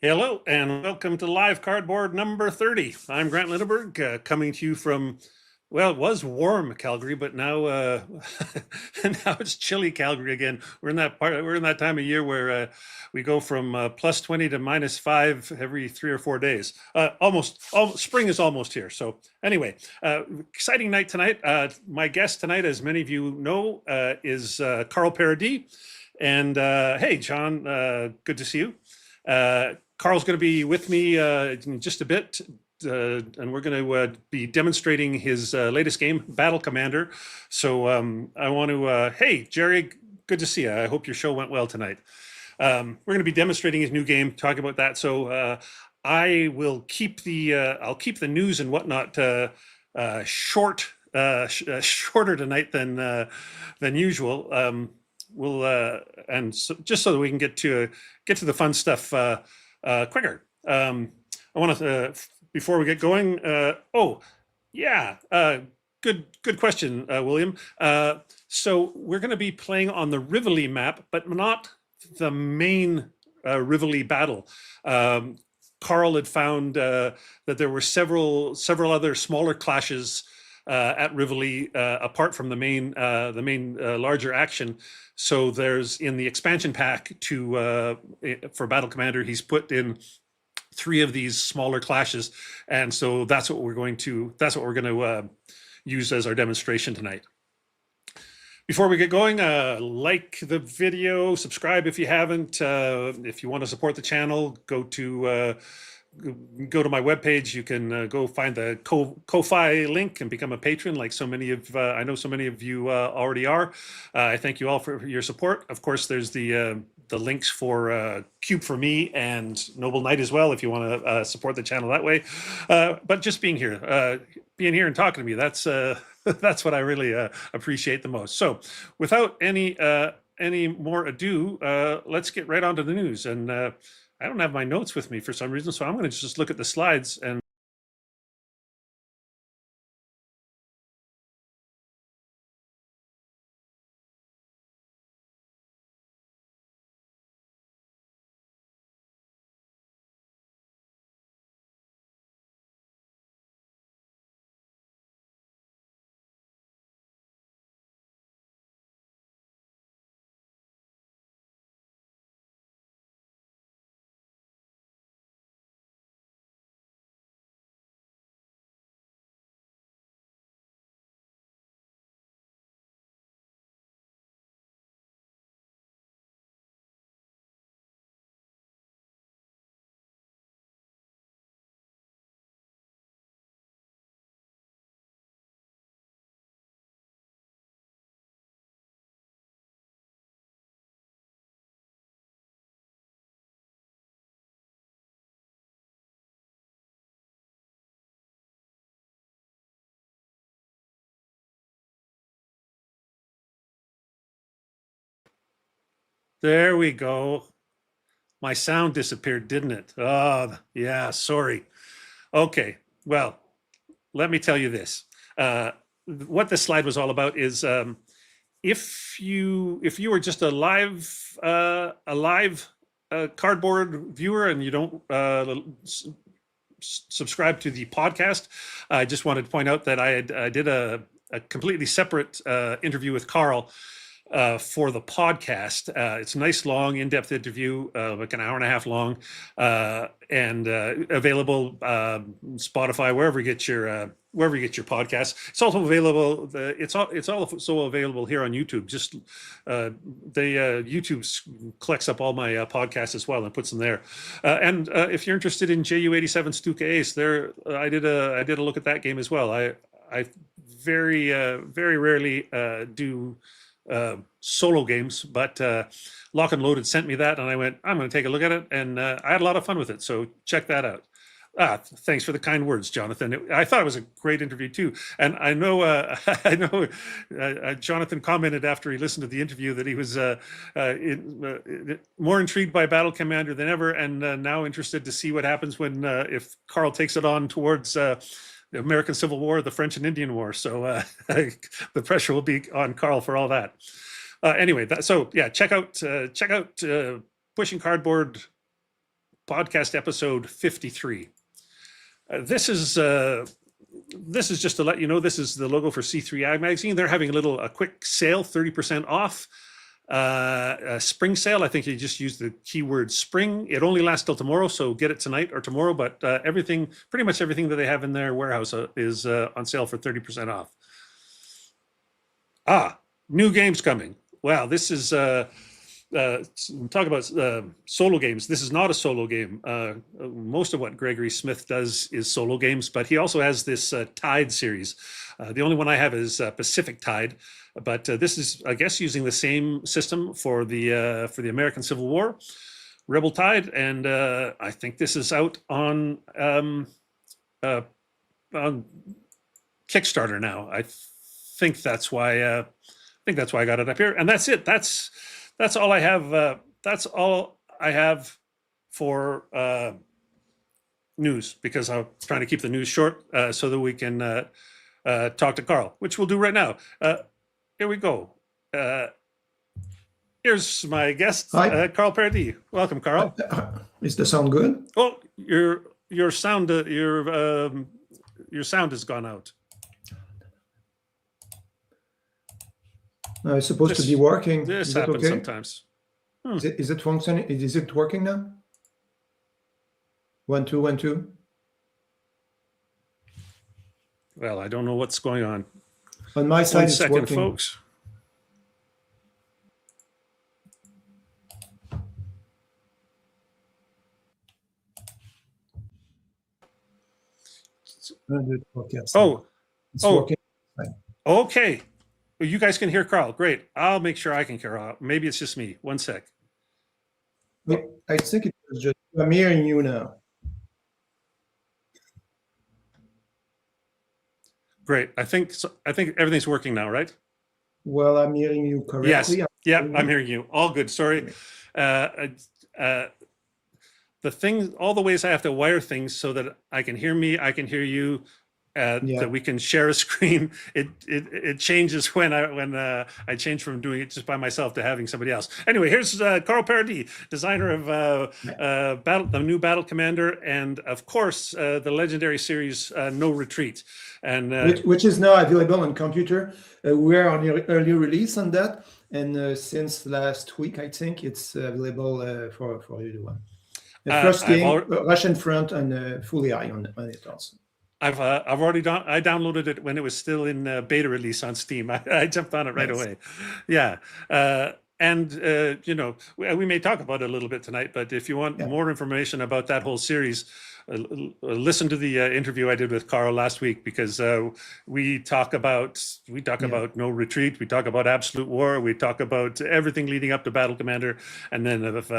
Hello and welcome to Live Cardboard number 30. I'm Grant Lindenberg, coming to you from, well, it was warm Calgary, but now now it's chilly Calgary again. We're in that time of year where we go from plus 20 to minus 5 every 3 or 4 days. Spring is almost here. So anyway, exciting night tonight. My guest tonight, as many of you know, is Carl Paradis. And hey, John, good to see you. Carl's going to be with me in just a bit, and we're going to be demonstrating his latest game, Battle Commander. So I want to, hey, Jerry, good to see you. I hope your show went well tonight. We're going to be demonstrating his new game, talking about that. So I will keep I'll keep the news and whatnot shorter tonight than usual. And so, just so that we can get to the fun stuff quicker. I want to before we get going. Good question, William. So we're going to be playing on the Rivoli map, but not the main Rivoli battle. Carl had found that there were several other smaller clashes at Rivoli apart from the main larger action. So there's in the expansion pack for Battle Commander, he's put in 3 of these smaller clashes, and so that's what we're going to use as our demonstration tonight. Before we get going, like the video, subscribe if you haven't. If you want to support the channel, go to my webpage. You can go find the Ko-Fi link and become a patron, like so many of I know so many of you already are. I thank you all for your support. Of course, there's the links for Cube for Me and Noble Knight as well, if you want to support the channel that way. But just being here and talking to me, that's that's what I really appreciate the most. So, without any more ado, let's get right on to the news. And I don't have my notes with me for some reason, so I'm going to just look at the slides and there we go. My sound disappeared, didn't it? Oh, yeah, sorry. Okay, well, let me tell you this. What this slide was all about is if you were just a live cardboard viewer and you don't subscribe to the podcast, I just wanted to point out that I did a completely separate interview with Carl for the podcast. It's a nice, long, in-depth interview, like an hour and a half long, and available Spotify, wherever you get your podcasts. It's also available. It's also available here on YouTube. Just YouTube collects up all my podcasts as well and puts them there. And if you're interested in JU87 Stuka Ace, I did a look at that game as well. I very rarely do solo games, but Lock and Loaded sent me that, and I went, I'm going to take a look at it, and I had a lot of fun with it. So check that out. Thanks for the kind words, Jonathan. I thought it was a great interview too, and I know Jonathan commented after he listened to the interview that he was more intrigued by Battle Commander than ever, and now interested to see what happens when if Carl takes it on towards the American Civil War, the French and Indian War. So the pressure will be on Carl for all that. Anyway, so yeah, check out Pushing Cardboard podcast episode 53. This is just to let you know, this is the logo for C3 Ag Magazine. They're having a quick sale, 30% off. A spring sale. I think you just use the keyword spring. It only lasts till tomorrow, so get it tonight or tomorrow. But pretty much everything that they have in their warehouse is on sale for 30% off. New games coming. Wow, this is talk about solo games. This is not a solo game. Most of what Gregory Smith does is solo games, but he also has this Tide series. The only one I have is Pacific Tide. But this is, I guess, using the same system for the American Civil War, Rebel Tide, and I think this is out on Kickstarter now. I think that's why I got it up here, and that's it. That's all I have. That's all I have for news, because I'm trying to keep the news short so that we can talk to Carl, which we'll do right now. Here we go. Here's my guest, Carl Paradis. Welcome, Carl. Is the sound good? Oh, your sound has gone out. No, it's supposed to be working. This happens sometimes. Is it functioning? Is it working now? 1 2 1 2. Well, I don't know what's going on. On my side, it's working. 1 second, folks. Okay. You guys can hear Carl. Great. I'll make sure I can hear Carl. Maybe it's just me. 1 sec. I think it was just, I'm hearing you now. Great. I think everything's working now, right? Well, I'm hearing you correctly. Yes. Yeah, I'm hearing you. All good. Sorry. The thing, all the ways I have to wire things so that I can hear me, I can hear you, that we can share a screen. It changes when I change from doing it just by myself to having somebody else. Anyway, here's Carl Paradis, designer of the new Battle Commander, and of course the legendary series No Retreat, and which is now available on computer. We're on early release on that, and since last week I think it's available for everyone. The first game, Russian Front, and Fully Eye on it also. I've already I downloaded it when it was still in beta release on Steam. I jumped on it right away. Yeah. And you know, we may talk about it a little bit tonight, but if you want more information about that whole series, listen to the interview I did with Carl last week, because we talk about No Retreat, we talk about Absolute War, we talk about everything leading up to Battle Commander, and then of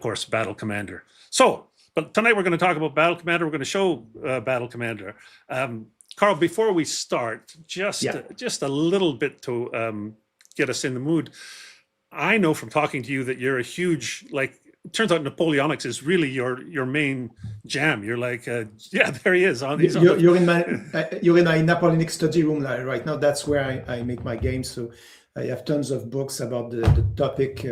course Battle Commander. So, but tonight we're going to talk about Battle Commander. We're going to show Battle Commander. Carl, before we start, just a little bit to get us in the mood. I know from talking to you that you're a huge, like, it turns out Napoleonics is really your main jam. You're like, yeah, there he is. You're in my Napoleonic study room right now. That's where I make my games. So I have tons of books about the topic,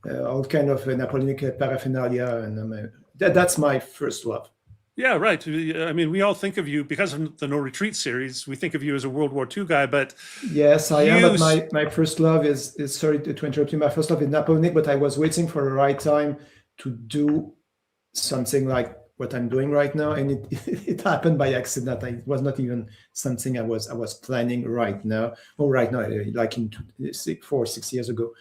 all kind of Napoleonic paraphernalia, and that's my first love. Yeah, right. I mean, we all think of you, because of the No Retreat series, we think of you as a World War II guy, but... Yes, I am, but my first love is, sorry to interrupt you, my first love is Napoleonic, but I was waiting for the right time to do something like what I'm doing right now, and it happened by accident. It was not even something I was planning right now, like in 4 or 6 years ago.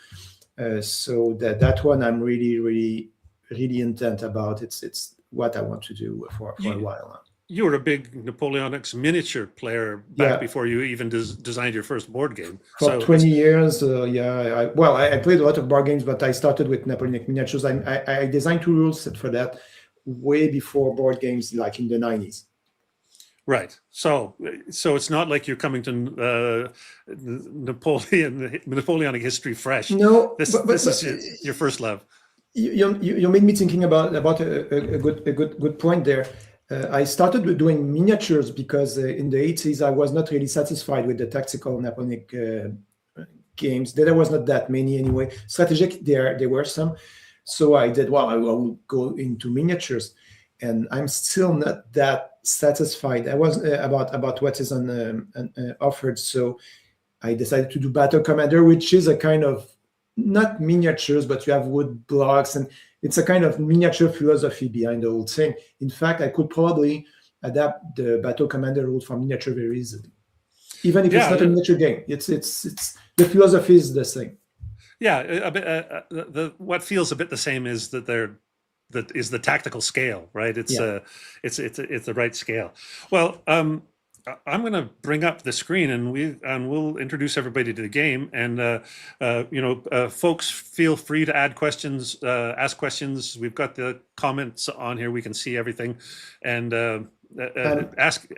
So that one I'm really intent about. It's what I want to do for a while now. You were a big Napoleonics miniature player back before you even designed your first board game. For 20 years, I played a lot of board games, but I started with Napoleonic miniatures. I designed 2 rules set for that way before board games, like in the 90s. Right. So it's not like you're coming to Napoleonic history fresh. No, this is your first love. You made me thinking about a good point there. I started doing miniatures because in the 80s I was not really satisfied with the tactical Napoleonic games. There was not that many anyway. Strategic, there were some. So I did, well, I will go into miniatures, and I'm still not that satisfied. I was about what is offered. So I decided to do Battle Commander, which is a kind of not miniatures, but you have wood blocks, and it's a kind of miniature philosophy behind the whole thing. In fact, I could probably adapt the Battle Commander rule for miniature very easily, even if it's not a miniature game. It's the philosophy is the same. Yeah, a bit. What feels a bit the same is that is the tactical scale, right? It's the right scale. Well, I'm going to bring up the screen, and we'll introduce everybody to the game. And folks, feel free to add questions, ask questions. We've got the comments on here; we can see everything, and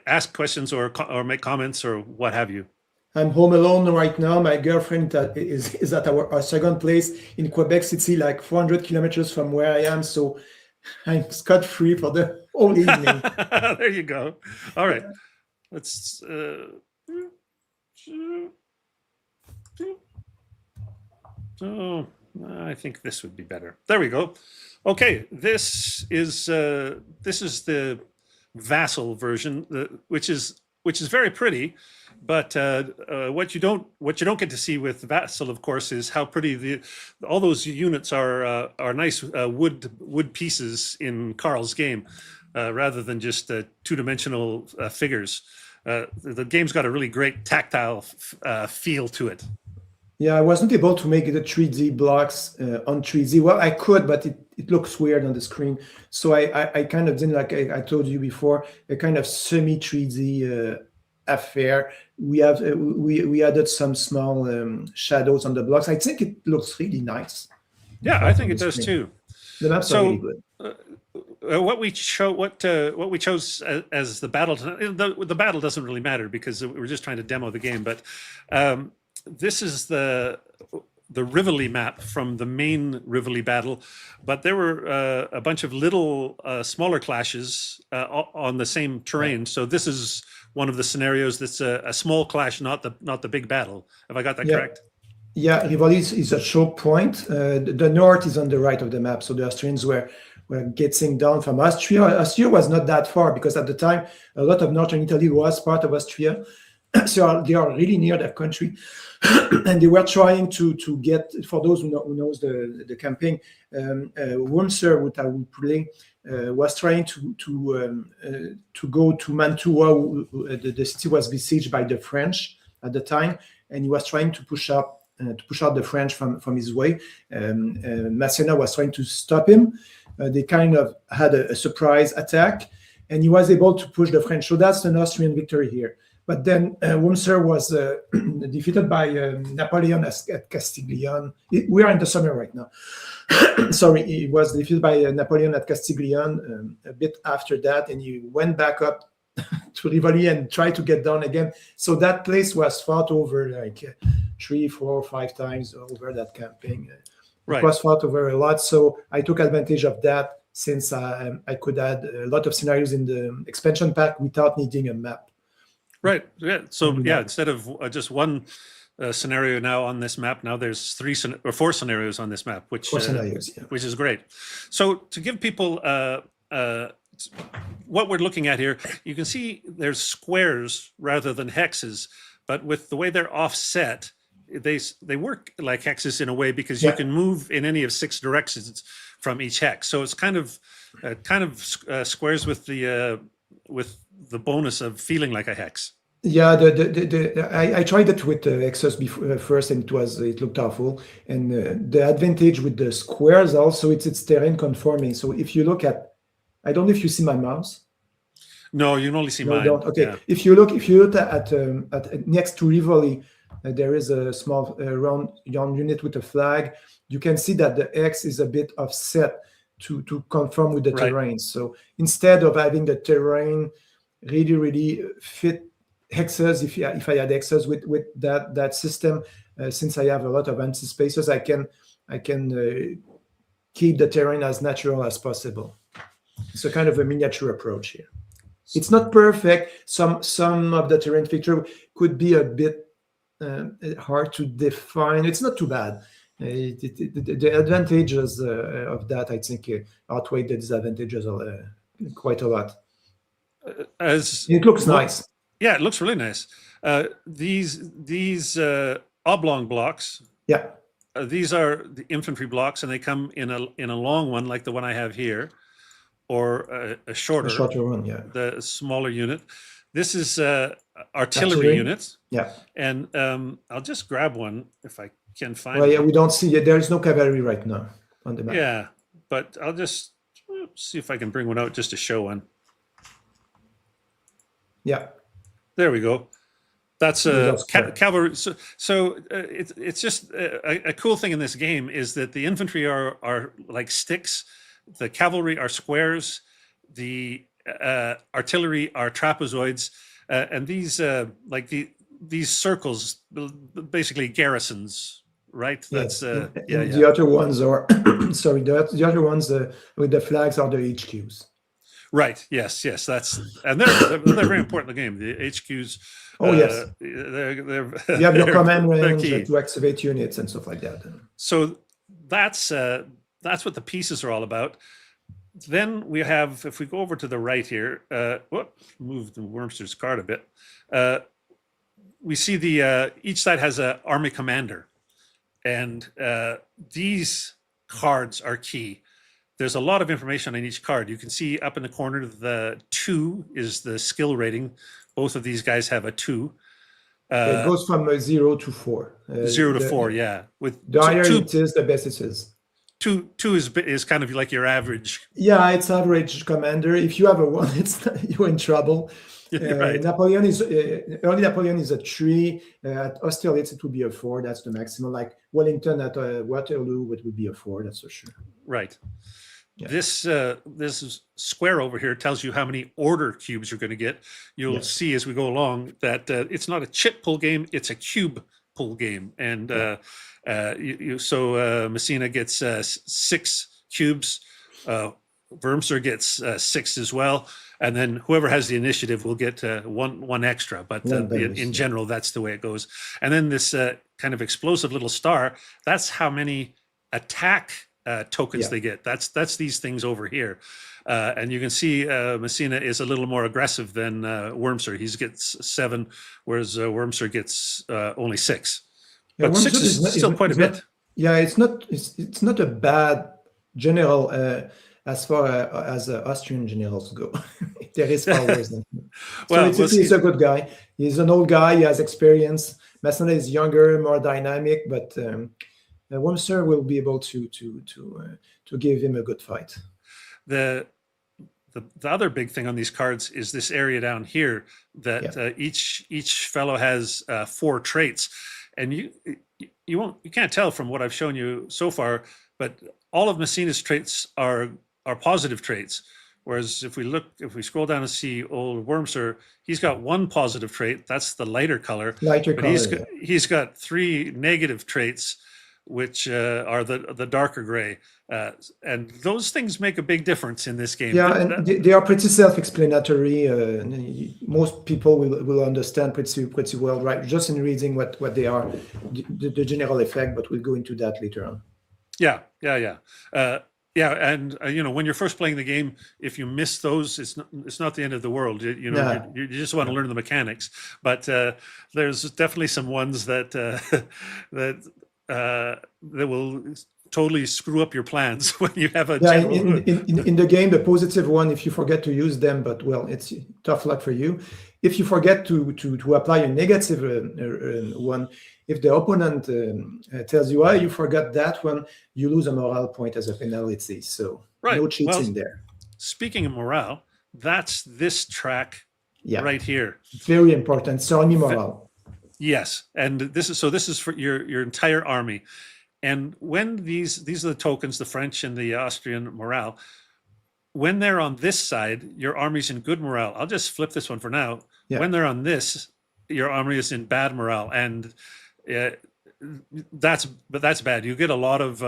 ask questions or make comments or what have you. I'm home alone right now. My girlfriend is at our second place in Quebec City, like 400 kilometers from where I am. So I'm scot-free for the whole evening. There you go. All right. Let's so I think this would be better. There we go. Okay, this is the vassal version, which is very pretty. But what you don't get to see with Vassal, of course, is how pretty all those units are nice wood pieces in Carl's game, rather than just two-dimensional figures. The game's got a really great tactile feel to it. Yeah, I wasn't able to make the 3D blocks on 3D. Well, I could, but it looks weird on the screen. So I kind of did, like I told you before, a kind of semi-3D affair. We added some small shadows on the blocks. I think it looks really nice. Yeah, I think it does too. The maps are really good. What we chose as the battle, the battle doesn't really matter because we're just trying to demo the game. But this is the Rivoli map from the main Rivoli battle, but there were a bunch of little smaller clashes on the same terrain. So this is one of the scenarios that's a small clash, not the big battle. Have I got that correct? Yeah, Rivoli is a choke point. The north is on the right of the map, so the Austrians were getting down from Austria. Austria was not that far because at the time a lot of northern Italy was part of Austria, so they are really near that country, and they were trying to get. For those who knows the campaign, Wurmser, what I would play, was trying to go to Mantua. The city was besieged by the French at the time, and he was trying to push out the French from his way. Massena was trying to stop him. They kind of had a surprise attack, and he was able to push the French. So that's an Austrian victory here. But then Wurmser was defeated by Napoleon at Castiglione. We are in the summer right now. Sorry, he was defeated by Napoleon at Castiglione a bit after that, and he went back up to Rivoli and tried to get down again. So that place was fought over like 3, 4, 5 times over that campaign. It was fought over a lot. So I took advantage of that since I could add a lot of scenarios in the expansion pack without needing a map. Right. Yeah. So instead of just one scenario now on this map, now there's 3 or 4 scenarios on this map, which is great. So to give people what we're looking at here, you can see there's squares rather than hexes, but with the way they're offset, they work like hexes in a way because you can move in any of 6 directions from each hex. So it's kind of squares with the bonus of feeling like a hex. Yeah, I tried it with the hexes before first, and it looked awful. And the advantage with the squares also, it's terrain conforming. So if you look at, I don't know if you see my mouse. No, you can only see mine. Don't. Okay, yeah. If you look at next to Rivoli, there is a small round unit with a flag. You can see that the X is a bit offset to conform with the terrain. So instead of having the terrain really fit hexes, if I had hexes with that system, since I have a lot of empty spaces, I can keep the terrain as natural as possible. It's a kind of a miniature approach here. It's not perfect. Some of the terrain feature could be a bit hard to define. It's not too bad. The advantages of that, I think, outweigh the disadvantages quite a lot. It looks nice. Yeah, it looks really nice. These oblong blocks. Yeah. These are the infantry blocks, and they come in a long one like the one I have here, or a shorter one. Yeah. The smaller unit. This is artillery units. Yeah. And I'll just grab one if I can find. Well, yeah, we don't see it. There is no cavalry right now on the map. Yeah, but I'll just see if I can bring one out just to show one. Yeah. There we go. That's cavalry. So it's just a cool thing in this game is that the infantry are like sticks, the cavalry are squares, the artillery are trapezoids, and these these circles, basically garrisons, right? That's the other ones are sorry, the other ones with the flags are the HQs. Right. Yes. And they're very important in the game. The HQs. Oh yes. They're you have your command range to activate units and stuff like that. So that's what the pieces are all about. Then we have, if we go over to the right here, move the Wormster's card a bit. We see each side has an army commander, and these cards are key. There's a lot of information on each card. You can see up in the corner, the 2 is the skill rating. Both of these guys have a 2. It goes from 0 to 4. 0 to 4, yeah. With the higher it is, the best it is. 2 is kind of like your average. Yeah, it's average commander. If you have a 1, you're in trouble. Right. Napoleon is early Napoleon is a 3. At Austerlitz it would be a 4. That's the maximum. Like Wellington at Waterloo, it would be a 4. That's for sure. Right. Yeah. This square over here tells you how many order cubes you're going to get. You'll see as we go along that it's not a chip pull game; it's a cube pull game. And Messina gets 6 cubes. Wormser gets 6 as well, and then whoever has the initiative will get one extra. But in general, that's the way it goes. And then this kind of explosive little star, that's how many attack tokens they get. That's these things over here. And you can see Messina is a little more aggressive than Wormser. He gets 7, whereas Wormser gets only 6. But 6 is still quite a bit. Yeah, it's not a bad general as far as Austrian generals go. There is far worse than him. So he's a good guy. He's an old guy. He has experience. Messina is younger, more dynamic, but Wormser will be able to give him a good fight. The other big thing on these cards is this area down here that each fellow has 4 traits, and you can't tell from what I've shown you so far, but all of Messina's traits are positive traits. Whereas if we scroll down and see old Wormser, he's got 1 positive trait. That's the lighter color. He's got 3 negative traits, which are the darker gray, and those things make a big difference in this game. Yeah, and they are pretty self-explanatory. Most people will understand pretty well, right? Just in reading what they are, the general effect. But we'll go into that later on. Yeah. And when you're first playing the game, if you miss those, it's not the end of the world. You just want to learn the mechanics. But there's definitely some ones that will totally screw up your plans when you have a in the game. The positive one, if you forget to use them, but well, it's tough luck for you. If you forget to apply a negative one, if the opponent tells you, you forgot that one, you lose a morale point as a penalty. So no cheating there. Speaking of morale, that's this track right here. Very important. So only morale. Yes, and this is for your entire army. And when these are the tokens, the French and the Austrian morale, when they're on this side, your army's in good morale. I'll just flip this one for now. Yeah. When they're on this, your army is in bad morale, and that's bad. You get a lot of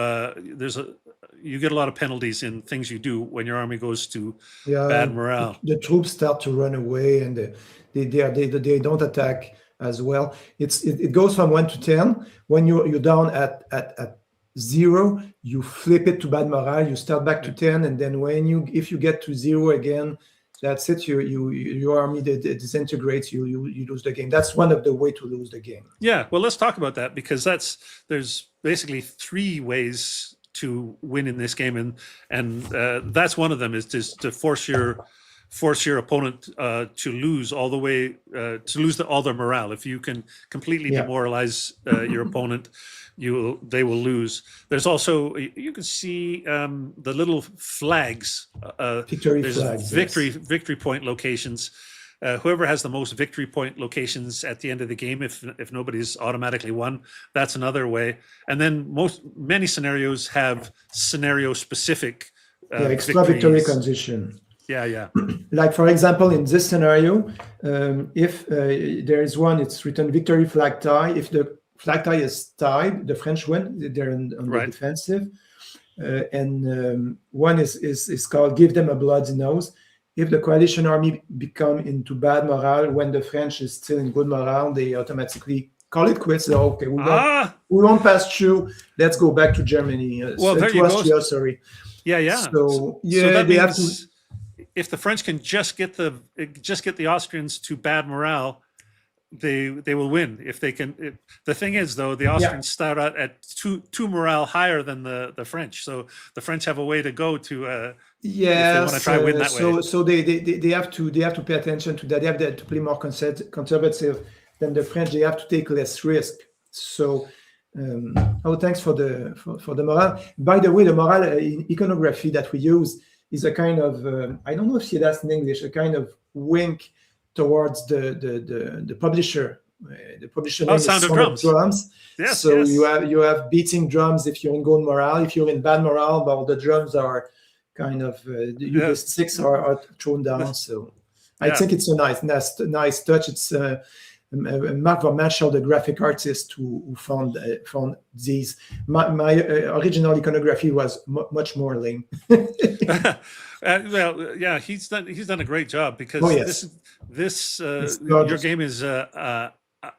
penalties in things you do when your army goes to bad morale. The troops start to run away, and they don't attack as well. It goes from 1 to 10. When you're down at 0, you flip it to bad morale, you start back to 10, and then if you get to 0 again, that's it. Your army disintegrates. You lose the game. That's one of the way to lose the game. Yeah, well, let's talk about that, because there's basically 3 ways to win in this game, and that's one of them, is just to force your opponent to lose all the way, to lose all their morale. If you can completely demoralize your opponent, they will lose. There's also, you can see the little flags. Victory flags. Victory point locations. Whoever has the most victory point locations at the end of the game, if nobody's automatically won, that's another way. And then many scenarios have scenario specific extra victory condition. Yeah. Like, for example, in this scenario, if there is one, it's written victory flag tie. If the flag tie is tied, the French win. They're on the defensive. And one is called give them a bloody nose. If the coalition army become into bad morale when the French is still in good morale, they automatically call it quits. So, okay, we won't pass through. Let's go back to Germany. Well, there you go. Sorry. Yeah. So that they means have to. If the French can just get the Austrians to bad morale, they will win. If they can, the thing is, though, the Austrians start out at two morale higher than the French, so the French have a way to go to. If they want to try win that way. So they have to pay attention to that. They have to play more conservative than the French. They have to take less risk. So, thanks for the morale. By the way, the morale iconography that we use is a kind of I don't know if that's in English, a kind of wink towards the publisher. The publisher name is Sound of drums. Yes. So yes. you have beating drums if you're in good morale. If you're in bad morale, well, the drums are kind of the sticks are thrown down. So I think it's a nice touch. It's Mark Van Marshall, the graphic artist who found these. My original iconography was much more lame. Well, yeah, he's done a great job, because this your game is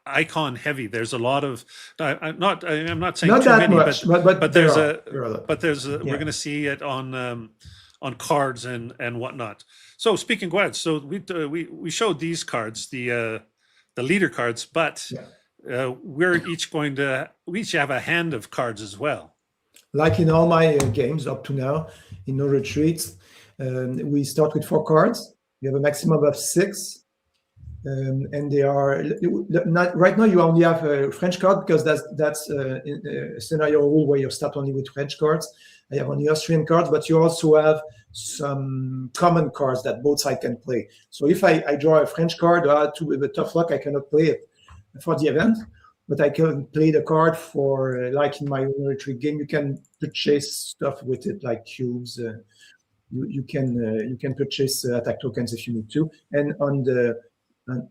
icon heavy. There's a lot of I'm not saying not too that many, much, but we're going to see it on cards and whatnot. So speaking of cards, so we showed these cards, the leader cards, but we each have a hand of cards as well. Like in all my games up to now, in No Retreats, we start with 4 cards. We have a maximum of 6, and they are not right now. You only have a French card, because that's a scenario rule where you start only with French cards. I have only Austrian cards, but you also have some common cards that both sides can play. So if I draw a French card, with tough luck, I cannot play it for the event, but I can play the card for, like in my own retreat game, you can purchase stuff with it, like cubes. You can purchase attack tokens if you need to. And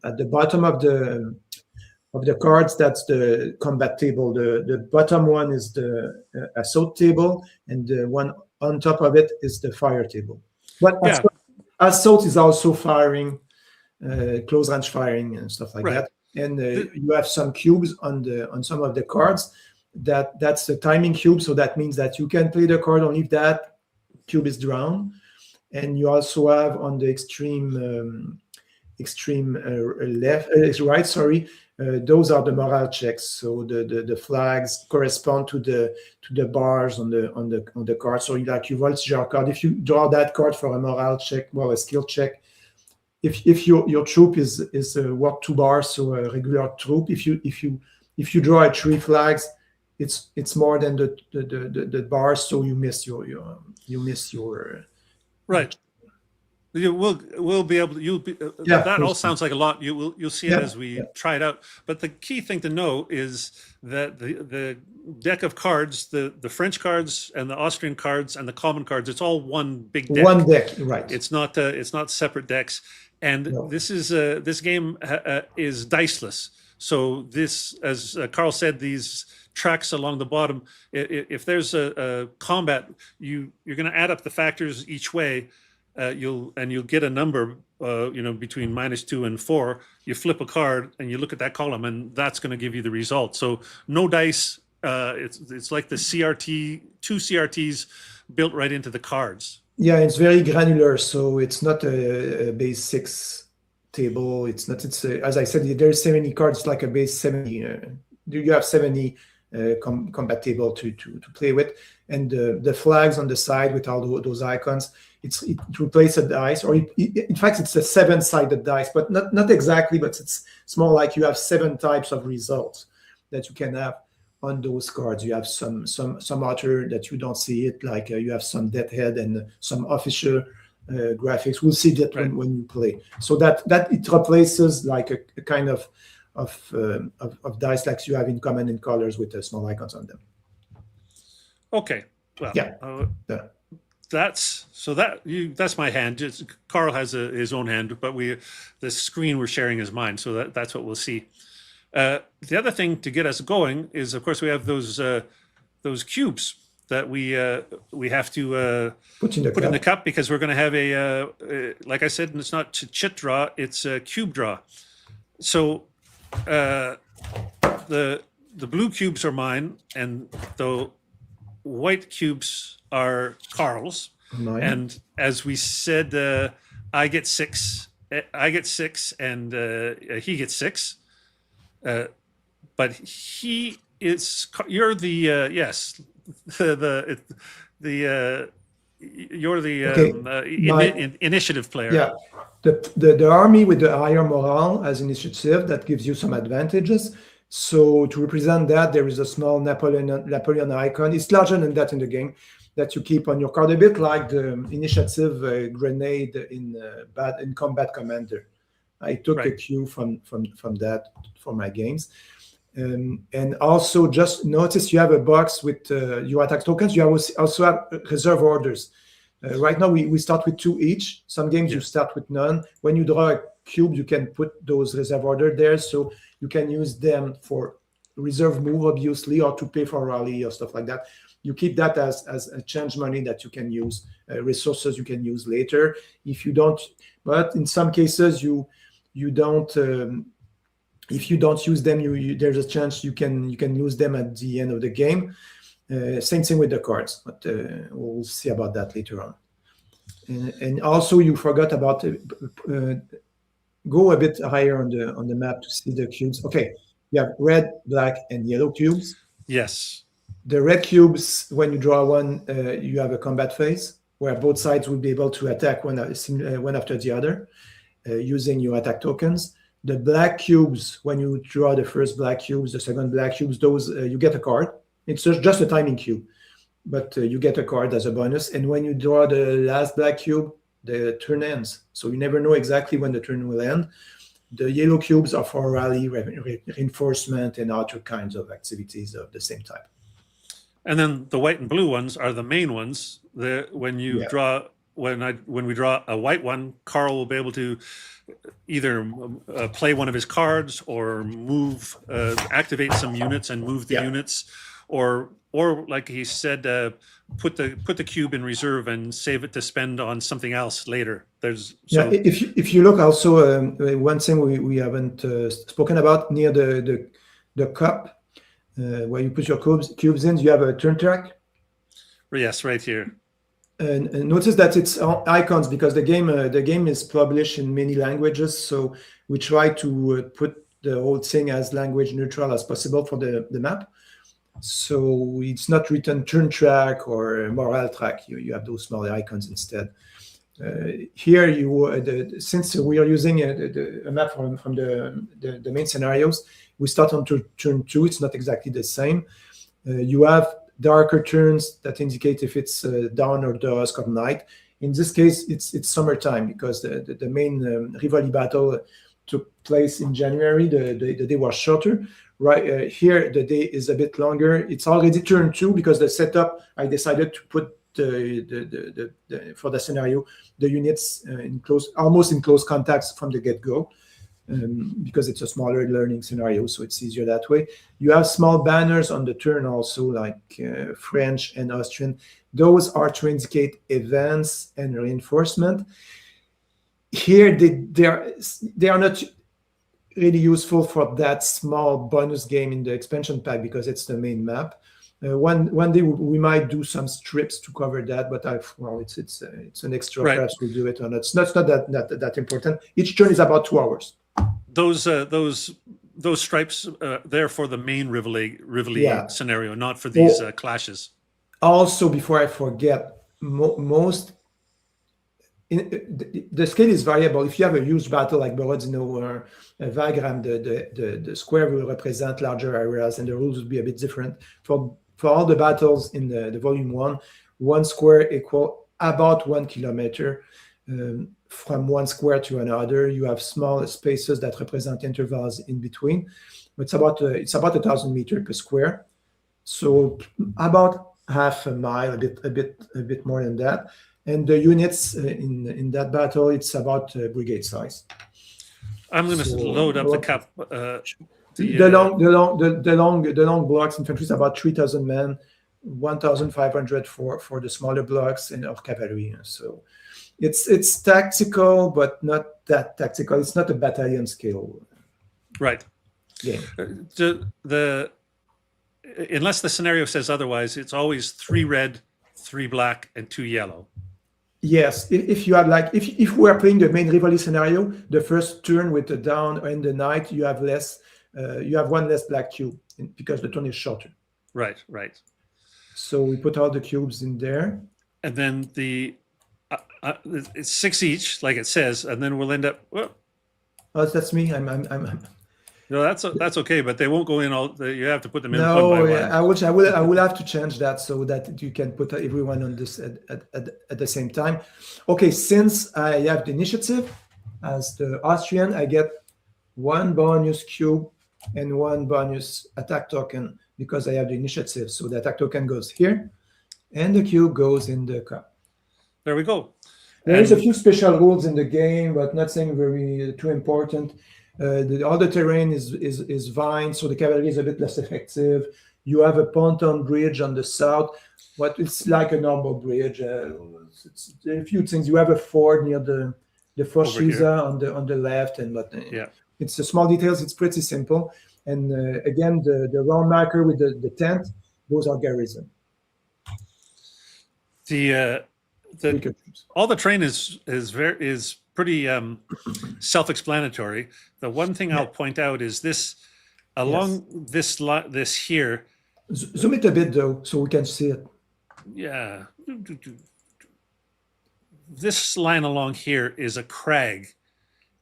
at the bottom of the cards, that's the combat table. The bottom one is the assault table, and the one on top of it is the fire table. But assault is also firing, close range firing and stuff like that. And you have some cubes on some of the cards. That's the timing cube, so that means that you can play the card only if that cube is drawn. And you also have on the extreme right, sorry, those are the morale checks. So the flags correspond to the bars on the card. So like you roll your card. If you draw that card for a morale check, well, a skill check. If your troop is worth 2 bars, so a regular troop. If you draw 3 flags, it's more than the bars, so you miss your right. We'll be able to. That all sounds like a lot. You'll see it as we try it out. But the key thing to know is that the deck of cards, the French cards and the Austrian cards and the common cards, it's all one big deck. One deck, right? It's not separate decks. And this game is diceless. So this, as Carl said, these tracks along the bottom. If there's a combat, you're going to add up the factors each way. You'll get a number, between -2 and 4. You flip a card and you look at that column, and that's going to give you the result. So no dice It's like the CRT, two CRTs built right into the cards. Yeah, it's very granular, so it's not a base 6 table. It's not. It's as I said, there's 70 cards, like a base 70. You have 70 combat table to play with, and the flags on the side with all those icons. It replaces a dice, or in fact, it's a 7-sided dice, but not exactly. But it's more like you have 7 types of results that you can have on those cards. You have some other that you don't see it, like you have some deadhead and some official graphics. We'll see that when you play. So that it replaces like a kind of dice like you have in Command and Colors with small icons on them. Okay. Well, yeah. That's my hand. Carl has his own hand, but the screen we're sharing is mine, so that's what we'll see. The other thing to get us going is, of course, we have those cubes that we have to put in the cup, because we're going to have like I said, and it's not chit draw, it's a cube draw. So the blue cubes are mine, and the white cubes are Carl's. And as we said, I get 6, and he gets 6. But he is. You're the yes. You're the initiative player. Yeah, the army with the higher morale as initiative, that gives you some advantages. So to represent that, there is a small Napoleon icon. It's larger than that in the game, that you keep on your card, a bit like the initiative grenade in Combat Commander. I took a cue from that for my games. And also, just notice you have a box with your attack tokens. You also have reserve orders. Right now, we start with 2 each. Some games you start with none. When you draw a cube, you can put those reserve order there, so you can use them for reserve move, obviously, or to pay for rally or stuff like that. You keep that as a change money that you can use, resources you can use later. If you don't, but in some cases you don't. If you don't use them, there's a chance you can use them at the end of the game. Same thing with the cards, but we'll see about that later on. And also, you forgot about go a bit higher on the map to see the cubes. Okay, you have red, black, and yellow cubes. Yes. The red cubes, when you draw one, you have a combat phase where both sides will be able to attack one after the other using your attack tokens. The black cubes, when you draw the first black cubes, the second black cubes, those you get a card. It's just a timing cube, but you get a card as a bonus. And when you draw the last black cube, the turn ends. So you never know exactly when the turn will end. The yellow cubes are for rally, reinforcement, and other kinds of activities of the same type. And then the white and blue ones are the main ones. When we draw a white one, Carl will be able to either play one of his cards or move, activate some units and move the units, or like he said, put the cube in reserve and save it to spend on something else later. If you look also, one thing we haven't spoken about, near the cup where you put your cubes in, you have a turn track. Yes, right here. And notice that it's icons, because the game is published in many languages, so we try to put the whole thing as language neutral as possible for the map. So it's not written turn track or morale track. You have those small icons instead. Here, since we are using a map from the main scenarios, we start on turn 2. It's not exactly the same. You have darker turns that indicate if it's dawn or dusk or night. In this case, it's summertime, because the main Rivoli battle took place in January. The day was shorter. Right here, the day is a bit longer. It's already turn 2, because the setup, I decided to put for the scenario the units almost in close contacts from the get-go. Because it's a smaller learning scenario, so it's easier that way. You have small banners on the turn also, like French and Austrian. Those are to indicate events and reinforcement. Here, they are not. really useful for that small bonus game in the expansion pack because it's the main map. One day we might do some strips to cover that, but it's an extra. Right. Perhaps we'll do it, and it's not that important. Each turn is about 2 hours. Those stripes there for the main Rivoli scenario, not for these clashes. Also, before I forget, the scale is variable. If you have a huge battle like Borodino or Wagram, the square will represent larger areas, and the rules will be a bit different. For all the battles in the volume one square equal about 1 kilometer. From one square to another, you have small spaces that represent intervals in between. It's about 1,000 meters per square, so about half a mile, a bit more than that. And the units in that battle, it's about brigade size. I'm going to load up the cap. The long blocks infantry is about 3,000 men, 1,500 for the smaller blocks and of cavalry. So it's tactical, but not that tactical. It's not a battalion scale. Right. Yeah. Unless the scenario says otherwise, it's always 3 red, 3 black, and 2 yellow. Yes, if you have if we are playing the main Rivoli scenario, the first turn with the dawn and the night, you have one less black cube because the turn is shorter. Right. So we put all the cubes in there, and then it's 6 each, like it says, and then we'll end up. Oh, that's me. I'm. No, that's okay, but they won't go in all. You have to put them in. No, one by one. I will have to change that so that you can put everyone on this at the same time. Okay, since I have the initiative as the Austrian, I get 1 bonus cube and 1 bonus attack token because I have the initiative. So the attack token goes here, and the cube goes in the cup. There we go. There is a few special rules in the game, but nothing very too important. All the terrain is vine, so the cavalry is a bit less effective. You have a pontoon bridge on the south, but it's like a normal bridge. It's a few things. You have a ford near the Foshiza on the left, it's the small details. It's pretty simple. And again, the round marker with the tent, those are garrison. All the terrain is pretty self-explanatory. The one thing I'll point out is this along this here. Zoom it a bit though, so we can see it. Yeah. This line along here is a crag.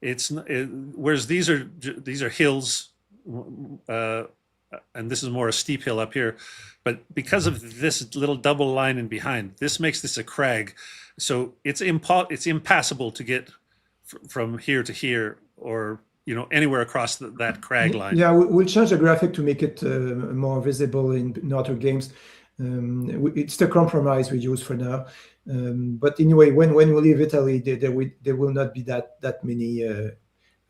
Whereas these are hills, and this is more a steep hill up here. But because of this little double line in behind, this makes this a crag. So it's impassable to get from here to here, or anywhere across that crag line. Yeah, we'll change the graphic to make it more visible in other games. It's the compromise we use for now. But anyway, when we leave Italy, there will not be that many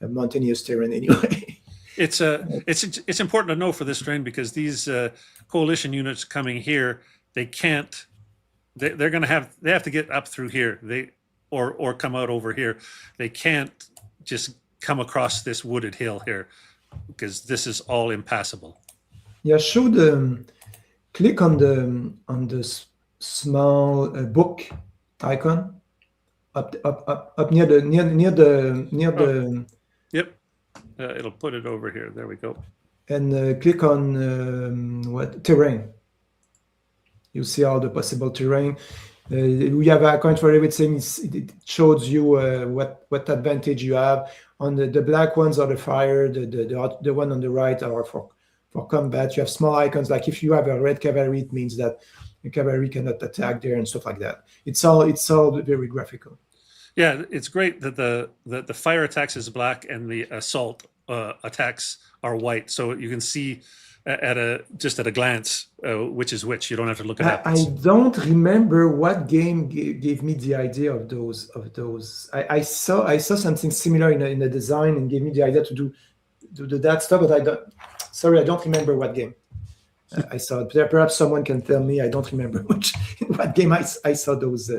mountainous terrain anyway. It's important to know for this terrain because these coalition units coming here, they can't. They have to get up through here. Or come out over here. They can't just come across this wooded hill here because this is all impassable. Yeah, click on the small book icon up near the. Yep, it'll put it over here. There we go. And click on terrain. You see all the possible terrain. We have an account for everything. It shows you what advantage you have. On the black ones are the fire. The one on the right are for combat. You have small icons like if you have a red cavalry, it means that the cavalry cannot attack there and stuff like that. It's all very graphical. Yeah, it's great that the fire attacks is black and the assault attacks are white, so you can see at a glance which is which. You don't have to look it up. I don't remember what game gave me the idea of those. I saw something similar in the design and gave me the idea to do that stuff, but I don't remember what game I saw it. Perhaps someone can tell me. I don't remember what game I saw those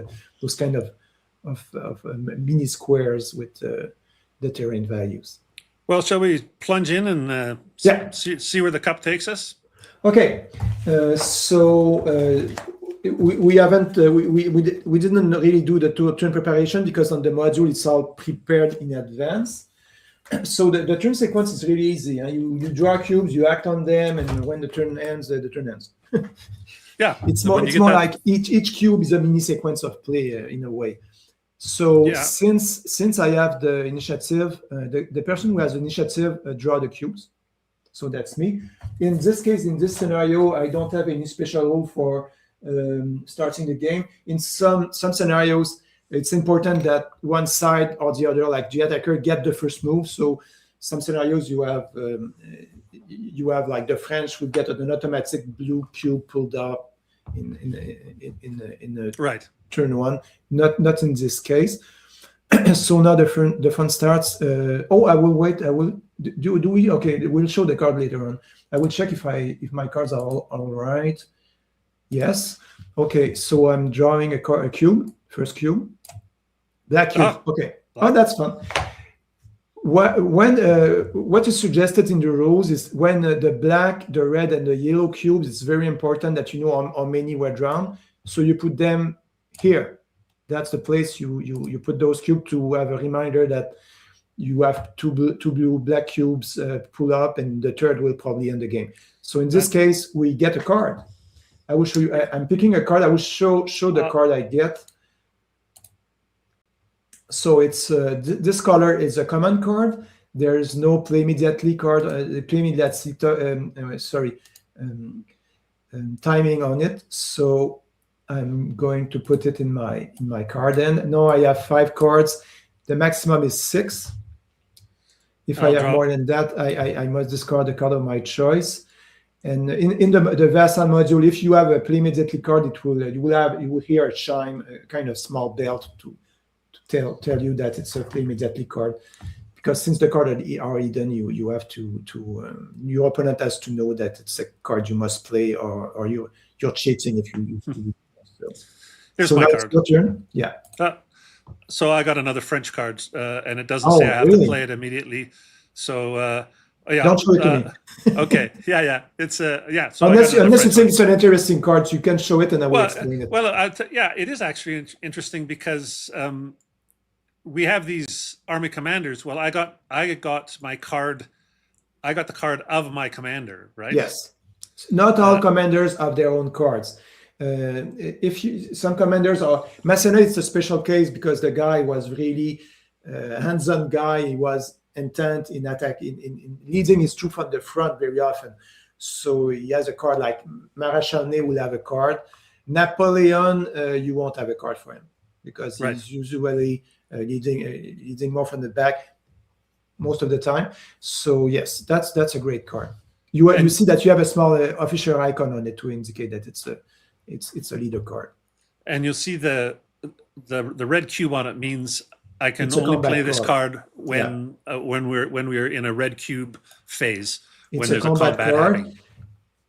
kind of mini squares with the terrain values. Well, shall we plunge in and Yeah. see where the cup takes us? Okay, so we haven't we didn't really do the turn preparation because on the module it's all prepared in advance. So the turn sequence is really easy. You draw cubes, you act on them, and when the turn ends, the turn ends. Yeah, it's more like each cube is a mini sequence of play in a way. So yeah. since I have the initiative, the person who has initiative draw the cubes. So that's me. In this case, in this scenario, I don't have any special rule for starting the game. In some scenarios, it's important that one side or the other, like the attacker, get the first move. So some scenarios you have like the French would get an automatic blue cube pulled up in the right turn one. Not in this case. So now the fun starts. I will wait. I will do we? Okay, we'll show the card later on. I will check if my cards are all right. Yes. Okay, so I'm drawing a cube. First cube. Black cube. Okay. Oh, that's fun. What is suggested in the rules is when the black, the red, and the yellow cubes, it's very important that you know how many were drawn. So you put them here. That's the place you put those cubes to have a reminder that you have two blue black cubes pull up, and the third will probably end the game. So in this case, we get a card. I will show you. I'm picking a card. I will show the card I get. So it's this color is a common card. There is no play immediately card. Play immediately. Timing on it. So I'm going to put it in my card end. Now I have 5 cards. The maximum is 6. If I have more than that, I must discard the card of my choice. And in the Vassal module, if you have a play immediately card, you will hear a chime, a kind of small bell to tell you that it's a play immediately card. Because since the card is already done, you have to your opponent has to know that it's a card you must play, or you're cheating if you. Here's my card. Your turn. Yeah. So I got another French card, and it doesn't say I have to play it immediately. So yeah. Don't show it to me. Okay. Yeah. It's yeah. So unless you think it's an interesting card, you can show it, and I will explain it. Well, yeah, it is actually interesting because we have these army commanders. Well, I got my card. I got the card of my commander, right? Yes. Not all commanders have their own cards. Some commanders are Masséna, it's a special case because the guy was really hands-on guy. He was intent in attack in leading his troop from the front very often. So he has a card like Maréchal Ney will have a card. Napoleon, you won't have a card for him because he's usually leading more from the back most of the time. So yes, that's a great card. You see that you have a small official icon on it to indicate that it's a leader card. And you'll see the red cube on it means I can only play this card when we're in a red cube phase. When there's a combat happening.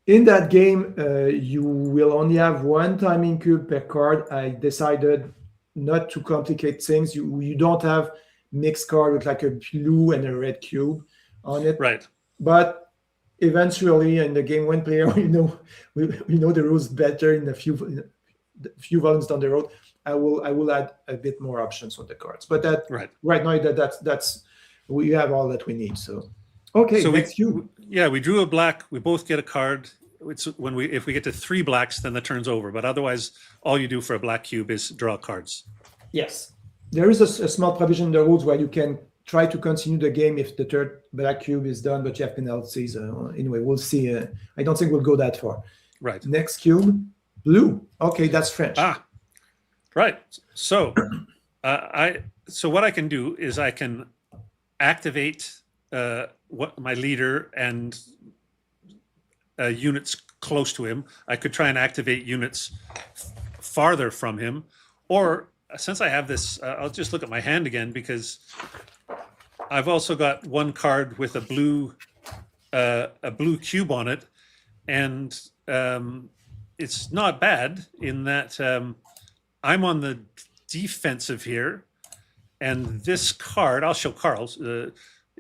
In that game, you will only have 1 timing cube per card. I decided not to complicate things. You don't have mixed card with like a blue and a red cube on it. Right. But eventually in the game, one player, we know the rules better in a few volumes down the road. I will add a bit more options on the cards. But that right now that's we have all that we need. So okay, so we drew a black. We both get a card. It's if we get to 3 blacks, then the turn's over. But otherwise, all you do for a black cube is draw cards. Yes, there is a small provision in the rules where you can try to continue the game if the 3rd black cube is done, but you have penalties. Anyway, we'll see. I don't think we'll go that far. Right. Next cube, blue. Okay, that's French. Right. So, so what I can do is I can activate my leader and units close to him. I could try and activate units farther from him, or since I have this, I'll just look at my hand again because I've also got 1 card with a blue cube on it, and it's not bad in that I'm on the defensive here, and this card I'll show Carl's.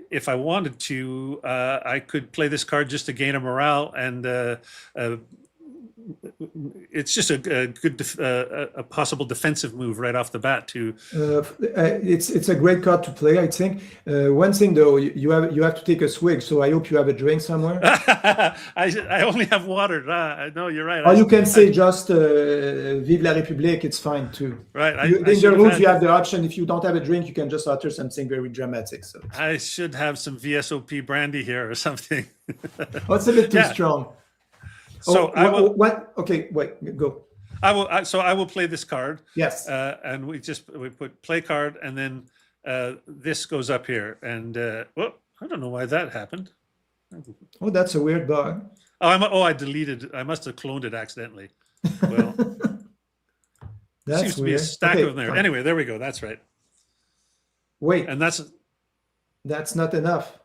if I wanted to, I could play this card just to gain a morale, and it's just a good a possible defensive move right off the bat too. It's a great card to play, I think. One thing though, you have to take a swig, so I hope you have a drink somewhere. I only have water. No, you're right. Or you can say just "Vive la République." It's fine too. Right. In the rules, you have the option. If you don't have a drink, you can just utter something very dramatic. So I should have some VSOP brandy here or something. Oh, it's a bit too strong. So I will. What? Okay, wait, go. I will play this card. Yes. And we put play card, and then this goes up here, and well, I don't know why that happened. Oh, that's a weird bug. I deleted. I must have cloned it accidentally. Well, that seems to be a stack of them there. Fine. Anyway, there we go. That's right. Wait, and that's not enough.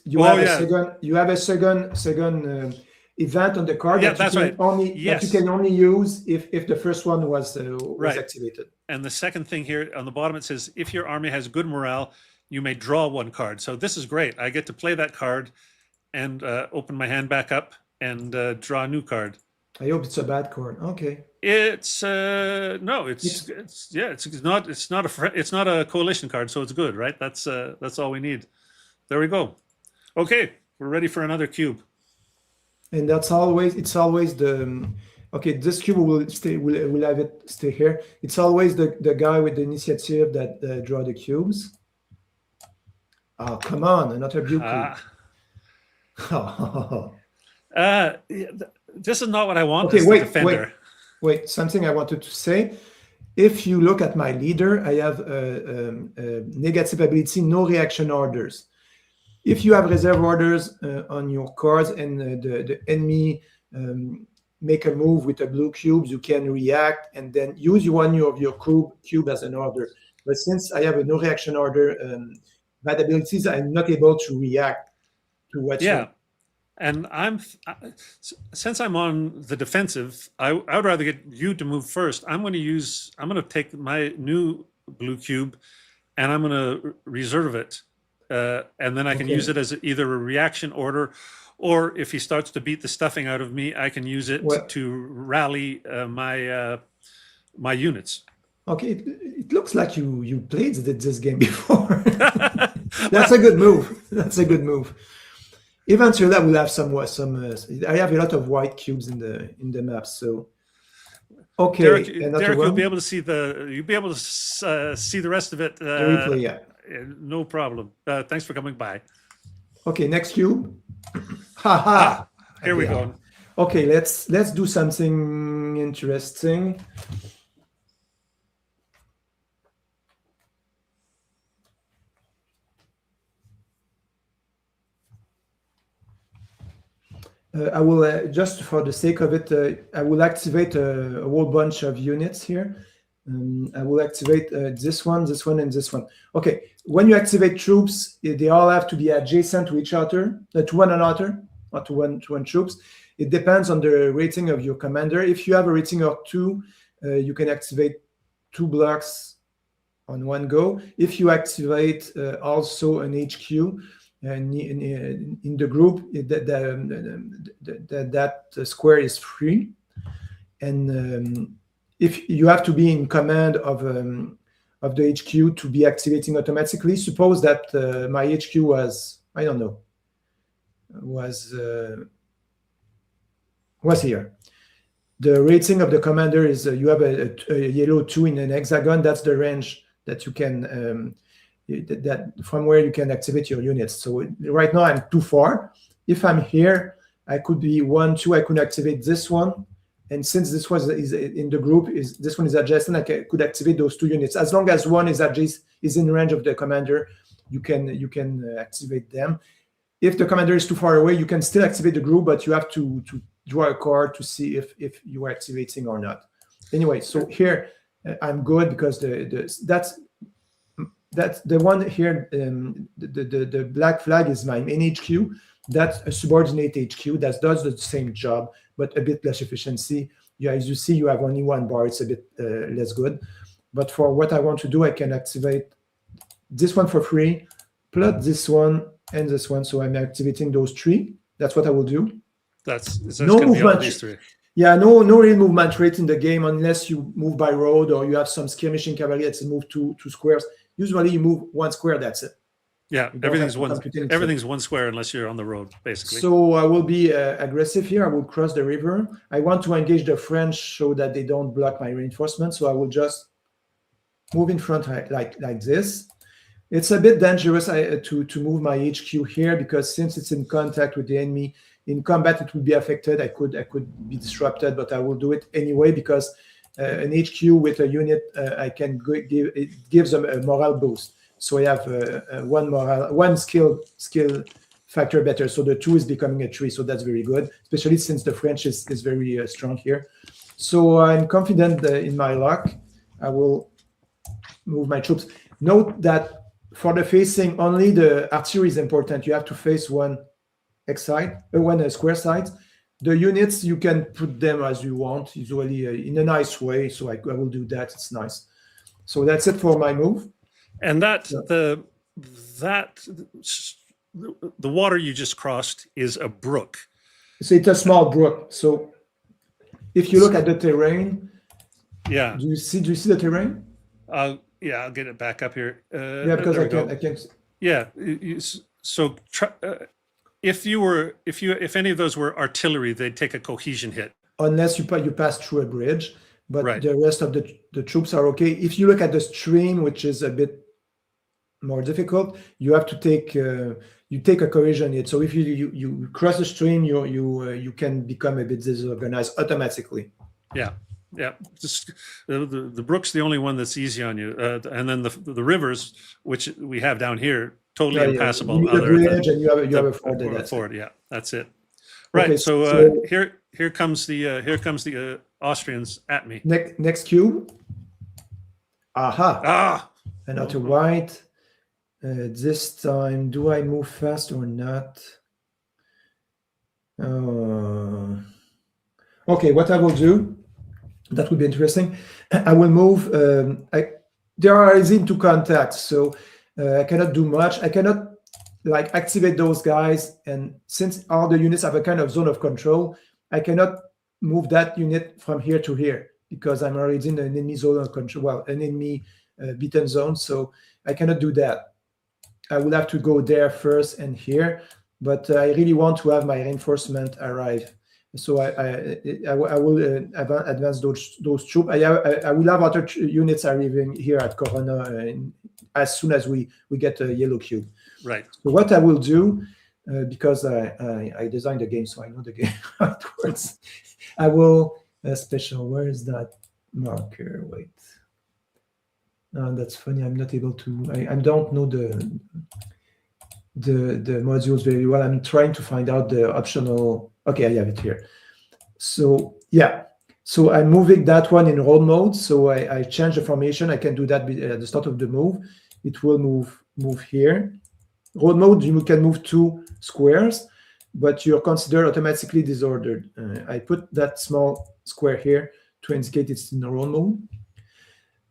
You have a second event on the card that you can only use if the first one was activated. And the second thing here on the bottom, it says if your army has good morale, you may draw one card. So this is great. I get to play that card and open my hand back up and draw a new card. I hope it's a bad card. Okay. It's no, it's not a coalition card, so it's good, right? That's all we need. There we go. Okay, we're ready for another cube. And it's always the okay. This cube will have it stay here. It's always the guy with the initiative that draw the cubes. Oh, come on, another blue cube. This is not what I want. Okay, wait. Something I wanted to say. If you look at my leader, I have negative ability, no reaction orders. If you have reserve orders on your cards and the enemy make a move with a blue cube, you can react and then use one of your cube as an order. But since I have a no reaction order bad abilities, I'm not able to react to what. Yeah, and since I'm on the defensive, I would rather get you to move first. I'm going to take my new blue cube, and I'm going to reserve it. And then I can use it as either a reaction order, or if he starts to beat the stuffing out of me, I can use it to rally my units. Okay, it looks like you played this game before. That's a good move. That's a good move. Eventually, I will have some. I have a lot of white cubes in the map, so. Okay, Derek, you'll be able to see the rest of it. The replay, yeah. No problem. Thanks for coming by. Okay, next cube. Here we go. Okay, let's do something interesting. I will just for the sake of it, I will activate a whole bunch of units here. I will activate this one, and this one. Okay, when you activate troops, they all have to be adjacent to each other, to one another, or to one troops. It depends on the rating of your commander. If you have a rating of 2, you can activate 2 blocks on one go. If you activate also an HQ in the group, that square is free, and if you have to be in command of the HQ to be activating automatically. Suppose that my HQ was, I don't know, was here. The rating of the commander is you have a yellow 2 in an hexagon. That's the range that you can that from where you can activate your units. So right now I'm too far. If I'm here, I could be 1, 2. I could activate this one. And since this one is in the group, this one is adjacent, I could activate those 2 units. As long as one is in range of the commander, you can activate them. If the commander is too far away, you can still activate the group, but you have to draw a card to see if you are activating or not. Anyway, so here I'm good because that's the one here. The black flag is my main HQ. That's a subordinate HQ that does the same job, but a bit less efficiency. Yeah, as you see, you have only 1 bar. It's a bit less good. But for what I want to do, I can activate this one for free, plot this one and this one. So I'm activating those three. That's what I will do. That's no going to be all movement. these three. Yeah, no real movement rate in the game unless you move by road or you have some skirmishing cavalry that's move two squares. Usually you move one square, that's it. Yeah, everything's one square unless you're on the road, basically. So I will be aggressive here. I will cross the river. I want to engage the French so that they don't block my reinforcement. So I will just move in front like this. It's a bit dangerous to move my HQ here because since it's in contact with the enemy, in combat it will be affected. I could be disrupted, but I will do it anyway because an HQ with a unit I can give, it gives them a morale boost. So I have one skill factor better. So the 2 is becoming a 3. So that's very good, especially since the French is very strong here. So I'm confident in my luck. I will move my troops. Note that for the facing, only the artillery is important. You have to face one square side. The units, you can put them as you want, usually in a nice way. So I will do that. It's nice. So that's it for my move. And the water you just crossed is a brook. So it's a small brook. So if you look at the terrain, yeah. Do you see the terrain? Yeah, I'll get it back up here. Yeah, because I can't. Yeah. So if any of those were artillery, they'd take a cohesion hit. Unless you pass through a bridge, but right. The rest of the troops are okay. If you look at the stream, which is a bit more difficult, you have to take a cohesion hit. So if you cross the stream, you can become a bit disorganized automatically. Yeah. Yeah, just the brook's the only one that's easy on you, and then the rivers, which we have down here, totally impassable. You need a bridge and you have a ford. Ford, yeah, that's it. Right. Okay, so here comes the Austrians at me. Next cube. Aha. Ah. Another white. This time, do I move fast or not? Okay, what I will do. That would be interesting. I will move. They are into contact, so I cannot do much. I cannot activate those guys, and since all the units have a kind of zone of control, I cannot move that unit from here to here because I'm already in an enemy zone of control. Well, an enemy beaten zone, so I cannot do that. I will have to go there first and here, but I really want to have my reinforcement arrive. So I will advance those troops. I will have other units arriving here at Corona as soon as we get a yellow cube. Right. So what I will do, because I designed the game, so I know the game how it works. I will special. Where is that marker? Wait. That's funny. I'm not able to. I don't know the modules very well. I'm trying to find out the optional. Okay, I have it here. So yeah, so I'm moving that one in road mode. So I change the formation. I can do that at the start of the move. It will move here. Road mode, you can move 2 squares, but you're considered automatically disordered. I put that small square here to indicate it's in road mode.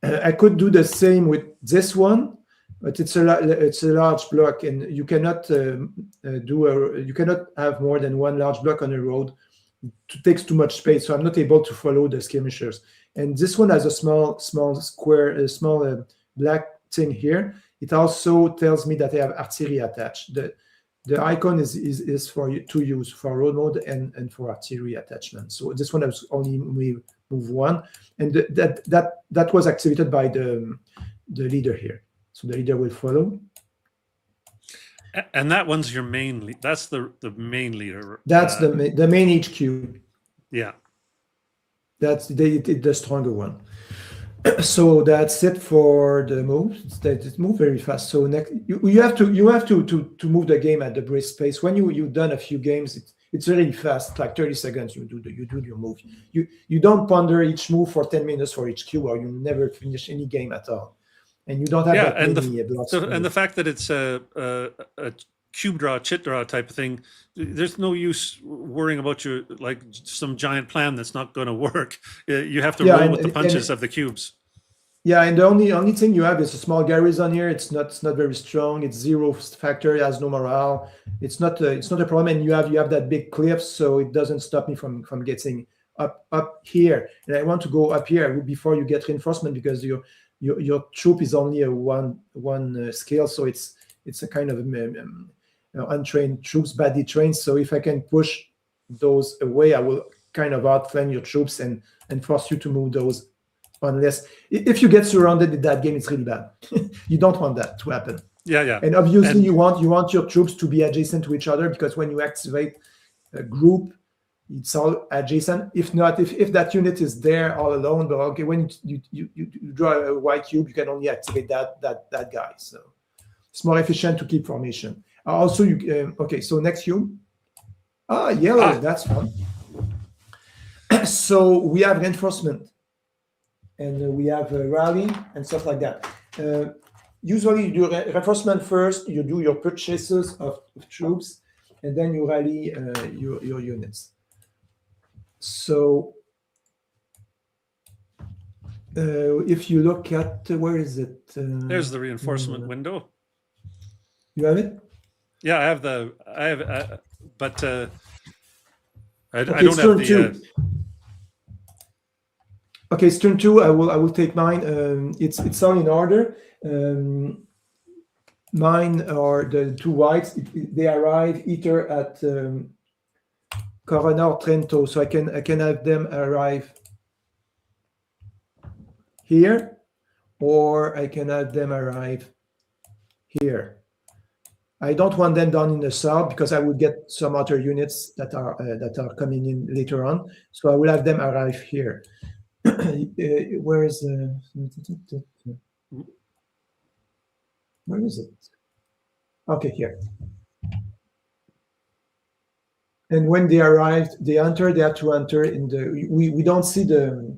I could do the same with this one, but it's a large block, and you cannot you cannot have more than 1 large block on a road. It takes too much space, so I'm not able to follow the skirmishers. And this one has a small square, a small black thing here. It also tells me that I have artillery attached. The icon is for you to use for road mode and for artillery attachment. So this one has only move 1, and that was activated by the leader here. So the leader will follow. And that one's your main. That's the main leader. That's the main HQ. Yeah. That's the stronger one. So that's it for the moves. It move very fast. So next, you have to move the game at the brisk pace. When you've done a few games, it's really fast. Like 30 seconds, you do your move. You don't ponder each move for 10 minutes for each cube, or you never finish any game at all. And you don't have and the fact that it's a cube draw, chit draw type of thing, there's no use worrying about some giant plan that's not going to work. You have to roll with the punches of the cubes. Yeah, and the only thing you have is a small garrison here. It's not very strong. It's 0 factor. It has no morale. It's not a problem. And you have that big cliff, so it doesn't stop me from getting up here. And I want to go up here before you get reinforcement, because your troop is only a one scale, so it's a kind of untrained troops, badly trained. So if I can push those away, I will kind of outflank your troops and force you to move those. Unless if you get surrounded in that game, it's really bad. You don't want that to happen. Yeah. And obviously, you want your troops to be adjacent to each other, because when you activate a group, it's all adjacent. If not, if that unit is there all alone, but okay, when you draw a white cube, you can only activate that guy. So it's more efficient to keep formation. Also, okay. So next cube. Yellow. That's fun. So we have reinforcement. And we have a rally and stuff like that. Usually you do reinforcement first, you do your purchases of troops, and then you rally your units. So if you look at, where is it? There's the reinforcement window. You have it? Yeah, I have, but I don't have the... Okay, it's turn 2. I will take mine. It's all in order. Mine are the 2 whites. They arrive either at Corona or Trento, so I can have them arrive here, or I can have them arrive here. I don't want them down in the south, because I will get some other units that are coming in later on. So I will have them arrive here. Where is where is it? Okay, here. And when they arrived, they have to enter in the. We don't see the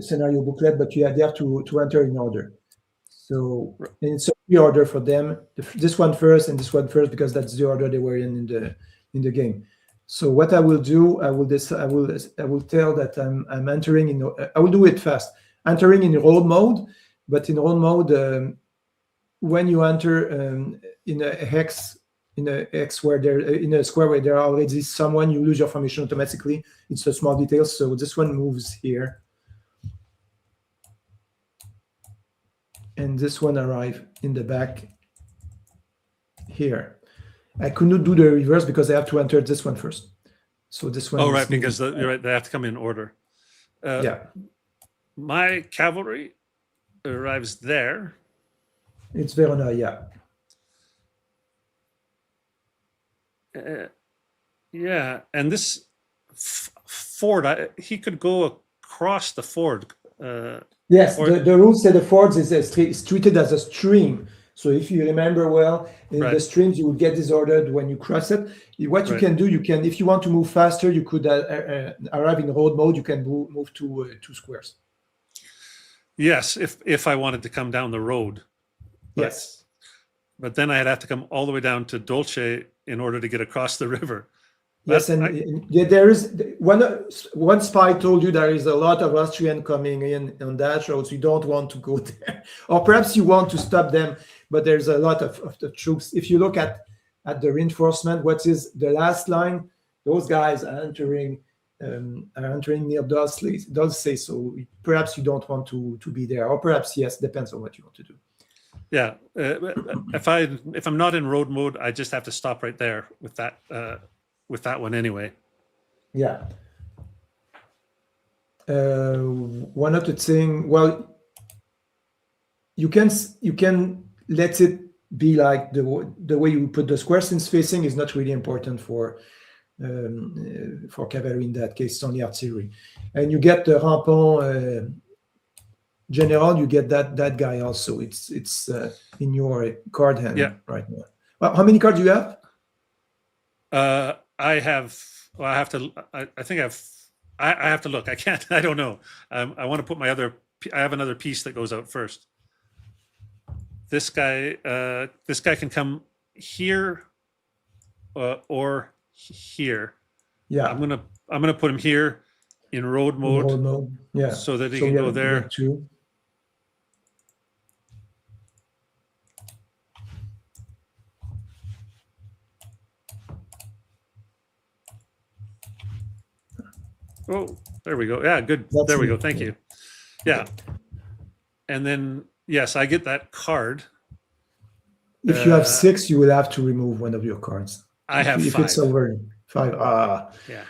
scenario booklet, but they have to enter in order. So and it's a order for them. This one first and this one first, because that's the order they were in the game. So what I will do, I will tell that I'm entering in. I will do it fast. Entering in road mode, but in road mode, when you enter in a hex, in a square where there are already someone, you lose your formation automatically. It's a small detail. So this one moves here, and this one arrive in the back here. I could not do the reverse because I have to enter this one first. So this one. Oh, right, because you're right. They have to come in order. Yeah. My cavalry arrives there. It's Verona, yeah. Yeah, and this ford, he could go across the ford. Yes, the rules say the fords is treated as a stream. So if you remember well, in the streams, you will get disordered when you cross it. What you can do, if you want to move faster, you could arrive in road mode. You can move to 2 squares. Yes, if I wanted to come down the road. Yes. But then I'd have to come all the way down to Dolce in order to get across the river. Yes, there is one spy told you there is a lot of Austrian coming in on that road, so you don't want to go there. Or perhaps you want to stop them, but there's a lot of the troops. If you look at the reinforcement, what is the last line? Those guys are entering near Dulce, so perhaps you don't want to be there, or perhaps yes, depends on what you want to do. Yeah, if I'm not in road mode, I just have to stop right there with that one anyway. Yeah. One other thing, well, you can let it be like the way you put the square, since facing is not really important for cavalry in that case. It's only artillery, and you get the rampant general. You get that guy also. It's in your card hand right now. Well, how many cards do you have? I have. Well, I have to. I think I have to look. I can't. I don't know. I want to put my other. I have another piece that goes out first. This guy. This guy can come here, or here. Yeah. I'm gonna put him here in road mode. Yeah. So that he can go there. Oh, there we go. Yeah, good. That's there we me. go. Thank you. Yeah. And then, yes, I get that card. If you have 6, you will have to remove one of your cards. I have if 5. it's over 5. Yeah.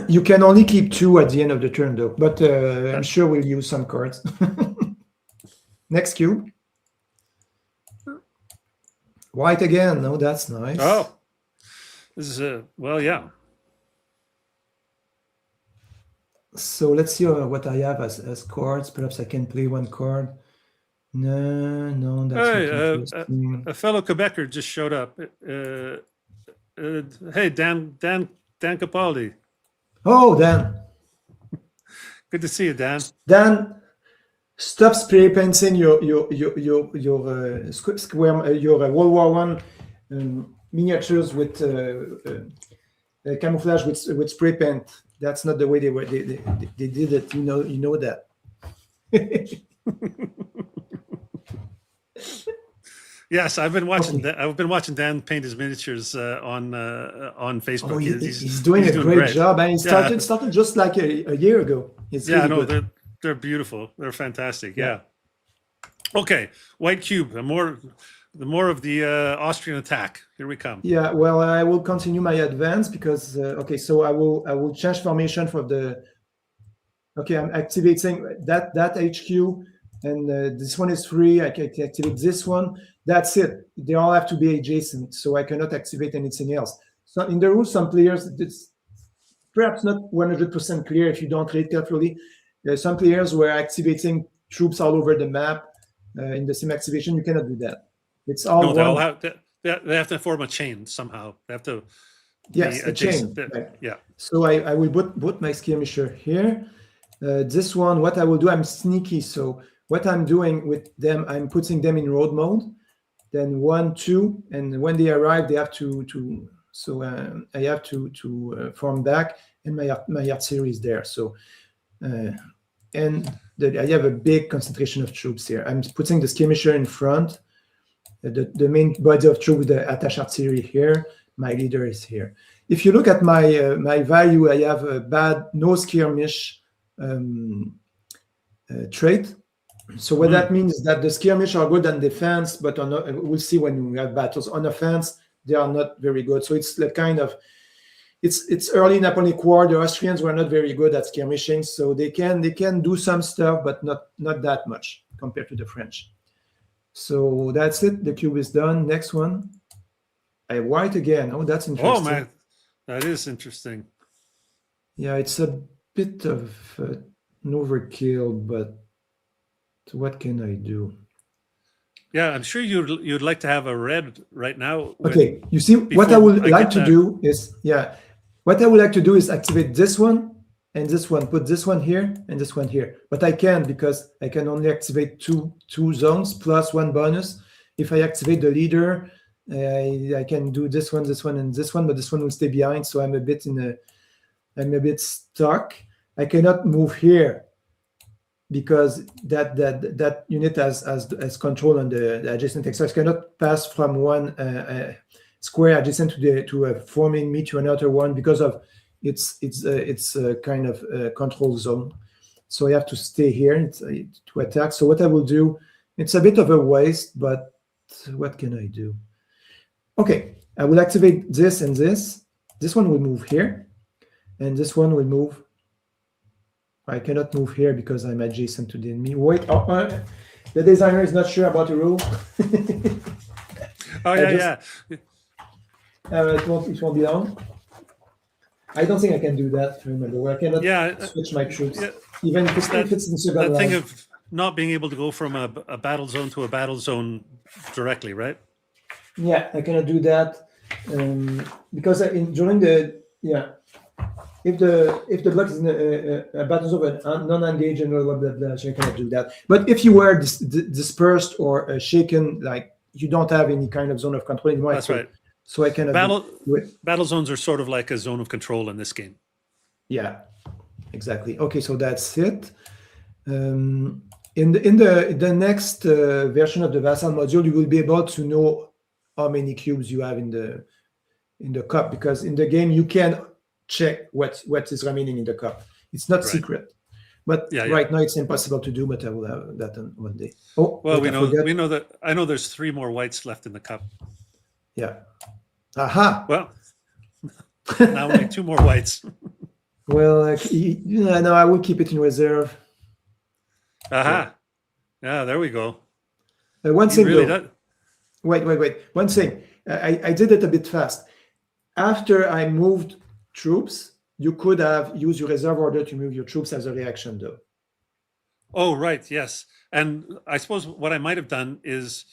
You can only keep 2 at the end of the turn, though. But I'm sure we'll use some cards. Next cube. White again. No, that's nice. Oh, this is well, yeah. So let's see what I have as cards. Perhaps I can play one card. No, that's not interesting. A fellow Quebecer just showed up. Hey, Dan Capaldi. Oh, Dan. Good to see you, Dan. Dan, stop spray painting your square your World War One miniatures with camouflage with spray paint. That's not the way they did it. You know that. Yes, I've been watching. Okay. I've been watching Dan paint his miniatures on Facebook. Oh, he's doing a great job, and he started just like a year ago. Yeah, no, they're beautiful. They're fantastic. Yeah. Okay, white cube. The more of the Austrian attack. Here we come. Yeah. Well, I will continue my advance because okay. So I will change formation for the. Okay, I'm activating that HQ. And this one is free. I can activate this one. That's it. They all have to be adjacent, so I cannot activate anything else. So in the rules, some players, it's perhaps not 100% clear if you don't read carefully. Some players were activating troops all over the map in the same activation. You cannot do that. It's all no. They all have they have to form a chain somehow. They have to. Yes, a chain. Right. Yeah. So I will put my skirmisher here. This one, what I will do, I'm sneaky. So what I'm doing with them, I'm putting them in road mode. Then 1, 2, and when they arrive, they have to. So I have to form back, and my artillery is there. So I have a big concentration of troops here. I'm putting the skirmisher in front. The main body of troops, the attached artillery here. My leader is here. If you look at my my value, I have a bad no skirmish trait. So what that means is that the skirmish are good on defense, but we'll see when we have battles. On offense, they are not very good. So it's like kind of, it's early Napoleonic War. The Austrians were not very good at skirmishing, so they can do some stuff, but not that much compared to the French. So that's it. The cube is done. Next one. I have white again. Oh, that's interesting. Oh man, that is interesting. Yeah, it's a bit of an overkill, but what can I do? Yeah, I'm sure you'd like to have a red right now. Okay, you see, what I would like to do is, what I would like to do is activate this one and this one, put this one here and this one here. But I can't because I can only activate two zones plus 1 bonus. If I activate the leader, I can do this one, and this one, but this one will stay behind. So I'm a bit stuck. I cannot move here because that unit has control on the adjacent text. So I cannot pass from one square adjacent to a forming me to another one because of it's a kind of control zone. So I have to stay here to attack. So what I will do, it's a bit of a waste, but what can I do? Okay, I will activate this and this. This one will move here, and this one will move. I cannot move here because I'm adjacent to the enemy. Wait, the designer is not sure about the rule. Oh yeah. It won't be long. I don't think I can do that. Remember, I cannot switch my troops, even if it's in second that thing of not being able to go from a battle zone to a battle zone directly, right? Yeah, I cannot do that because during the if the block is in a battle zone non-engaged and blah blah blah, so I cannot do that. But if you were dispersed or shaken, like you don't have any kind of zone of control anymore. That's right. So I cannot do it. Battle zones are sort of like a zone of control in this game. Yeah, exactly. Okay, so that's it. In the next version of the Vassal module, you will be able to know how many cubes you have in the cup, because in the game you can check what is remaining in the cup. It's not Right. secret. But right now it's impossible to do, but I will have that on one day. Oh, well, we know that I know there's 3 more whites left in the cup. Yeah. Aha. Well, now only 2 more whites. Well, no, I will keep it in reserve. Aha. Yeah, there we go. One thing though. Wait. One thing. I did it a bit fast. After I moved troops, you could have used your reserve order to move your troops as a reaction, though. Oh, right. Yes. And I suppose what I might have done is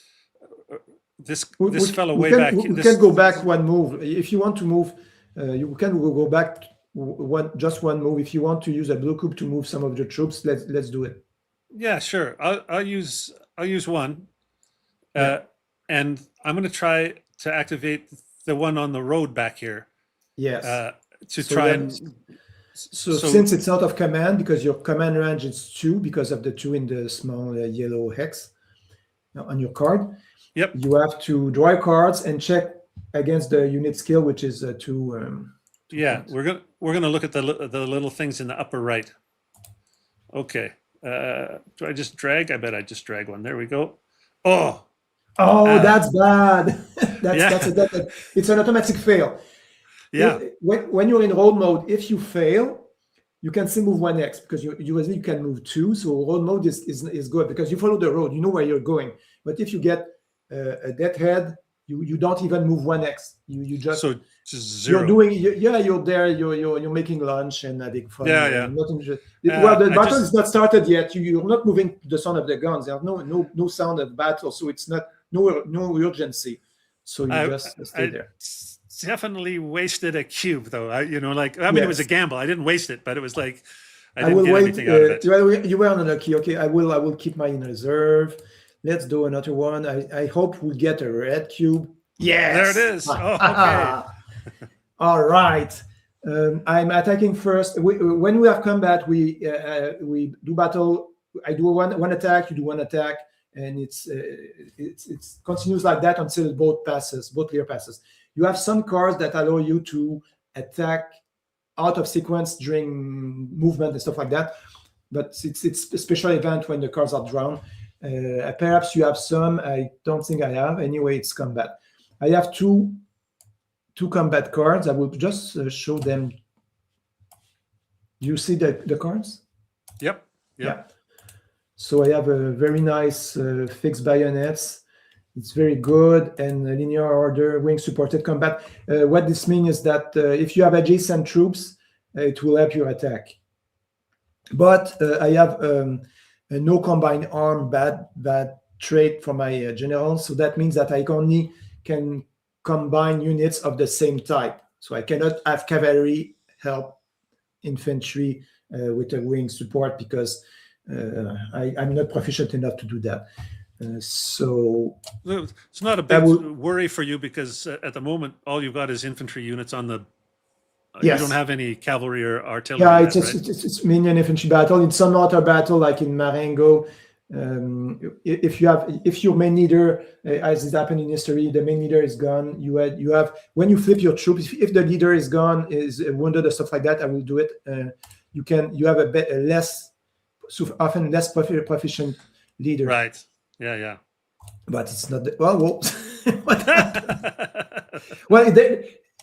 this fellow way back. We can go back one move. If you want to move, you can go back just one move. If you want to use a blue cube to move some of your troops, let's do it. Yeah, sure. I'll use one. And I'm going to try to activate the one on the road back here. Yes. So since it's out of command, because your command range is 2 because of the 2 in the small yellow hex on your card. Yep. You have to draw cards and check against the unit skill, which is 2. Yeah, points. we're gonna look at the little things in the upper right. Okay. Do I just drag? I bet I just drag one. There we go. Oh, that's bad. It's an automatic fail. Yeah. When you're in road mode, if you fail, you can still move 1x because you can move 2. So road mode is good because you follow the road. You know where you're going. But if you get a deadhead, you don't even move 1x. You just just 0. You're there. You're making lunch and having fun. Yeah. Well, the battle is not started yet. You're not moving to the sound of the guns. There's no sound of battle, so it's not no urgency. So you just stay there. Definitely wasted a cube, though. It was a gamble. I didn't waste it, but it was like I didn't get anything out of it. You were unlucky. Okay, I will keep mine in reserve. Let's do another one. I hope we'll get a red cube. Yes, there it is. Oh, okay. All right. I'm attacking first. When we have combat, we do battle. I do one attack. You do one attack, and it's continues like that until both layer passes. You have some cards that allow you to attack out of sequence during movement and stuff like that. But it's a special event when the cards are drawn. Perhaps you have some. I don't think I have. Anyway, it's combat. I have two combat cards. I will just show them. Do you see the cards? Yep. Yeah. So I have a very nice fixed bayonets. It's very good and linear order, wing supported combat. What this means is that if you have adjacent troops, it will help your attack. But I have a no combined arm bad trait for my general, so that means that I only can combine units of the same type. So I cannot have cavalry help infantry with a wing support because I'm not proficient enough to do that. So it's not a big worry for you because at the moment all you've got is infantry units on the. Yes. You don't have any cavalry or artillery. Yeah, it's mainly an infantry battle. In some other battle, like in Marengo, if your main leader, as it happened in history, the main leader is gone. You have when you flip your troops. If the leader is gone, is wounded or stuff like that, I will do it. You have often less proficient leader. Right. Yeah. But it's not well. Well,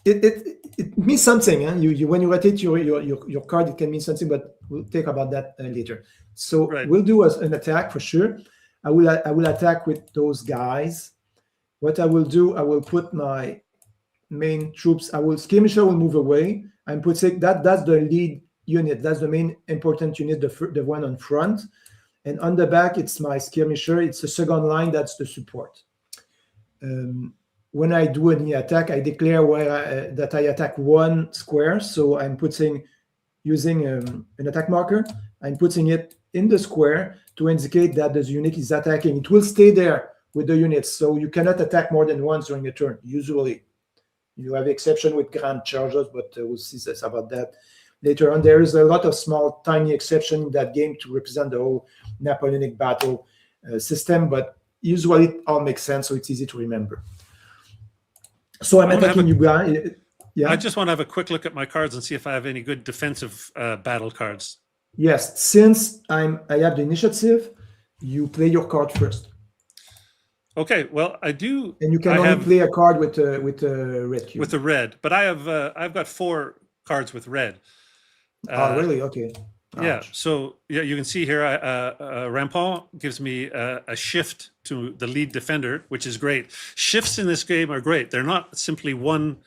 it means something. Huh? You when you rotate your card, it can mean something. But we'll talk about that later. So we'll do an attack for sure. I will attack with those guys. What I will do, I will put my main troops. Skirmisher will move away. I'm putting that's the lead unit. That's the main important unit, the one on front. And on the back, it's my skirmisher. It's the second line. That's the support. When I do any attack, I declare that I attack one square. So I'm using an attack marker. I'm putting it in the square to indicate that the unit is attacking. It will stay there with the units. So you cannot attack more than once during a turn, usually. You have exception with grand charges, but we'll see about that later on. There is a lot of small, tiny exception in that game to represent the whole Napoleonic battle system, but usually it all makes sense, so it's easy to remember. So I'm attacking you guys. Yeah. I just want to have a quick look at my cards and see if I have any good defensive battle cards. Yes. Since I have the initiative, you play your card first. Okay. Well, I do. And you can only play a card with a red cube. With the red, but I've got 4 cards with red. Oh, really? Okay. Yeah. Ouch. So yeah, you can see here, Rampant gives me a shift to the lead defender, which is great. Shifts in this game are great. They're not simply one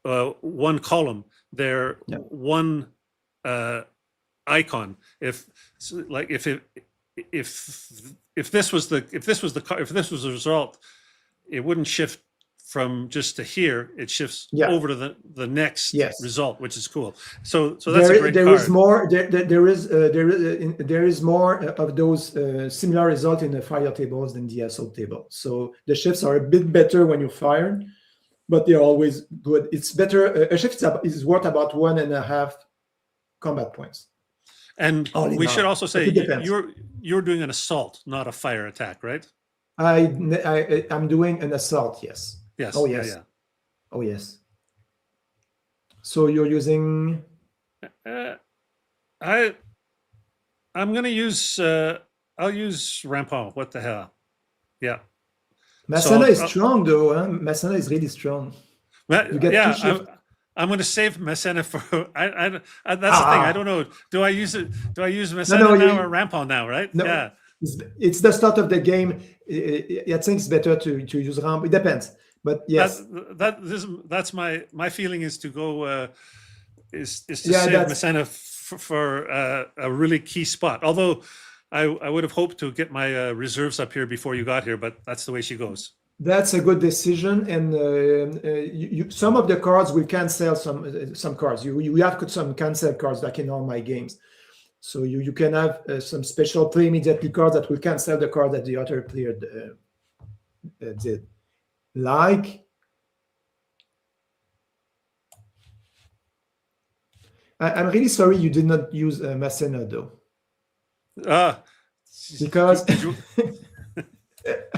column. They're one icon. If this was the result, it wouldn't shift from just to here. It shifts over to the next result, which is cool. So that's a great card. There is more of those similar results in the fire tables than the assault table. So the shifts are a bit better when you fire, but they're always good. It's better. A shift is worth about 1.5 combat points. And we should also say you're doing an assault, not a fire attack, right? I'm doing an assault. Yes. Yes. Oh yes. Yeah. Oh yes. So you're using. I'm gonna use. I'll use Rampant. What the hell? Yeah. Masana is strong though. Huh? Masana is really strong. You get I'm going to save Masana for. That's the thing. I don't know. Do I use it? Do I use Masana now or Rampant now? Right? No, yeah. It's the start of the game. I think it's better to use Rampant. It depends. But yes, that's my feeling is to go is to save Masana for a really key spot. Although I would have hoped to get my reserves up here before you got here, but that's the way she goes. That's a good decision, and some of the cards will cancel some cards. You have some cancel cards like in all my games, so you can have some special play immediately cards that will cancel the card that the other player did. Like, I'm really sorry you did not use Masana though, because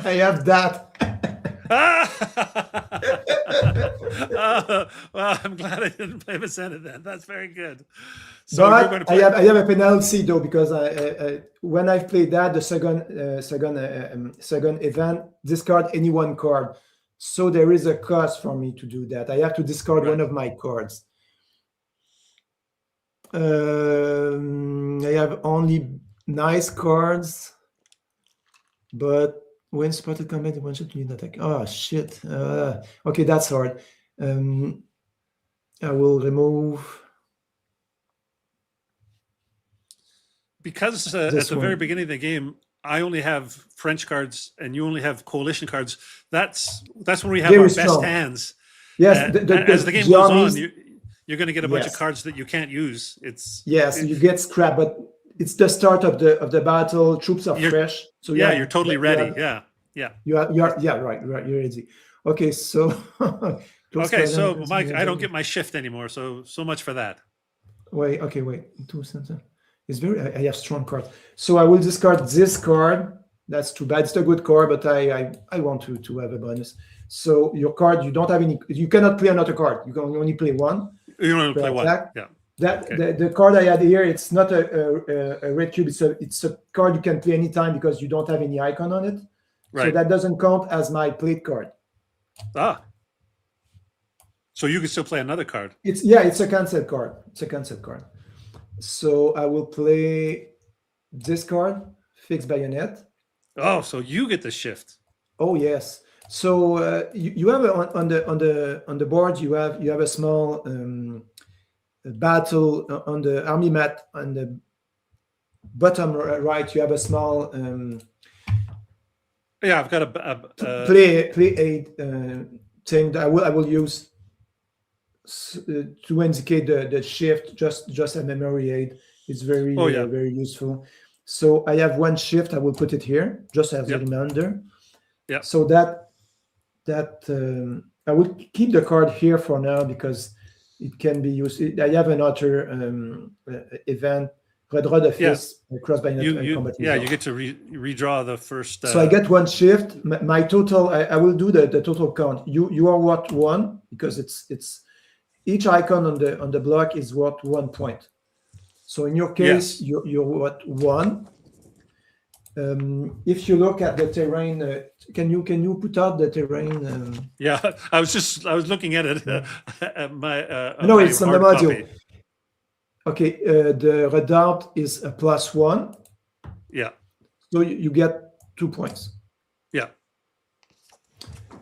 I have that. Well, I'm glad I didn't play Masana then. That's very good. So but I have a penalty though, because when I played that, the second event, discard any one card. So there is a cost for me to do that. I have to discard one of my cards. I have only nice cards, but when spotted combat, one shot need attack. Oh shit! Okay, that's hard. I will remove because at the very beginning of the game, I only have French cards and you only have coalition cards. That's when we have our best hands. Yes, as the game goes on, you're going to get a bunch of cards that you can't use. You get scrap, but it's the start of the battle. Troops are fresh, so you're totally ready. Right. You're ready. Okay, so okay, so Mike, I don't get my shift anymore. So much for that. Wait. 2 cents. It's I have strong cards, so I will discard this card. That's too bad. It's a good card, but I want to have a bonus. So your card, you don't have any. You cannot play another card. You can only play one. You only play one. Yeah. The card I had here, it's not a red cube. It's a card you can play anytime because you don't have any icon on it. Right. So that doesn't count as my played card. So you can still play another card. It's a cancelled card. So I will play this card, Fixed Bayonet. Oh, so you get the shift. Oh yes. So you have on the board you have a small battle on the army mat on the bottom right. You have a small. I've got a play aid thing that I will use to indicate the shift. Just a memory aid. It's very very useful. So I have one shift. I will put it here just as a reminder. Yeah. So that I will keep the card here for now because it can be used. I have another event. Redraw the fist cross by combat. Yeah, you get to redraw the first. So I get one shift. My total. I will do the total count. You are what 1 because it's each icon on the block is worth 1 point. So in your case, you're at 1. If you look at the terrain, can you put out the terrain? Yeah, I was looking at it. No, it's on the module. Okay, the redoubt is a +1. Yeah. So you get 2 points. Yeah.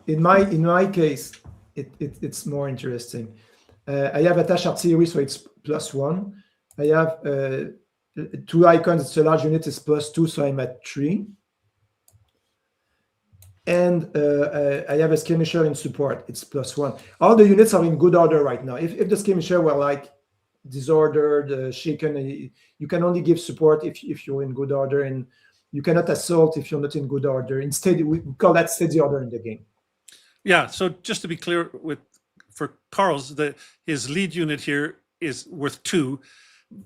In my case, it's more interesting. I have attached artillery, so it's +1. I have 2 icons. It's a large unit. It's +2, so I'm at 3. And I have a skirmisher in support. It's +1. All the units are in good order right now. If the skirmisher were like disordered, shaken, you can only give support if you're in good order, and you cannot assault if you're not in good order. Instead, we call that steady order in the game. Yeah. So just to be clear, for Carl's, his lead unit here is worth 2.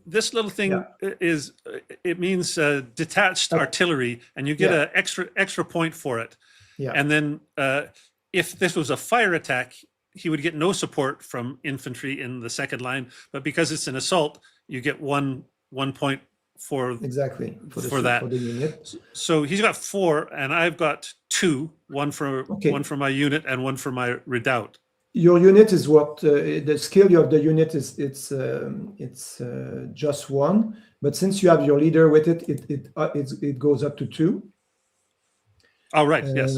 This little thing it means detached artillery, and you get an extra point for it. Yeah. And then if this was a fire attack, he would get no support from infantry in the second line. But because it's an assault, you get one point for exactly for that. For the unit. So he's got 4, and I've got 2. One for my unit and one for my redoubt. Your unit is what the skill of the unit is. It's just 1, but since you have your leader with it, it goes up to 2. Oh, right. Yes.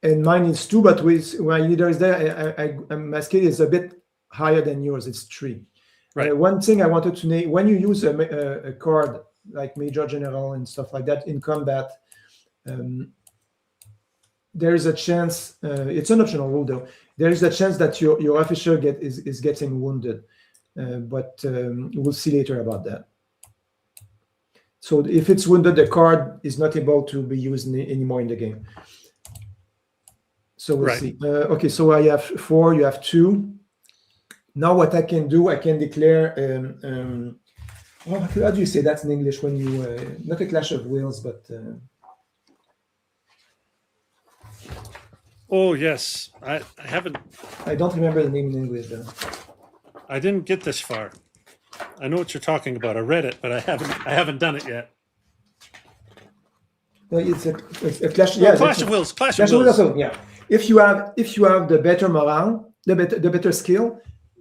And mine is 2, but with my leader is there. My skill is a bit higher than yours. It's 3. Right. One thing I wanted to know: when you use a card like Major General and stuff like that in combat, there is a chance. It's an optional rule, though. There is a chance that your officer is getting wounded, but we'll see later about that. So if it's wounded, the card is not able to be used anymore in the game. So we'll see. Okay, so I have 4. You have 2. Now what I can do, I can declare. How do you say that in English when you not a clash of wills, but. Oh yes, I haven't. I don't remember the name in English though. I didn't get this far. I know what you're talking about. I read it, but I haven't done it yet. No, it's a clash. Yeah, Clash of Wills. Clash of Wills. Yeah. If you have the better morale, the better skill,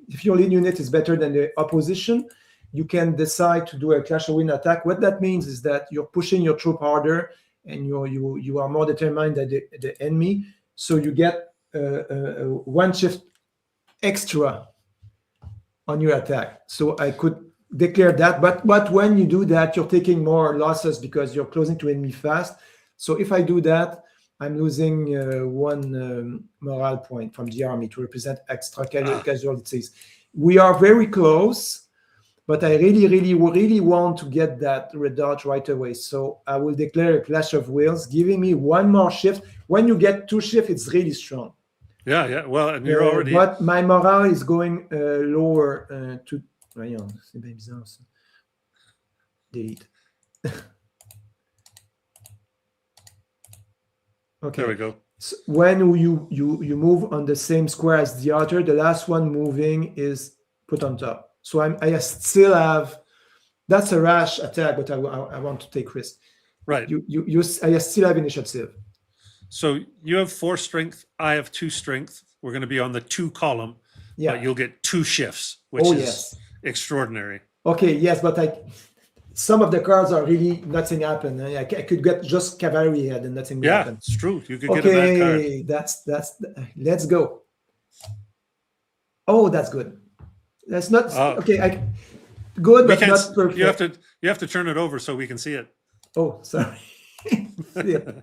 if your lead unit is better than the opposition, you can decide to do a clash of wind attack. What that means is that you're pushing your troop harder, and you are more determined than the enemy. So you get 1 shift extra on your attack. So I could declare that, but when you do that, you're taking more losses because you're closing to enemy fast. So if I do that, I'm losing 1 morale point from the army to represent extra casualties. We are very close, but I really want to get that redoubt right away. So I will declare a clash of wills, giving me 1 more shift. When you get 2 shifts, it's really strong. Yeah. Well, and you're already. But my morale is going lower to. Voyons, c'est bien bizarre ça. Delete. Okay. There we go. So when you move on the same square as the other, the last one moving is put on top. So I still have. That's a rash attack, but I want to take risk. Right. I still have initiative. So you have 4 strength. I have 2 strength. We're going to be on the 2 column. Yeah. But you'll get 2 shifts, which is extraordinary. Okay. Yes, but some of the cards are really nothing happened. I could get just cavalry head and nothing will happen. It's true. You could get a bad card. Okay, that's let's go. Oh, that's good. That's not okay. Good, but not perfect. You have to turn it over so we can see it. Oh, sorry. Yeah.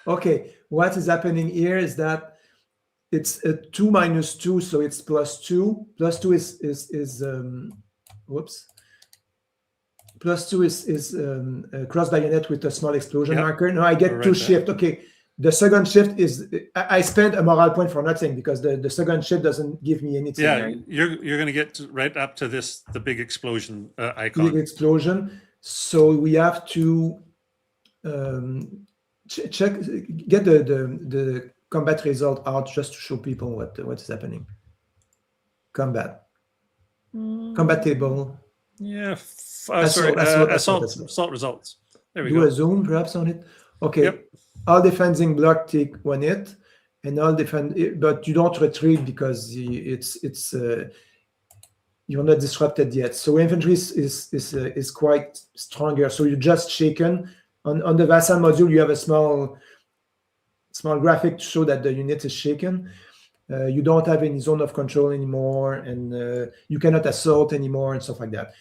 Okay, what is happening here is that it's a 2 minus 2, so it's +2. +2 is whoops. +2 is cross bayonet with a small explosion marker. No, I get 2 shift. Okay, the second shift is I spent a morale point for nothing because the second shift doesn't give me anything. Yeah, you're going to get right up to the big explosion icon. Big explosion. So we have to get the combat result out just to show people what is happening. Combat. Combat table. Yeah. Assault results. There we Do go. a zoom perhaps on it. Okay. Yep. All defending block take 1 hit, and all defend, but you don't retreat because it's you're not disrupted yet. So infantry is quite stronger. So you're just shaken. On the vassal module, you have a small graphic to show that the unit is shaken. You don't have any zone of control anymore, and you cannot assault anymore and stuff like that.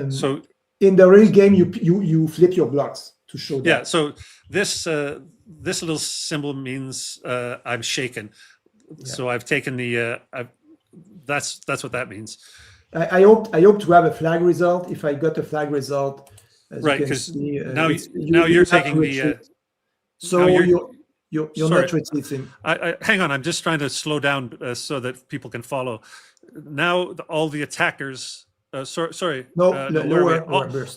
So in the real game, you flip your blocks to show that. Yeah. So this little symbol means I'm shaken. Yeah. So I've taken the. That's what that means. I hope to have a flag result. If I got a flag result, right? Because now you're taking the. So you're not retreating. Hang on, I'm just trying to slow down so that people can follow. Now all the attackers. Sorry. Lower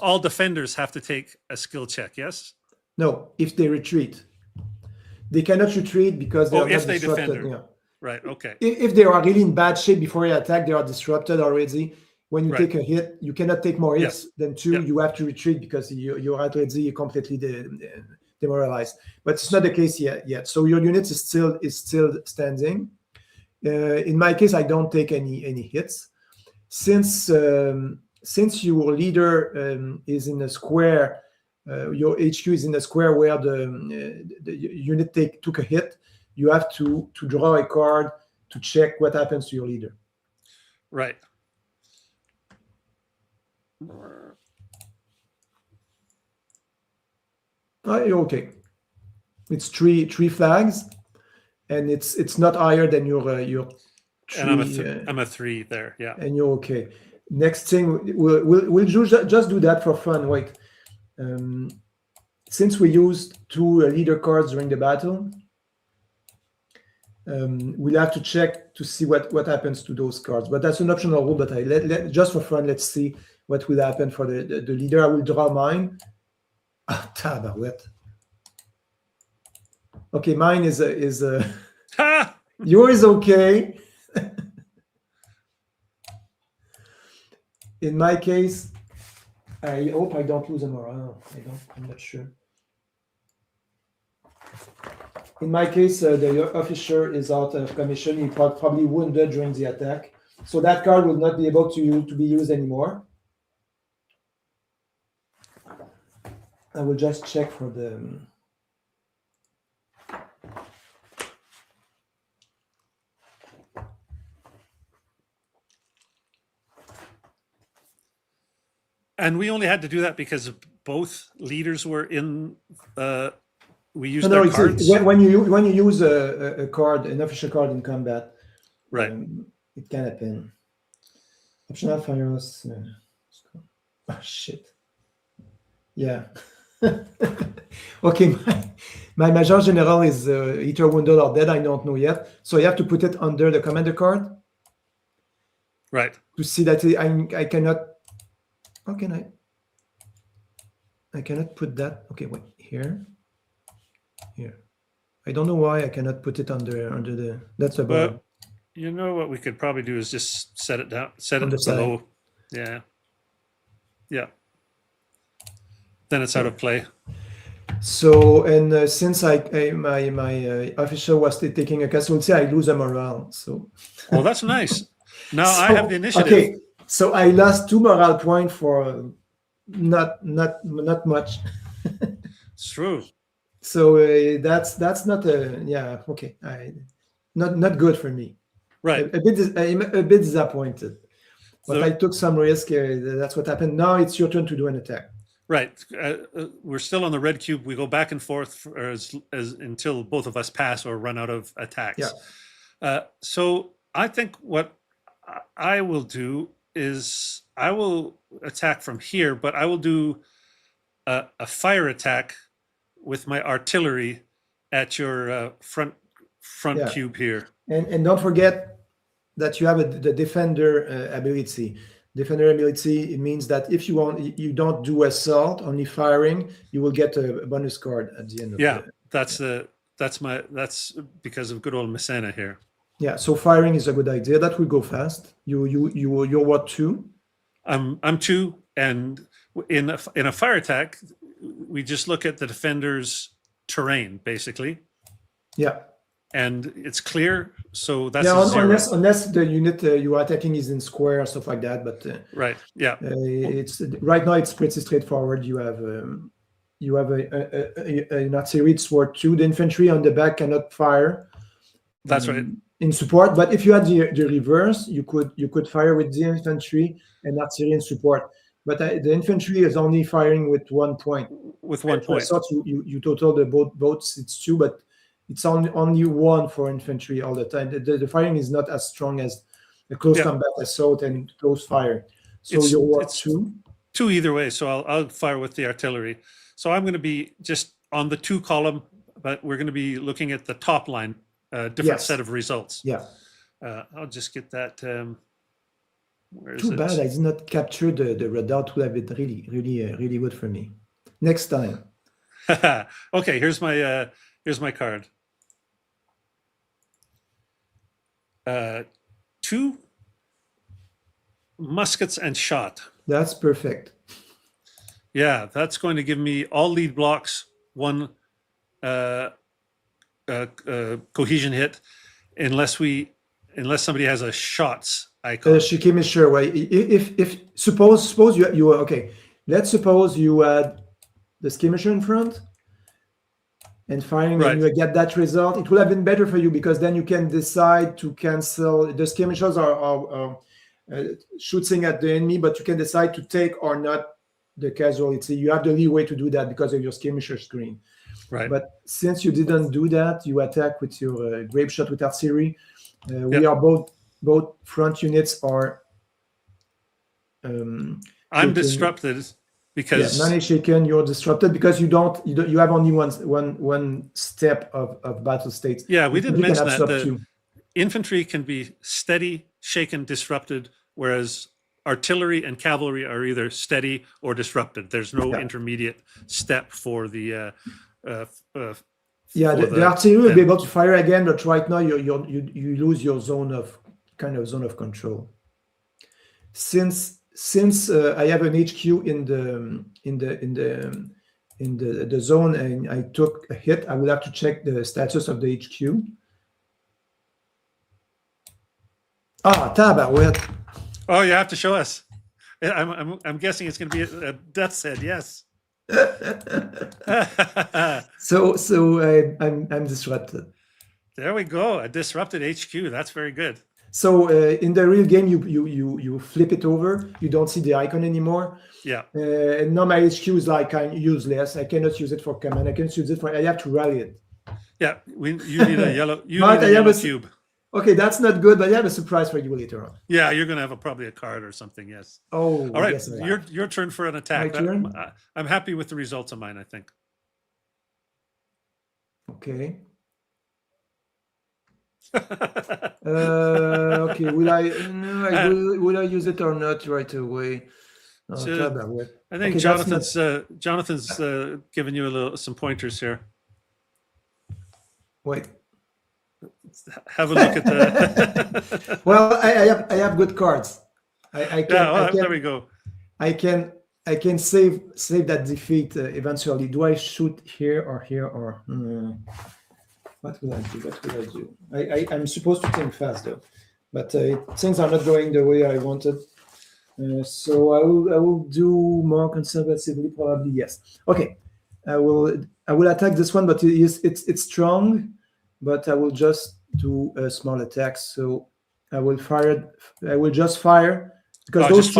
all defenders have to take a skill check. Yes. No, if they retreat, they cannot retreat because they are not disrupted. Yeah. Right. Okay. If they are really in bad shape before you attack, they are disrupted already. When you take a hit, you cannot take more hits than 2. Yep. You have to retreat because you're already completely demoralized. But it's not the case yet. So your unit is still standing. In my case, I don't take any hits. Since your leader is in a square, your HQ is in a square where the unit took a hit. You have to draw a card to check what happens to your leader. Right. You're okay. It's three flags, and it's not higher than your 3. And I'm a 3 there. Yeah. And you're okay. Next thing, we'll just do that for fun. Wait. Since we used 2 leader cards during the battle, we'll have to check to see what happens to those cards. But that's an optional rule. But just for fun, let's see what will happen for the leader. I will draw mine. Tabarouette. Okay, mine is yours. Okay. In my case, I hope I don't lose a morale. I'm not sure. In my case, the officer is out of commission. He probably wounded during the attack. So that card will not be able to be used anymore. I will just check for the... And we only had to do that because both leaders were in... we used their cards. When you use a card, an official card in combat, right? It can happen. Optional fires. Oh shit. Yeah. Okay. My Major General is either wounded or dead. I don't know yet. So you have to put it under the commander card. Right. To see that I cannot. How can I? I cannot put that. Okay, wait here. Here, I don't know why I cannot put it under the. That's about. You know what we could probably do is just set it down, set it below. Yeah. Yeah. Then it's out of play. So and since my officer was taking a casualty, I lose a morale. So. Well, that's nice. Now I have the initiative. Okay, so I lost 2 morale points for not much. It's true. So that's not okay. Not good for me. Right. I'm a bit disappointed, but I took some risk. That's what happened. Now it's your turn to do an attack. Right. We're still on the red cube. We go back and forth until both of us pass or run out of attacks. Yeah. So I think what I will do is I will attack from here, but I will do a fire attack with my artillery at your front cube here. And don't forget that you have the defender ability. Defender ability, it means that if you don't do assault, only firing, you will get a bonus card at the end of that's because of good old Messena here. Yeah, so firing is a good idea. That will go fast. You're what, 2? I'm 2, and in a fire attack, we just look at the defender's terrain basically, Yeah. and it's clear. So that's Yeah, a 0. unless the unit you are attacking is in square or stuff like that. But Right. Yeah. it's right now it's pretty straightforward. You have an artillery. It's worth 2. The infantry on the back cannot fire. That's right. In support, but if you had the reverse, you could fire with the infantry and artillery in support. But the infantry is only firing with 1 point. With 1 point. I thought you total the boats. It's 2, but it's only 1 for infantry all the time. The firing is not as strong as the close combat assault and close fire. So you're what, 2? 2 either way. So I'll fire with the artillery. So I'm going to be just on the 2 column, but we're going to be looking at the top line. Different set of results. Yeah. I'll just get that. Where is Too it? bad I did not capture the redoubt. Would have been really good for me. Next time. Okay, here's my card. 2 muskets and shot. That's perfect. Yeah, that's going to give me all lead blocks, 1 cohesion hit, unless somebody has a shots icon. Shikimi, sure. Well, if suppose you okay, let's suppose you had the skirmisher in front and firing, and you get that result. It would have been better for you, because then you can decide to cancel. The skirmishers are shooting at the enemy, but you can decide to take or not the casualty. You have the leeway to do that because of your skirmisher screen. Right. But since you didn't do that, you attack with your grape shot with artillery. We are both front units are. I'm disrupted because none is shaken. You're disrupted because you have only one step of battle state. Yeah, we didn't mention that the infantry can be steady, shaken, disrupted, whereas artillery and cavalry are either steady or disrupted. There's no intermediate step for the. The artillery will be able to fire again, but right now you lose your zone of control. Since I have an HQ in the zone and I took a hit, I will have to check the status of the HQ. Tabarouette. Oh, you have to show us. I'm guessing it's going to be a death's head. Yes. So I'm disrupted. There we go. A disrupted HQ. That's very good. So in the real game, you flip it over. You don't see the icon anymore. Yeah. And now my HQ is like useless. I cannot use it for command. I cannot use it for. I have to rally it. Yeah. You need a yellow. You need a yellow cube. Okay, that's not good, but I have a surprise for you later on. Yeah, you're going to have probably a card or something. Yes. Oh. All right. Yes, your turn for an attack. My turn? I'm happy with the results of mine, I think. Okay. Okay. Will I use it or not right away? I think okay, Jonathan's giving you some pointers here. Wait. Have a look at the. Well, I have good cards. I can, there we go. I can save that defeat eventually. Do I shoot here or here or? What will I do? I'm supposed to think fast though, but things are not going the way I wanted. So I will do more conservatively, probably. Yes. Okay. I will attack this one, but it's strong. But I will just do a small attack. So I will fire. I will just fire because those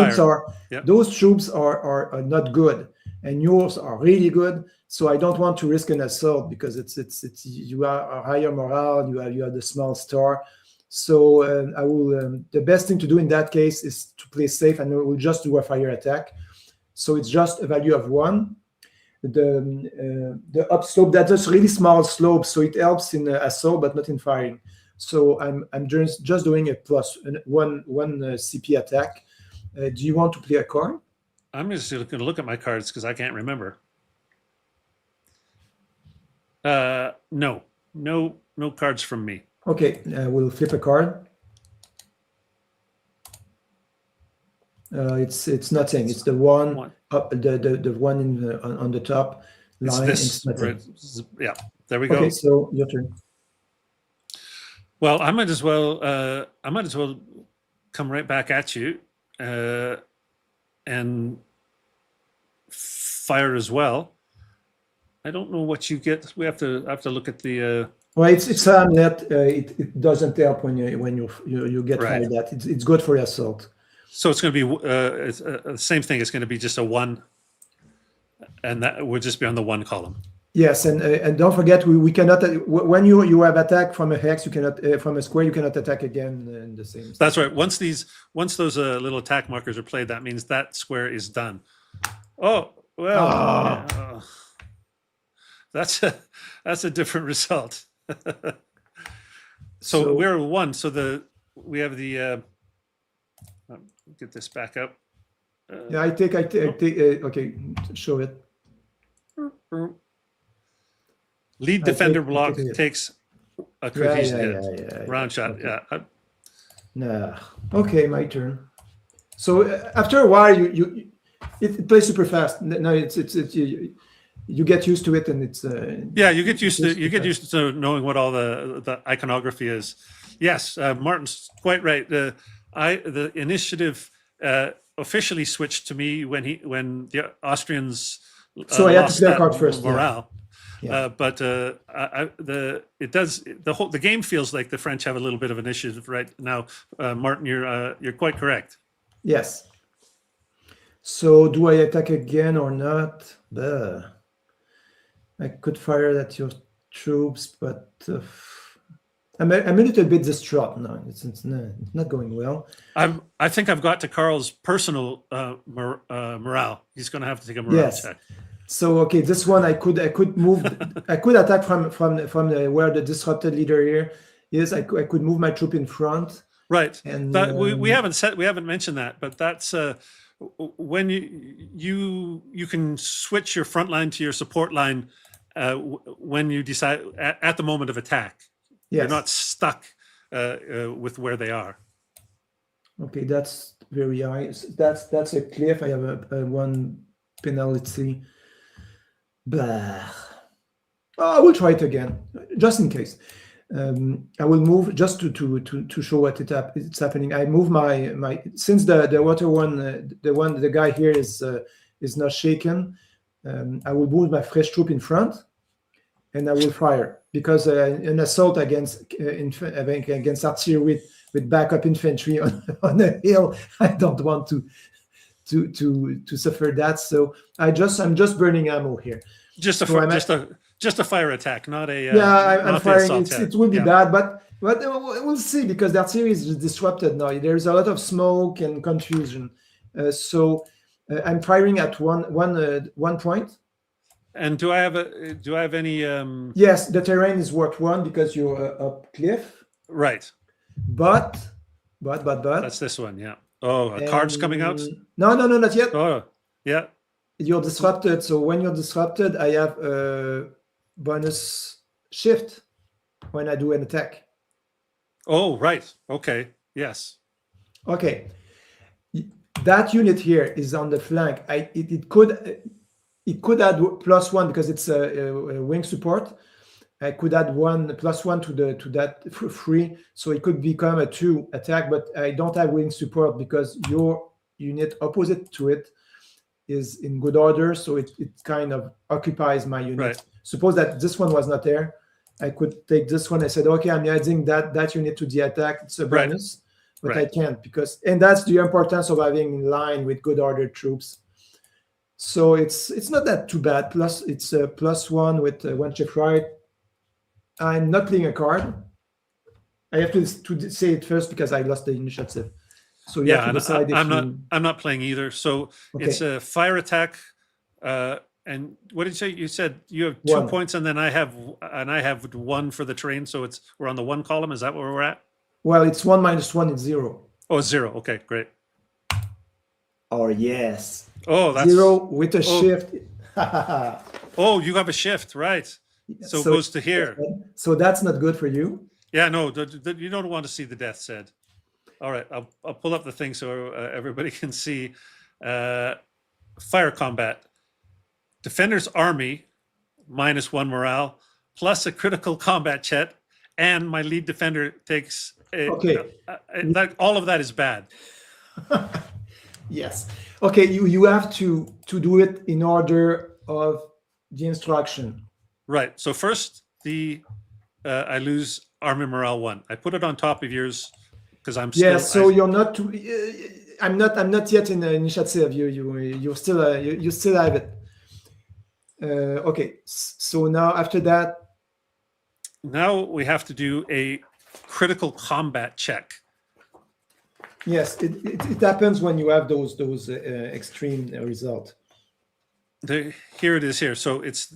troops are not good, and yours are really good. So I don't want to risk an assault because it's you are a higher morale. You have the small star. So I will. The best thing to do in that case is to play safe, and I will just do a fire attack. So it's just a value of 1. The upslope, that's a really small slope, so it helps in assault but not in firing. So I'm just doing a plus one CP attack. Do you want to play a card? I'm just going to look at my cards because I can't remember. No cards from me. Okay, we'll flip a card. It's nothing. It's the one up, the one in on the top line. It's this, right? Yeah, there we go. Okay, so your turn. Well, I might as well come right back at you and fire as well. I don't know what you get. We have to look at the. Well, it's that it doesn't help when you get fired at. It's good for assault. So it's going to be the same thing. It's going to be just a 1, and that would just be on the 1 column. Yes, and don't forget we cannot when you have attack from a hex, you cannot from a square, you cannot attack again in the same. That's right. Once those little attack markers are played, that means that square is done. Oh well, that's a different result. So we're 1. So we have the. Get this back up. Yeah, I take. Okay, show it. Lead defender block takes a cohesion hit. Round shot. Okay. Yeah. Nah. Okay, my turn. So after a while, it plays super fast. No, it's you get used to it, and it's. Yeah, you get used to knowing what all the iconography is. Yes, Martin's quite right. The initiative officially switched to me when the Austrians. So I had to play a card first. Morale. Yeah. But the game feels like the French have a little bit of initiative right now. Martin, you're quite correct. Yes. So do I attack again or not? I could fire at your troops, but I'm a little bit distraught now. It's not going well. I think I've got to Carl's personal morale. He's going to have to take a morale check. So okay, this one I could move. I could attack from where the disrupted leader here is. I could move my troop in front. Right. And we haven't mentioned that, but that's when you can switch your front line to your support line when you decide at the moment of attack. Yes. You're not stuck with where they are. Okay, that's very high. That's a cliff. I have a 1 penalty. Blah. Oh, I will try it again, just in case. I will move just to show what it's happening. I move my since the water one, the guy here is not shaken. I will move my fresh troop in front, and I will fire because an assault against artillery with backup infantry on a hill, I don't want to suffer that. So I'm just burning ammo here. Just a fire attack, not a I'm firing. It will be bad, but we'll see because that series is disrupted now. There's a lot of smoke and confusion. So I'm firing at one point. And do I have any? Yes, the terrain is worked 1 because you're up cliff. Right. But. That's this one, yeah. Oh, a card's coming out? No, not yet. Oh, yeah. You're disrupted. So when you're disrupted, I have a bonus shift when I do an attack. Oh, right. Okay. Yes. Okay. That unit here is on the flank. It could add +1 because it's a wing support. I could add +1 to that free, so it could become a 2 attack. But I don't have wing support because your unit opposite to it is in good order, so it kind of occupies my unit. Right. Suppose that this one was not there, I could take this one. I said, okay, I'm adding that unit to the attack. It's a bonus, but I can't and that's the importance of having in line with good ordered troops. So it's not that too bad. Plus it's a +1 with 1 shift right. I'm not playing a card. I have to say it first because I lost the initiative. So you have to decide I'm not playing either. So it's a fire attack. And what did you say? You said you have 2 points, and then I have 1 for the terrain. So we're on the 1 column. Is that where we're at? Well, it's 1 - 1. It's 0. Oh, 0. Okay, great. Oh yes. Oh, that's 0 with a shift. Oh, you have a shift, right? So it goes to here. So that's not good for you. Yeah, no, you don't want to see the death said. All right, I'll pull up the thing so everybody can see. Fire combat. Defender's army, -1 morale, plus a critical combat check, and my lead defender takes. Okay. All of that is bad. Yes. Okay, you have to do it in order of the instruction. Right. So first, I lose army morale 1. I put it on top of yours because I'm still. Yes. So you're not too. I'm not yet in the initiative. You still have it. Okay. So now after that. Now we have to do a critical combat check. Yes, it happens when you have those extreme results. Here it is here. So it's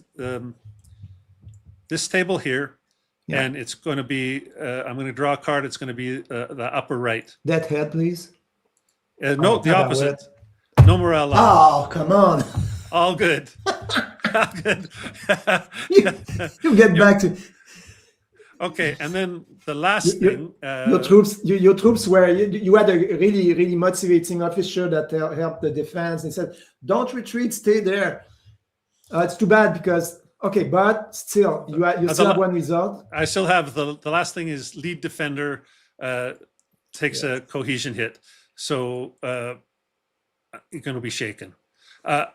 this table here, yeah. And it's going to be, I'm going to draw a card. It's going to be the upper right. That head, please. No, the opposite. No morale. Oh, come on. All good. All good. you get back to... Okay, and then the last thing. Your troops were, you had a really motivating officer that helped the defense and said, don't retreat, stay there. It's too bad because, okay, but still, you still have one result. I still have the last thing is lead defender takes a cohesion hit. So you're going to be shaken. No,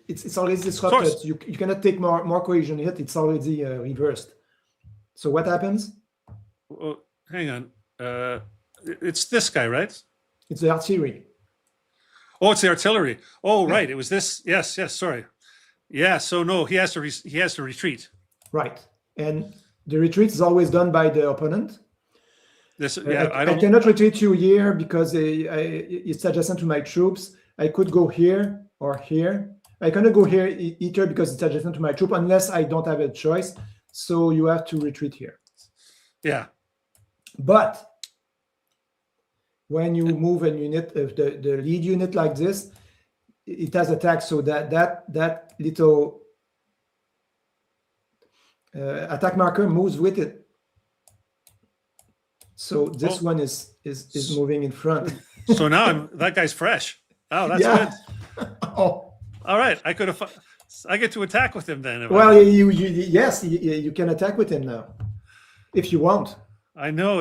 it's already disrupted. You cannot take more cohesion hit. It's already reversed. So what happens? Oh, hang on. It's this guy, right? It's the artillery. Oh, it's the artillery. Oh, yeah. Right. It was this. Yes. Sorry. Yeah. So no, he has to retreat. Right, and the retreat is always done by the opponent. I cannot retreat you here because it's adjacent to my troops. I could go here or here. I cannot go here either because it's adjacent to my troop unless I don't have a choice. So you have to retreat here. Yeah. But when you move a unit, the lead unit like this, it has attack. So that little attack marker moves with it. So this one is moving in front. So now that guy's fresh. Oh, that's good. Oh. All right. I get to attack with him then. Well, yes, you can attack with him now, if you want. I know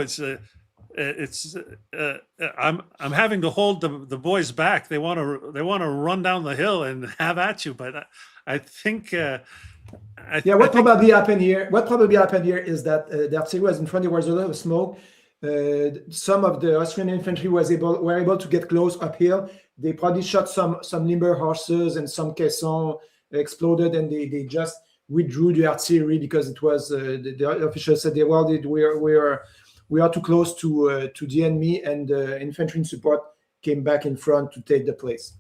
I'm having to hold the boys back. They want to run down the hill and have at you, but I think. What probably happened here is that the artillery was in front. There was a lot of smoke. Some of the Austrian infantry were able to get close uphill. They probably shot some limber horses and some caissons exploded, and they just withdrew the artillery because it was the officials said we are too close to the enemy, and infantry support came back in front to take the place.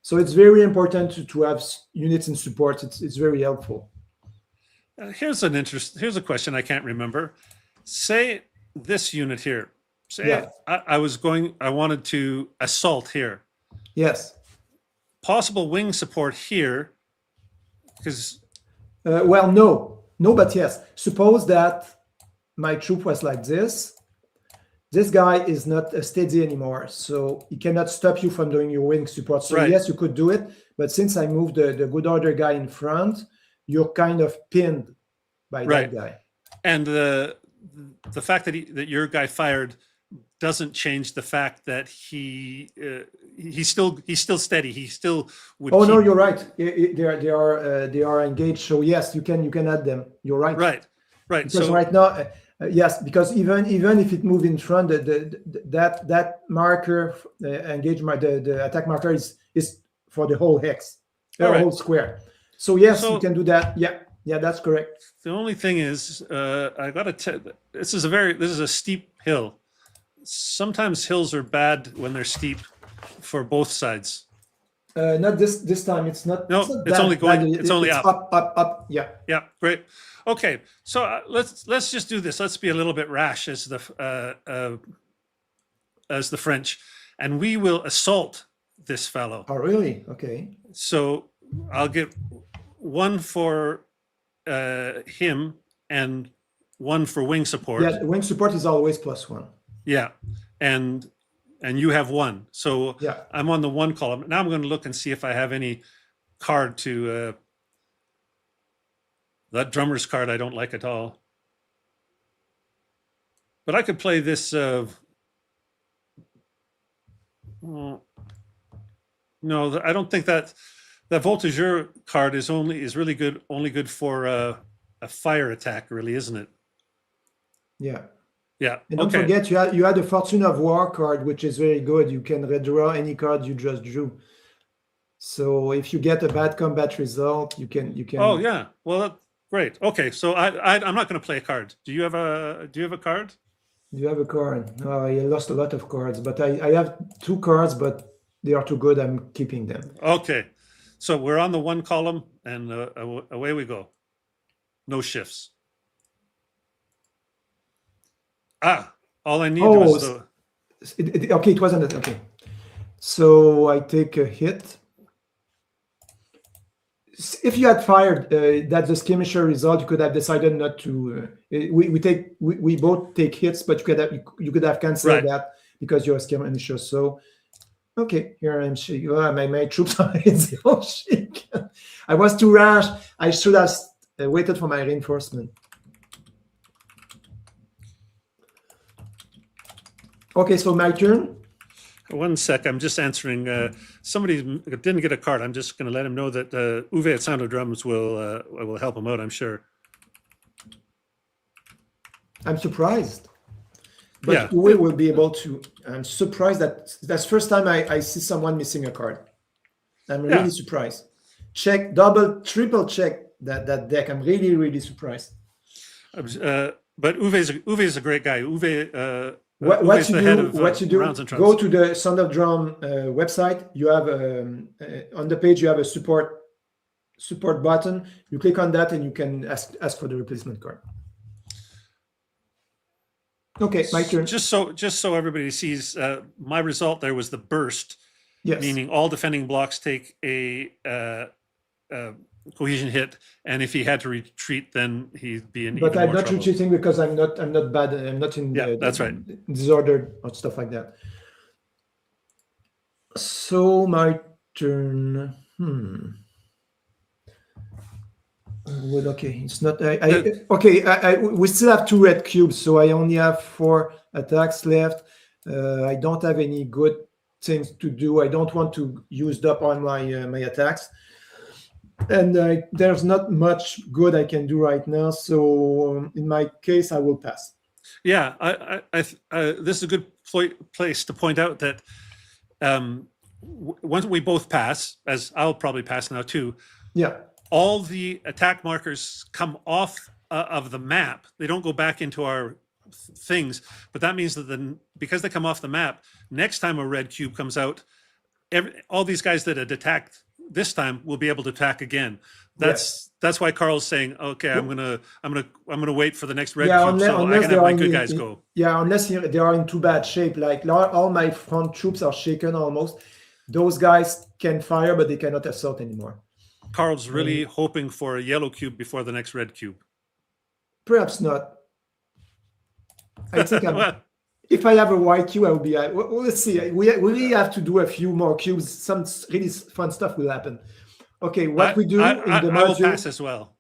So it's very important to have units in support. It's very helpful. Here's a question I can't remember. Say this unit here. Say I wanted to assault here. Yes. Possible wing support here, because well, no, but yes. Suppose that my troop was like this. This guy is not steady anymore, so he cannot stop you from doing your wing support. So right. Yes, you could do it, but since I moved the good order guy in front, you're kind of pinned by that guy. And the fact that your guy fired doesn't change the fact that he's still steady. He still would. Oh no, you're right. They are engaged. So yes, you can add them. You're right. Right. Because right now, yes, because even if it moved in front, that marker engagement, the attack marker is for the whole hex, whole square. So yes, you can do that. Yeah, that's correct. The only thing is, I got to. This is a steep hill. Sometimes hills are bad when they're steep for both sides. Not this time. It's not. No, it's only going. It's only up. Up. Yeah. Yeah. Great. Okay. So let's just do this. Let's be a little bit rash as the French, and we will assault this fellow. Oh, really? Okay. So I'll get one for him and 1 for wing support. Yeah, wing support is always +1. Yeah, and you have 1. So yeah, I'm on the 1 column. Now I'm going to look and see if I have any card to that drummer's card. I don't like at all. But I could play this. No, I don't think that Voltigeur card is really good. Only good for a fire attack, really, isn't it? Yeah. Yeah. And don't forget, you had the Fortune of War card, which is very good. You can redraw any card you just drew. So if you get a bad combat result, you can. Oh yeah. Well, great. Okay, so I'm not going to play a card. Do you have a card? Do you have a card? Oh, I lost a lot of cards, but I have 2 cards, but they are too good. I'm keeping them. Okay, so we're on the 1 column, and away we go. No shifts. All I need was the. Okay, it wasn't that. Okay, so I take a hit. If you had fired that's the skirmisher result, you could have decided not to. We both take hits, but you could have canceled that because you're a skirmisher. So, okay, here I'm shaking. My troops are all shaken. I was too rash. I should have waited for my reinforcement. Okay, so my turn. 1 sec, I'm just answering. Somebody didn't get a card. I'm just going to let him know that Uwe at Sound of Drums will help him out, I'm sure. I'm surprised. But Uwe will be able to. I'm surprised that's the first time I see someone missing a card. I'm really surprised. Check, double, triple check that deck. I'm really, really surprised. But Uwe's a great guy. Uwe. What you do? Go to the Sound of Drum website. You have on the page you have a support button. You click on that and you can ask for the replacement card. Okay, my turn. Just so everybody sees, my result there was the burst. Yes. Meaning all defending blocks take a cohesion hit, and if he had to retreat, then he'd be in. But I'm not retreating because I'm not bad. I'm not in. That's right. Disorder or stuff like that. So my turn. Well, okay, it's not. We still have 2 red cubes, so I only have 4 attacks left. I don't have any good things to do. I don't want to use up on my attacks. And there's not much good I can do right now. So in my case, I will pass. Yeah, this is a good place to point out that once we both pass, as I'll probably pass now too. Yeah. All the attack markers come off of the map. They don't go back into our things, but that means that because they come off the map, next time a red cube comes out, all these guys that had attacked this time will be able to attack again. That's why Carl's saying, okay, I'm gonna wait for the next red cube, so I can have my good guys go. Yeah, unless they are in too bad shape. Like all my front troops are shaken almost. Those guys can fire, but they cannot assault anymore. Carl's really hoping for a yellow cube before the next red cube. Perhaps not. I think if I have a white cube, I will be. Well, let's see. We really have to do a few more cubes. Some really fun stuff will happen. Okay, what we do in the module? I will pass as well.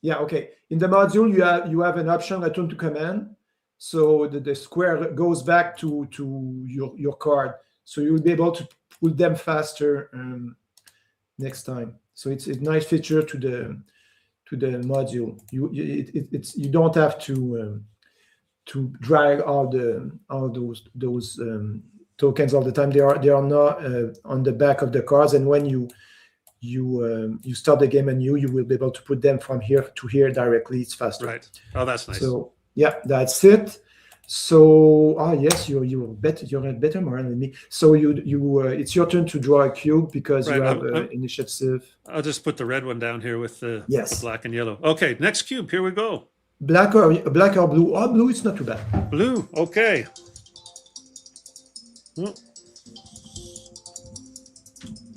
Yeah. Okay. In the module, you have an option return to command. So the square goes back to your card. So you will be able to put them faster next time. So it's a nice feature to the module. You don't have to drag all those tokens all the time. They are not on the back of the cards, and when you start the game anew, you will be able to put them from here to here directly. It's faster. Right. Oh, that's nice. So yeah, that's it. So yes, you're better moral than me. So it's your turn to draw a cube because you have initiative. I'll just put the red one down here with the black and yellow. Okay, next cube. Here we go. Black or blue? Oh, blue. It's not too bad. Blue. Okay.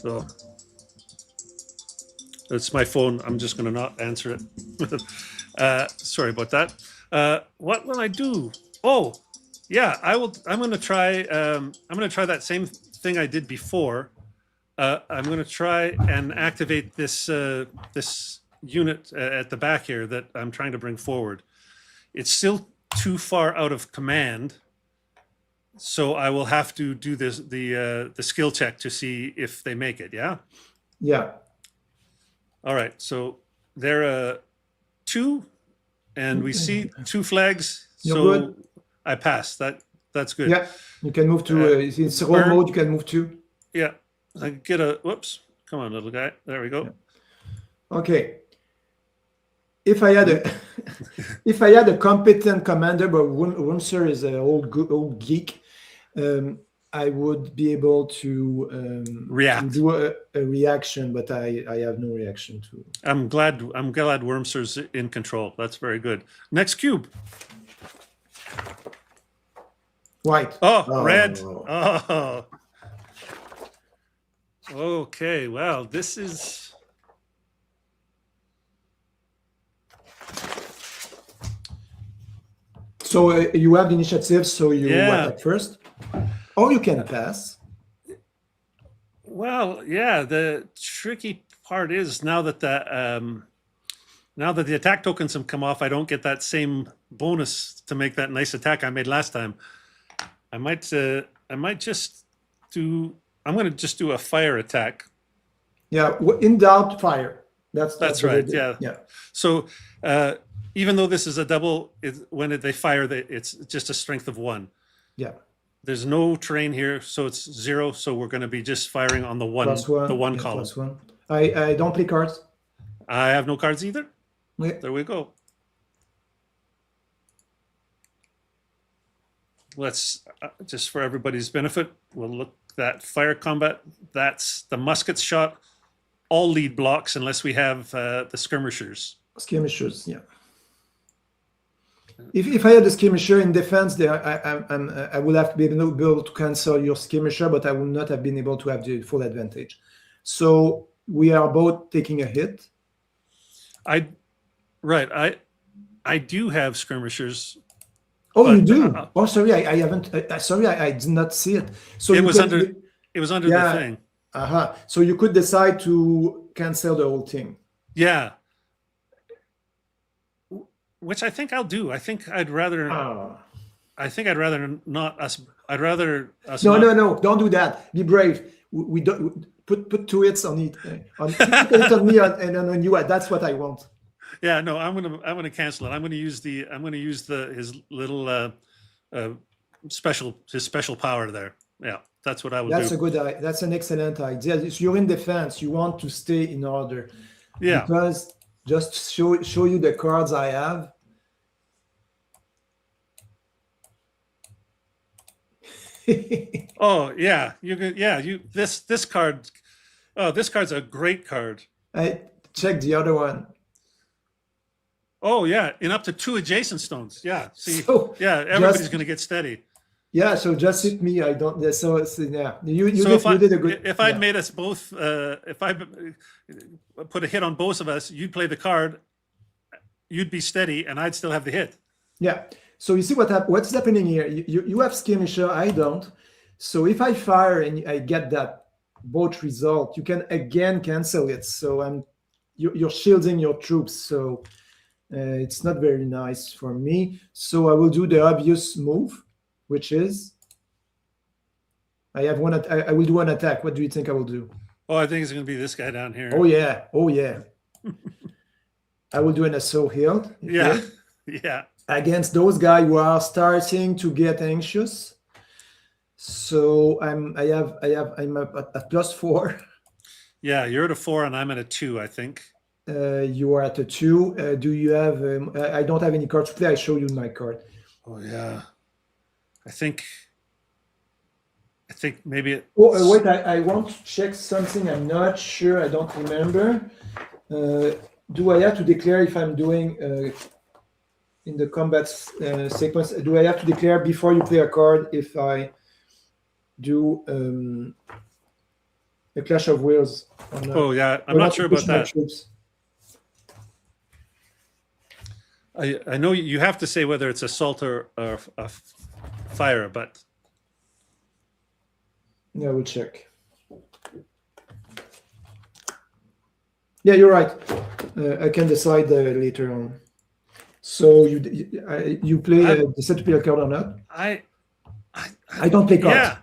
Oh, it's my phone. I'm just going to not answer it. Sorry about that. What will I do? Oh, yeah, I will. I'm going to try. I'm going to try that same thing I did before. I'm going to try and activate this unit at the back here that I'm trying to bring forward. It's still too far out of command, so I will have to do the skill check to see if they make it. Yeah. Yeah. All right. So they're 2, and we see 2 flags. You're so good. I pass. That's good. Yeah. You can move to in roll mode. You can move to. Yeah. I get a whoops. Come on, little guy. There we go. Yeah. Okay. If I had a if I had a competent commander, but Wurmser is an old geek, I would be able to react, to do a reaction, but I have no reaction to. I'm glad Wurmser's in control. That's very good. Next cube. White. Oh, red. Oh. Okay. Well, this is. So you have the initiative, so you attack first, or you can pass. Well, yeah. The tricky part is now that the attack tokens have come off, I don't get that same bonus to make that nice attack I made last time. I might just do. I'm going to just do a fire attack. Yeah, in doubt, fire. That's right. Yeah. Yeah. So. Even though this is a double, when they fire, it's just a strength of 1. Yeah. There's no terrain here, so it's 0. So we're going to be just firing on the one column. +1. I don't play cards. I have no cards either. Yeah. There we go. Let's just for everybody's benefit, we'll look that fire combat. That's the muskets shot. All lead blocks unless we have the skirmishers. Skirmishers, yeah. If I had a skirmisher in defense, there I would have to be able to cancel your skirmisher, but I would not have been able to have the full advantage. So we are both taking a hit. I do have skirmishers. Oh, you do? Oh, sorry, I haven't. Sorry, I did not see it. So it was under the thing. So you could decide to cancel the whole thing. Yeah. Which I think I'll do. I think I'd rather. I think I'd rather not us. I'd rather us. No! Don't do that. Be brave. We don't put 2 hits on it. Put it on me and on you. That's what I want. Yeah. No. I'm gonna cancel it. I'm gonna use his little special power there. Yeah. That's what I would do. That's a good. That's an excellent idea. If you're in defense, you want to stay in order. Yeah. Because just show you the cards I have. Oh yeah, this card. Oh, this card's a great card. I check the other one. Oh yeah, in up to 2 adjacent stones. Yeah. See. So everybody's going to get steady. Yeah. So just hit me. I don't. So yeah. You did a good. If I'd made us both, if I put a hit on both of us, you'd play the card. You'd be steady, and I'd still have the hit. Yeah. So you see what's happening here. You have skirmisher, I don't. So if I fire and I get that both result, you can again cancel it. So you're shielding your troops. So it's not very nice for me. So I will do the obvious move, which is I will do an attack. What do you think I will do? Oh, I think it's going to be this guy down here. Oh yeah. I will do an assault healed. Yeah. Yeah. Against those guys who are starting to get anxious. So I'm at +4. Yeah, you're at a 4 and I'm at a 2, I think. You are at a 2. Do you have? I don't have any cards to play. I show you my card. Oh yeah, I think maybe it. Oh wait, I want to check something. I'm not sure. I don't remember. Do I have to declare if I'm doing? In the combat sequence, do I have to declare before you play a card if I do a Clash of Wills? Oh yeah, I'm not sure about that. I know you have to say whether it's assault or fire, but Yeah, we'll check. Yeah, you're right. I can decide later on. So you play decide to play a card or not? I don't play cards. Yeah,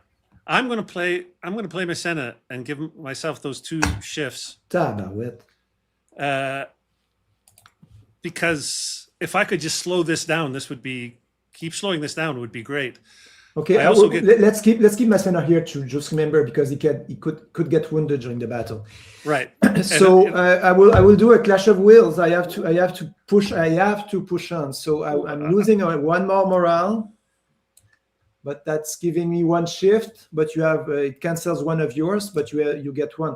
I'm gonna play Messena and give myself those 2 shifts. Tabarouette. Because if I could just slow this down, keep slowing this down would be great. Okay, let's keep Messena here to just remember, because he could get wounded during the battle. Right. So I will do a clash of wills. I have to push on. So I'm losing 1 more morale, but that's giving me 1 shift. But you have it cancels 1 of yours, but you get 1.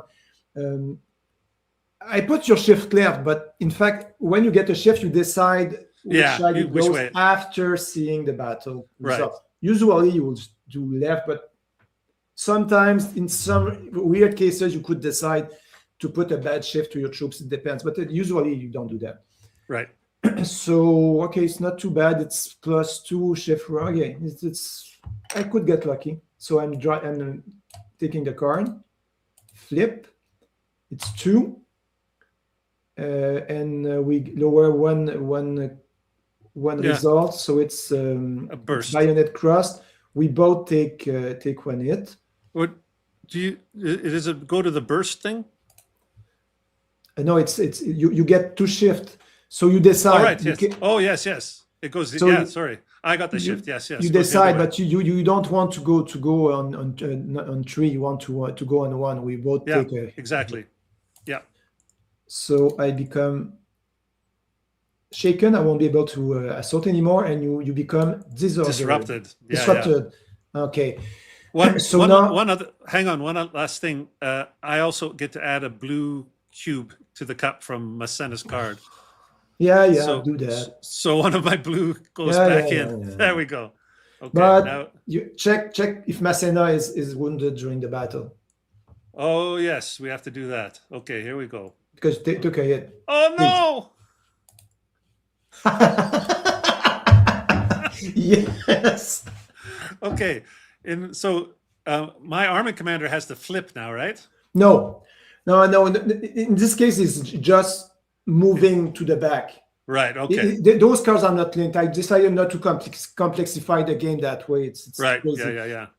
I put your shift left, but in fact, when you get a shift, you decide which side you go after seeing the battle result. Right. Usually you will do left, but sometimes in some weird cases you could decide to put a bad shift to your troops. It depends, but usually you don't do that. Right. So okay, it's not too bad. It's +2 shift. Okay, I could get lucky. So I'm taking the card, flip. It's 2, and we lower one result. So it's a burst. Bayonet crossed. We both take 1 hit. What does it go to the burst thing? No, it's you get 2 shift. So you decide. Oh, right. Yes. Yes. It goes. So sorry, I got the shift. Yes. You decide, but you don't want to go on 3. You want to go on 1. We both take exactly. Yeah. So I become shaken. I won't be able to assault anymore, and you become disrupted. Disrupted. Yeah. Okay. One last thing. I also get to add a blue cube to the cup from Messena's card. Yeah, do that. So 1 of my blue goes back in. Yeah. There we go. Okay. But now you check if Messena is wounded during the battle. Oh yes, we have to do that. Okay, here we go. Because they took a hit. Oh no! Yes. Okay, so my army commander has to flip now, right? No. In this case, it's just moving to the back. Right. Okay. Those cards are not linked. I decided not to complexify the game that way. It's right. Crazy. Yeah.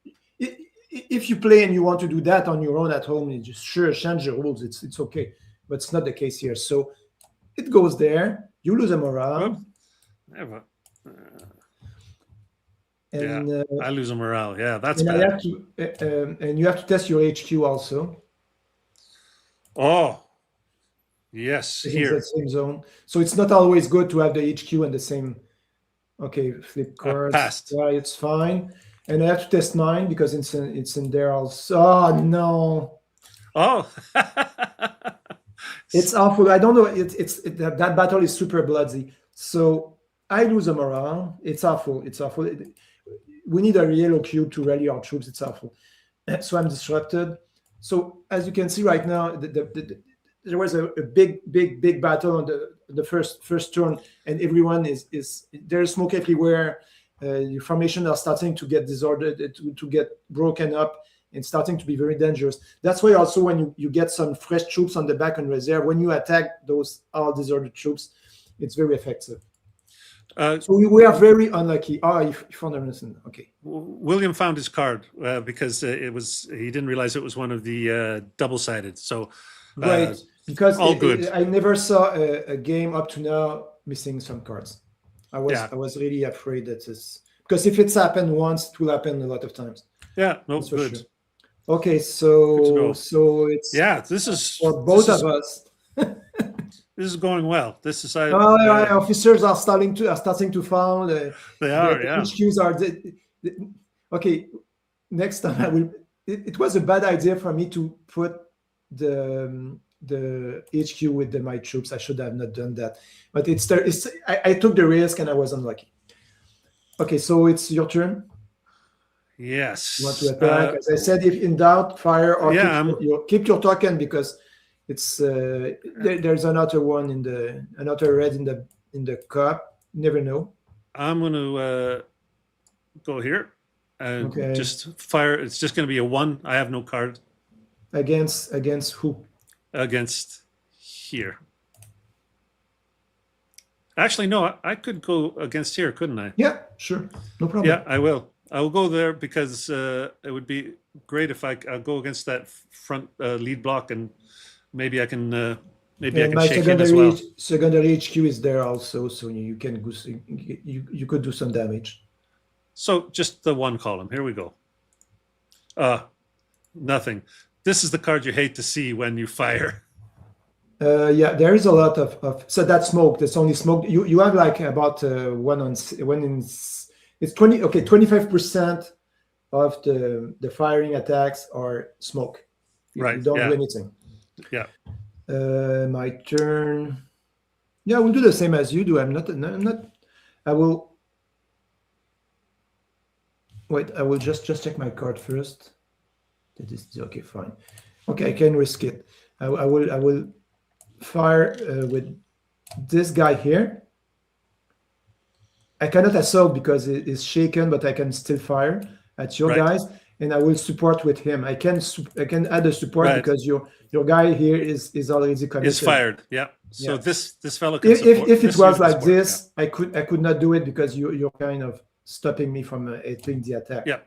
If you play and you want to do that on your own at home, you just change the rules. It's okay, but it's not the case here. So it goes there. You lose a morale. I lose a morale. Yeah, that's and bad. And you have to test your HQ also. Oh, yes, here. The same zone. So it's not always good to have the HQ and the same. Okay, flip cards. Passed. Yeah, it's fine. And I have to test 9 because it's in there also. Oh no. Oh. It's awful. I don't know. That battle is super bloody. So I lose a morale. It's awful. We need a yellow cube to rally our troops. It's awful. So I'm disrupted. So as you can see right now, there was a big battle on the first turn, and everyone there's smoke everywhere. Your formation are starting to get disordered, to get broken up, and starting to be very dangerous. That's why also when you get some fresh troops on the back and reserve, when you attack those all disordered troops, it's very effective. So we are very unlucky. You found Emerson. Okay. William found his card because he didn't realize it was one of the double-sided. So right, because all good. I never saw a game up to now missing some cards. I was really afraid that because if it's happened once, it will happen a lot of times. Yeah, no, good. Sure. Okay, so it's this is for both of us. This is going well. This is officers are starting to found. They are. HQs are. Okay, next time I will. It was a bad idea for me to put the HQ with my troops. I should have not done that. But I took the risk and I was unlucky. Okay, so it's your turn. Yes. You want to attack? As I said, if in doubt, fire or keep your token because it's there's another red in the cup. never know. I'm going to go here and Okay. just fire. It's just going to be a 1. I have no card. Against who? Against here. Actually, no, I could go against here, couldn't I? Yeah, sure. No problem. Yeah, I will. I will go there because it would be great if I'll go against that front lead block, and maybe I can maybe I can my shake him as well. secondary HQ is there also, so you can go. You could do some damage. So just the 1 column. Here we go. Nothing. This is the card you hate to see when you fire. Yeah, there is a lot of so that's smoke. That's only smoke. You have like about one in it's 20. Okay, 25% of the firing attacks are smoke. Right. You don't Yeah. do anything. Yeah. My turn. Yeah, we'll do the same as you do. I'm not. I will. Wait. I will just check my card first. That is okay. Fine. Okay, I can risk it. I will fire with this guy here. I cannot assault because it is shaken, but I can still fire at your guys, and I will support with him. I can add a support because your guy here is already committed. Is fired. Yeah. So yeah. this fellow can support. If it was like this, yeah. I could not do it because you're kind of stopping me from hitting the attack. Yeah.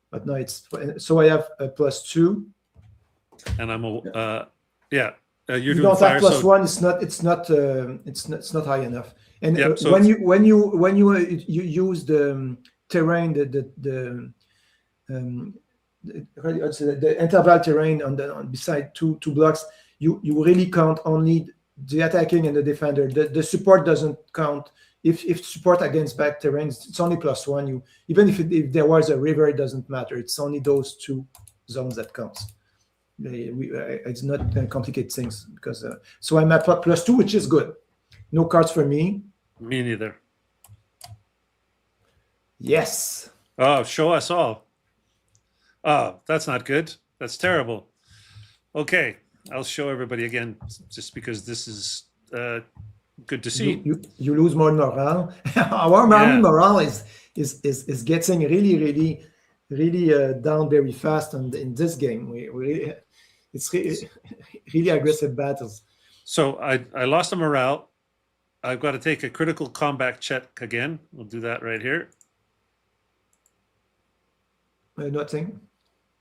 But no, it's so I have a +2. And I'm a yeah. You don't have +1. It's not high enough. And so when you use the terrain, the interval terrain on beside two blocks, you really count only the attacking and the defender. The support doesn't count. If support against back terrain, it's only +1. Even if there was a river, it doesn't matter. It's only those 2 zones that counts. It's not complicate things because so I'm at +2, which is good. No cards for me. Me neither. Yes. Oh, show us all. Oh, that's not good. That's terrible. Okay, I'll show everybody again, just because this is good to see. You lose more morale. Our morale is getting really down very fast, and in this game it's really aggressive battles. So I lost a morale. I've got to take a critical combat check again. We'll do that right here. Nothing.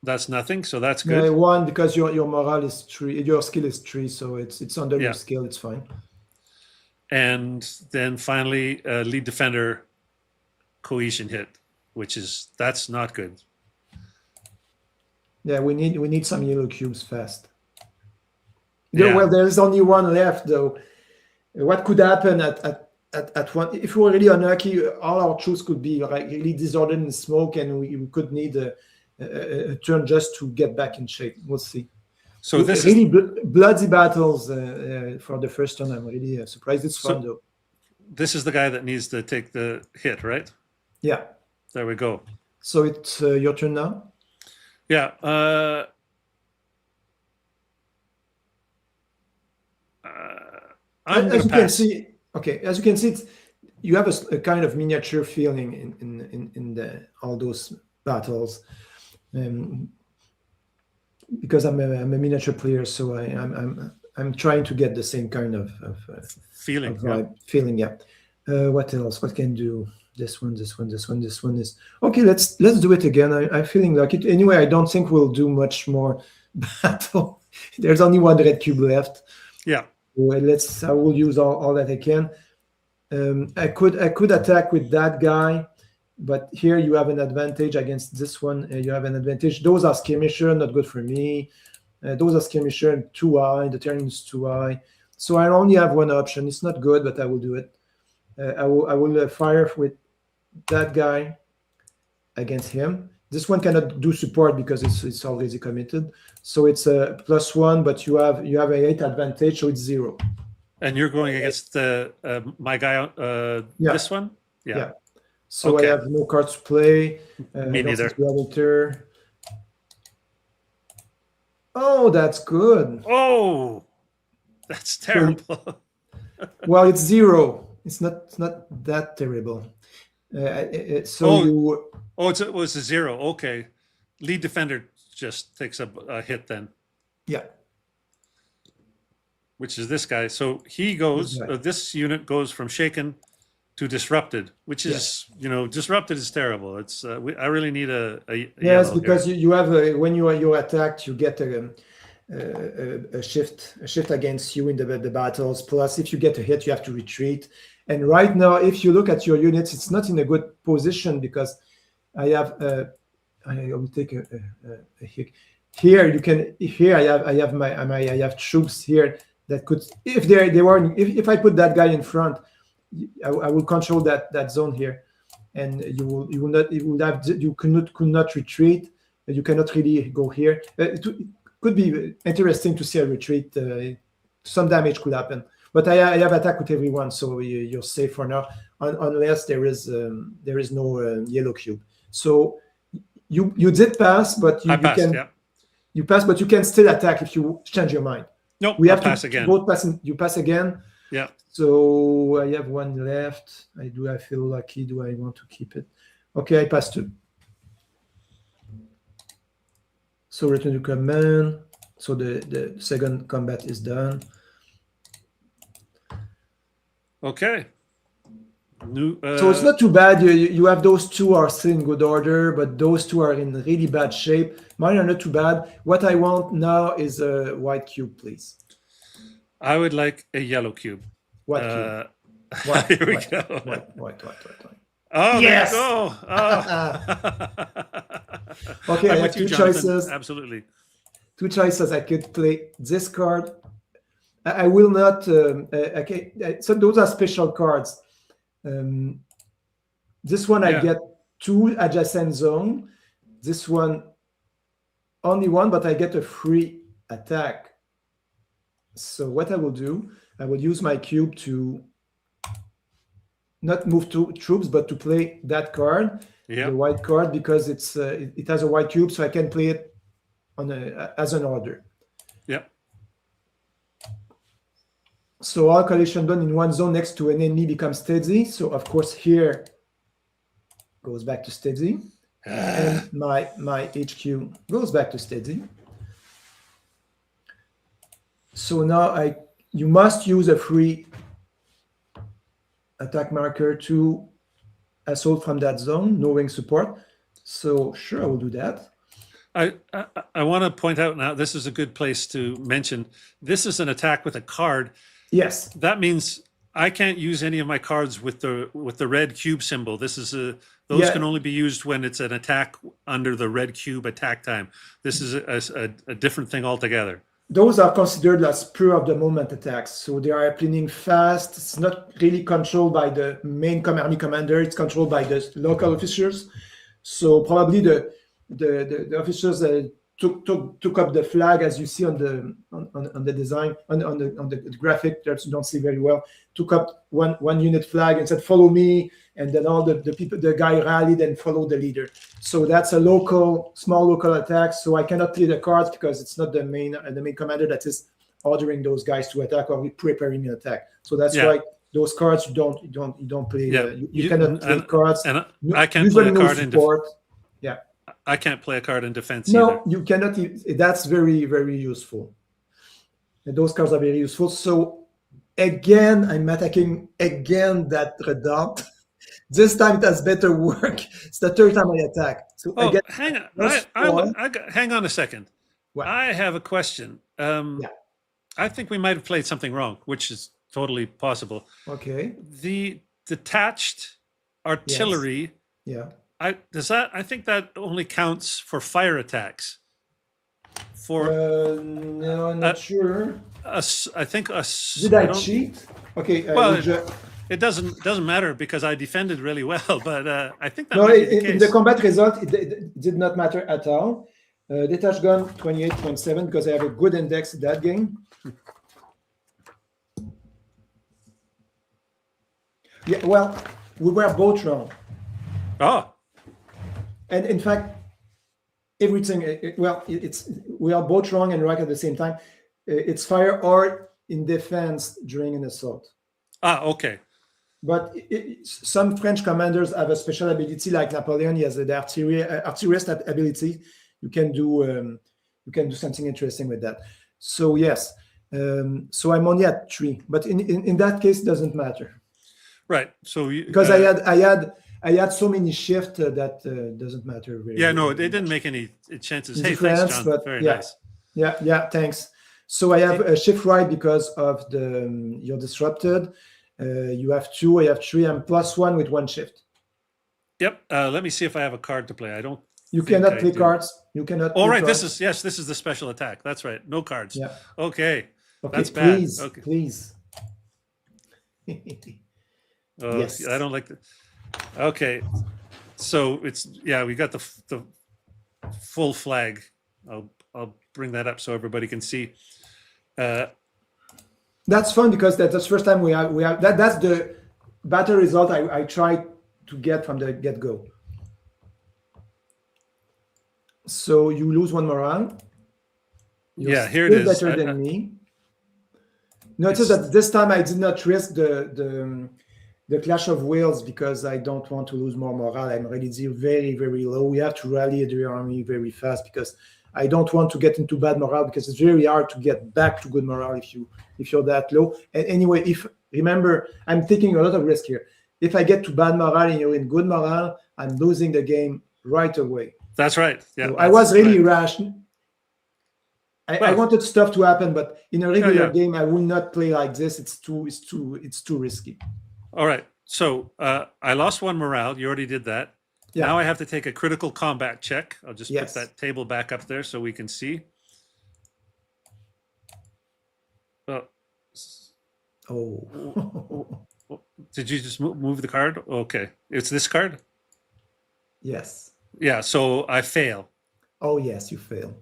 That's nothing. So that's good. 1 because your morale is 3. Your skill is 3, so it's under your skill. It's fine. And then finally, lead defender cohesion hit, that's not good. Yeah, we need some yellow cubes fast. Yeah. Well, there is only 1 left though. What could happen at 1? If we're really unlucky, all our troops could be like really disordered in smoke, and we could need a turn just to get back in shape. We'll see. So this really bloody battles for the first turn. I'm really surprised. It's fun though. This is the guy that needs to take the hit, right? Yeah. There we go. So it's your turn now. Yeah. As you can see, you have a kind of miniature feeling in all those battles, because I'm a miniature player, so I'm trying to get the same kind of feeling. Feeling, yeah. What else? What can do? This one is okay. Let's do it again. I'm feeling like it anyway. I don't think we'll do much more battle. There's only 1 red cube left. Yeah. Well, I will use all that I can. I could attack with that guy, but here you have an advantage against this one. You have an advantage. Those are skirmisher, not good for me. Those are skirmisher, too high. The terrain is too high. So I only have 1 option. It's not good, but I will do it. I will fire with that guy against him. This one cannot do support because it's already committed. So it's a +1, but you have a 8 advantage, so it's 0. And you're going against my guy. This one. Yeah. So okay. I have no cards to play. Me neither. Oh, that's good. Oh, that's terrible. Well, it's 0. It's not that terrible. So it was a 0. Okay, lead defender just takes a hit then, yeah, which is this guy. So he goes. This guy. This unit goes from shaken to disrupted, which is disrupted is terrible. It's I really need a yes, yellow because here. you have when you're attacked, you get a shift against you in the battles. Plus, if you get a hit, you have to retreat. And right now, if you look at your units, it's not in a good position because I have I will take a hit. Here you can. Here I have troops here that could, if they were, if I put that guy in front, I will control that zone here, and you could not retreat. You cannot really go here. It could be interesting to see a retreat. Some damage could happen, but I have attack with everyone, so you're safe for now, unless there is no yellow cube. So you did pass, but you pass, but you can still attack if you change your mind. Nope, we have to pass again. Both pass. You pass again. Yeah. So I have one left. I feel lucky? Do I want to keep it? Okay, I passed 2. So return to command. So the second combat is done. Okay. So it's not too bad. You have those 2 are still in good order, but those 2 are in really bad shape. Mine are not too bad. What I want now is a white cube, please. I would like a yellow cube. What cube? White, here we go. White. Oh, yes! There you go. Oh. Okay, I have 2 choices. Absolutely. 2 choices. I could play this card. I will not. Okay, so those are special cards. This one I get 2 adjacent zone. This one only 1, but I get a free attack. So what I will do, I will use my cube to not move 2 troops, but to play that card, the white card, because it has a white cube, so I can play it on as an order. Yep. So all collision done in one zone next to an enemy becomes steady. So of course here goes back to steady, and my HQ goes back to steady. So now you must use a free attack marker to assault from that zone, knowing support. So sure, I will do that. I want to point out now, this is a good place to mention, this is an attack with a card. Yes. That means I can't use any of my cards with the red cube symbol. This is those can only be used when it's an attack under the red cube attack time. This is a different thing altogether. Those are considered as spur of the moment attacks. So they are happening fast. It's not really controlled by the main army commander. It's controlled by the local officers. So probably the officers took up the flag, as you see on the design, on the graphic that you don't see very well. Took up one unit flag and said, "Follow me," and then all the people, the guy rallied and followed the leader. So that's a small local attack. So I cannot play the cards because it's not the main commander that is ordering those guys to attack or preparing an attack. So that's why those cards you don't play. Yeah. You cannot play cards. And I can't play a card in support. Yeah. I can't play a card in defense No, either. you cannot. That's very, very useful. And those cards are very useful. So again, I'm attacking again that redoubt. This time it has better work. It's the 3rd time I attack. So again, hang on. Hang on a second. What? I have a question. I think we might have played something wrong, which is totally possible. Okay. The detached artillery. Yes. Yeah. I think that only counts for fire attacks. No, I'm not sure. I think Did I cheat? Okay. Well, it doesn't matter because I defended really well, but I think that in the combat result, it did not matter at all. Detached gun 28.7 because I have a good index that game. Yeah. Well, we were both wrong. Oh. And in fact, everything, we are both wrong and right at the same time. It's fire or in defense during an assault. Okay. But some French commanders have a special ability, like Napoleon. He has the artillerist ability. You can do something interesting with that. So yes, so I'm only at 3, but in that case, it doesn't matter. Right. So because I had so many shifts that doesn't matter really. Yeah, no, they didn't make any chances. Hey, Difference, thanks, John. but Very yeah, nice. Yeah, thanks. So I have a shift right because of the you're disrupted. You have 2, I have 3. I'm +1 with 1 shift. Yep. Let me see if I have a card to play. I don't. You cannot play cards. You cannot. Oh, right. This is the special attack. That's right. No cards. Yeah. Okay. That's please, bad. Okay. Please. Yes. I don't like that. Okay. So we got the full flag. I'll bring that up so everybody can see. That's fun because that's the first time we have that's the battle result I tried to get from the get-go. So you lose 1 morale. You're here it is. Better than me. Notice that this time I did not risk the clash of wills because I don't want to lose more morale. I'm already very, very low. We have to rally the army very fast because I don't want to get into bad morale because it's very hard to get back to good morale if you're that low. And anyway, remember, I'm taking a lot of risk here. If I get to bad morale and you're in good morale, I'm losing the game right away. That's right. Yeah. So I was really rash. I wanted stuff to happen, but in a regular game, I will not play like this. It's too risky. All right. So I lost 1 morale. You already did that. Yeah. Now I have to take a critical combat check. I'll just put that table back up there so we can see. Oh. Did you just move the card? Okay. It's this card? Yes. Yeah. So I fail. Oh, yes, you fail.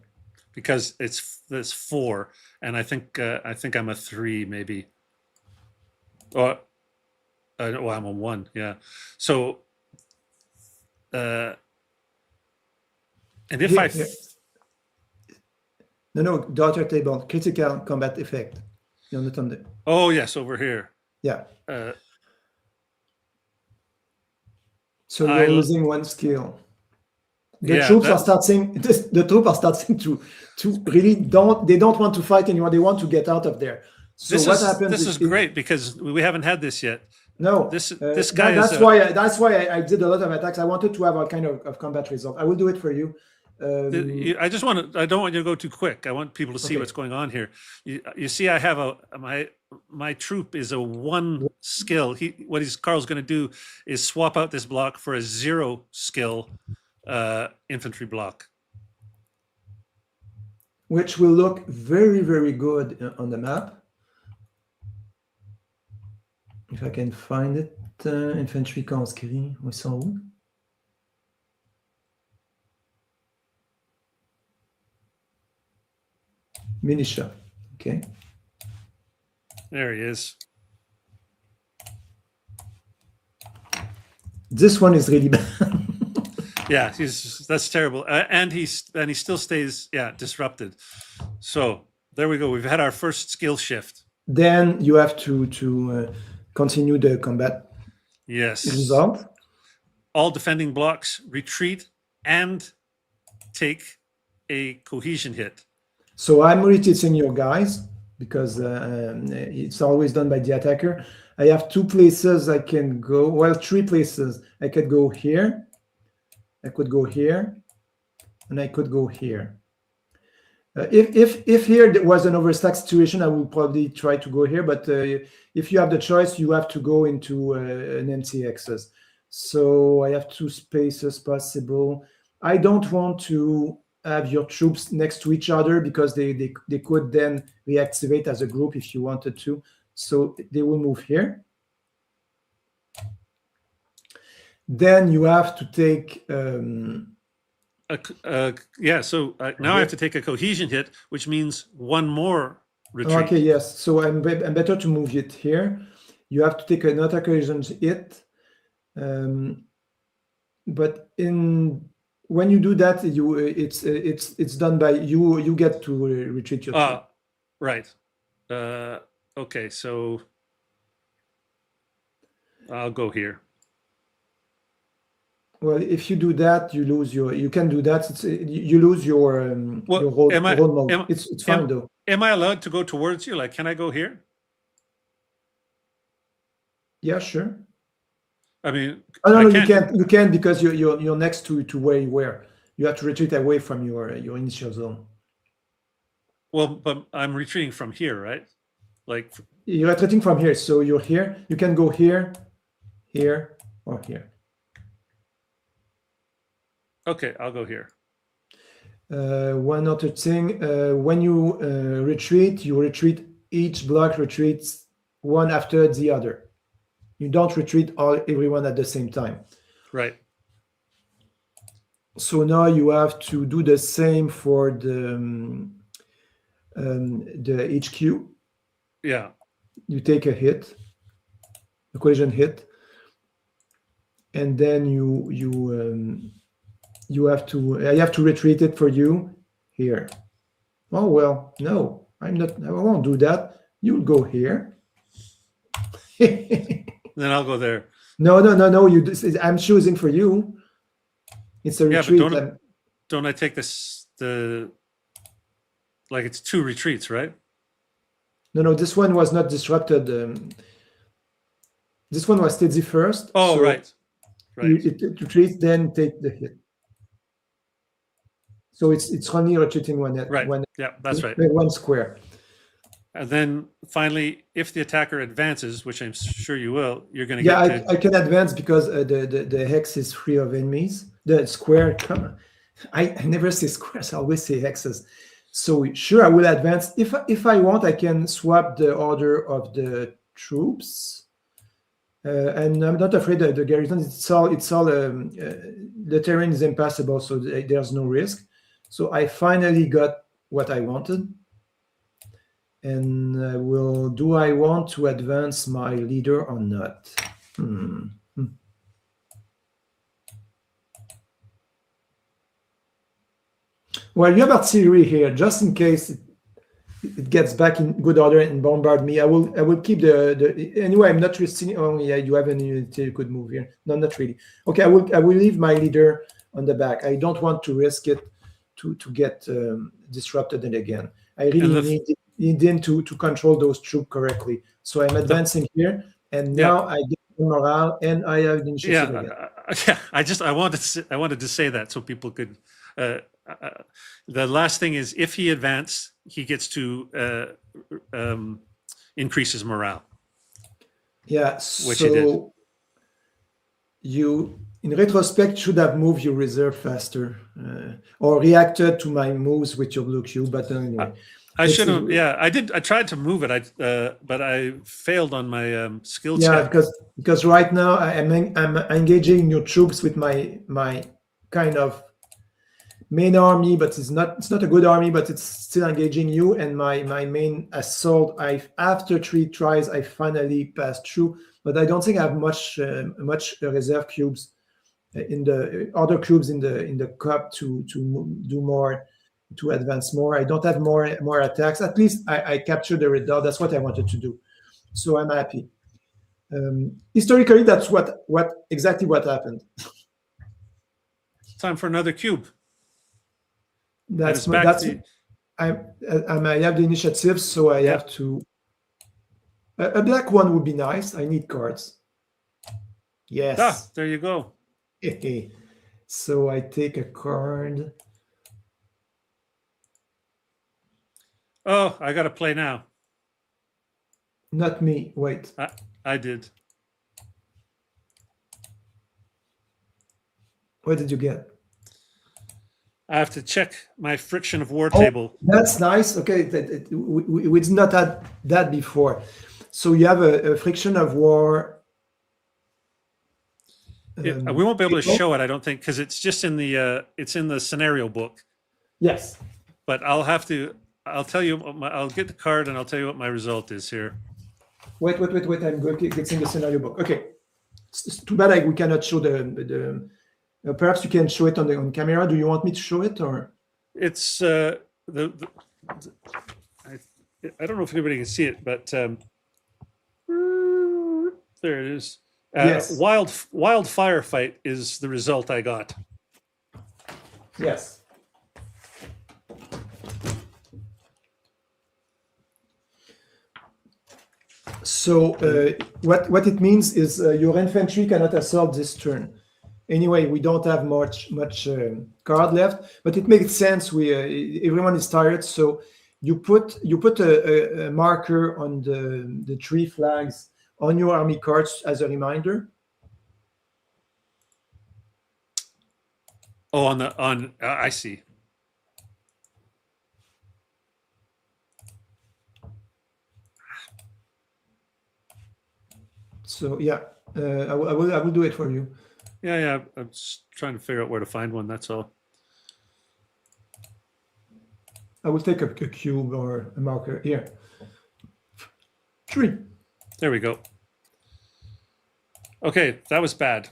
Because it's 4, and I think I'm a 3 maybe. I'm a 1. Yeah. So, and if no, daughter table, critical combat effect. Oh yes, over here. Yeah. So you're losing 1 skill. The troops are starting. The troops are starting to really don't want to fight anymore. They want to get out of there. So what happens? This is great because we haven't had this yet. No, this guy. That's why I did a lot of attacks. I wanted to have a kind of combat result. I will do it for you. I don't want you to go too quick. I want people to see what's going on here. You see, I have my troop is a 1 skill. Carl's going to do is swap out this block for a 0 skill infantry block, which will look very, very good on the map. If I can find it, infantry conscrits, ils sont où? Militia, okay. There he is. This one is really bad. Yeah, that's terrible, and he still stays disrupted. So there we go. We've had our first skill shift. Then you have to continue the combat. Yes. Result. All defending blocks retreat and take a cohesion hit. So I'm rotating your guys because it's always done by the attacker. I have 2 places I can go. Well, 3 places. I could go here. I could go here, and I could go here. If here there was an overstack situation, I would probably try to go here. But if you have the choice, you have to go into an empty axis. So I have 2 spaces possible. I don't want to have your troops next to each other because they could then reactivate as a group if you wanted to. So they will move here. Then you have to take so now I have to take a cohesion hit, which means 1 more retreat. Okay, yes. So I'm better to move it here. You have to take another cohesion hit, but when you do that, it's done by you. You get to retreat your troop. Right. Okay, so I'll go here. Well, if you do that, you lose your. You can do that. You lose your Well, road mode. It's fine though. Am I allowed to go towards you? Like, can I go here? Yeah, sure. I mean, Oh no, I no, can't. you can't. You can because you're next to where you were. You have to retreat away from your initial zone. Well, but I'm retreating from here, right? Like, You're retreating from here, so you're here. You can go here, here, or here. okay, I'll go here. One other thing, when you retreat, each block retreats one after the other. You don't retreat everyone at the same time. Right. So now you have to do the same for the HQ. Yeah. You take a hit, a collision hit, and then I have to retreat it for you here. Oh well, no, I won't do that. You'll go here. Then I'll go there. No. I'm choosing for you. It's a retreat. But don't I take like it's 2 retreats, right? No. This one was not disrupted. This one was steady first. Oh, so right. It retreats, then take the hit. So it's only retreating one. Right. Yeah, that's right. One square. And then finally, if the attacker advances, which I'm sure you will, you're going to get. I can advance because the hex is free of enemies. The square, I never say squares. I always say hexes. So sure, I will advance. If I want, I can swap the order of the troops. And I'm not afraid that the garrison. It's all. The terrain is impassable, so there's no risk. So I finally got what I wanted. And do I want to advance my leader or not? Well, you have artillery here, just in case it gets back in good order and bombard me. I will keep the anyway. I'm not risking. Oh yeah, you have any unity you could move here? No, not really. Okay, I will leave my leader on the back. I don't want to risk it to get disrupted again. I really need him to control those troops correctly. So I'm advancing here, and now I get morale, and I have the initiative again. I wanted to say that so people could. The last thing is, if he advances, he gets to increase his morale. Yeah, which he did. You, in retrospect, should have moved your reserve faster or reacted to my moves with your blue cube. But anyway, I should have. Yeah, I did. I tried to move it. But I failed on my skill check. Yeah, because right now I'm engaging your troops with my kind of main army, but it's not a good army, but it's still engaging you. And my main assault, after 3 tries, I finally passed through. But I don't think I have much reserve cubes in the other cubes in the cup to do more, to advance more. I don't have more attacks. At least I captured the redoubt. That's what I wanted to do. So I'm happy. Historically, that's exactly what happened. Time for another cube. I have the initiative, so I have to. A black one would be nice. I need cards. Yes. There you go. So I take a card. Oh, I got to play now. Not me. Wait. I did. What did you get? I have to check my friction of war table. That's nice. Okay, we did not have that before. So you have a friction of war. We won't be able to show it, I don't think, because it's just in the scenario book. Yes. But I'll tell you. I'll get the card and I'll tell you what my result is here. Wait. I'm getting the scenario book. Okay. It's too bad we cannot show the perhaps you can show it on camera. Do you want me to show it, or? It's I don't know if anybody can see it, but there it is. Yes. Wild firefight is the result I got. Yes. So what it means is your infantry cannot assault this turn. Anyway, we don't have much card left, but it makes sense. Everyone is tired, so you put a marker on the 3 flags on your army cards as a reminder. Oh, on I see. So yeah, I will do it for you. Yeah. I'm just trying to figure out where to find one. That's all. I will take a cube or a marker here. 3. There we go. Okay, that was bad.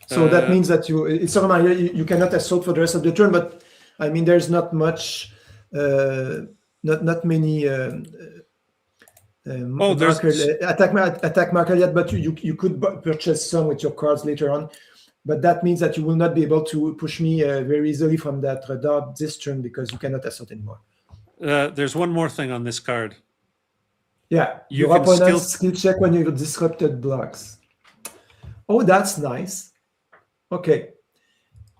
So that means that it's a reminder you cannot assault for the rest of the turn, but I mean there's not much, not many attack marker yet, but you could purchase some with your cards later on. But that means that you will not be able to push me very easily from that radar this turn because you cannot assault anymore. There's one more thing on this card. Yeah, your opponent's skill check when you disrupted blocks. Oh, that's nice. Okay,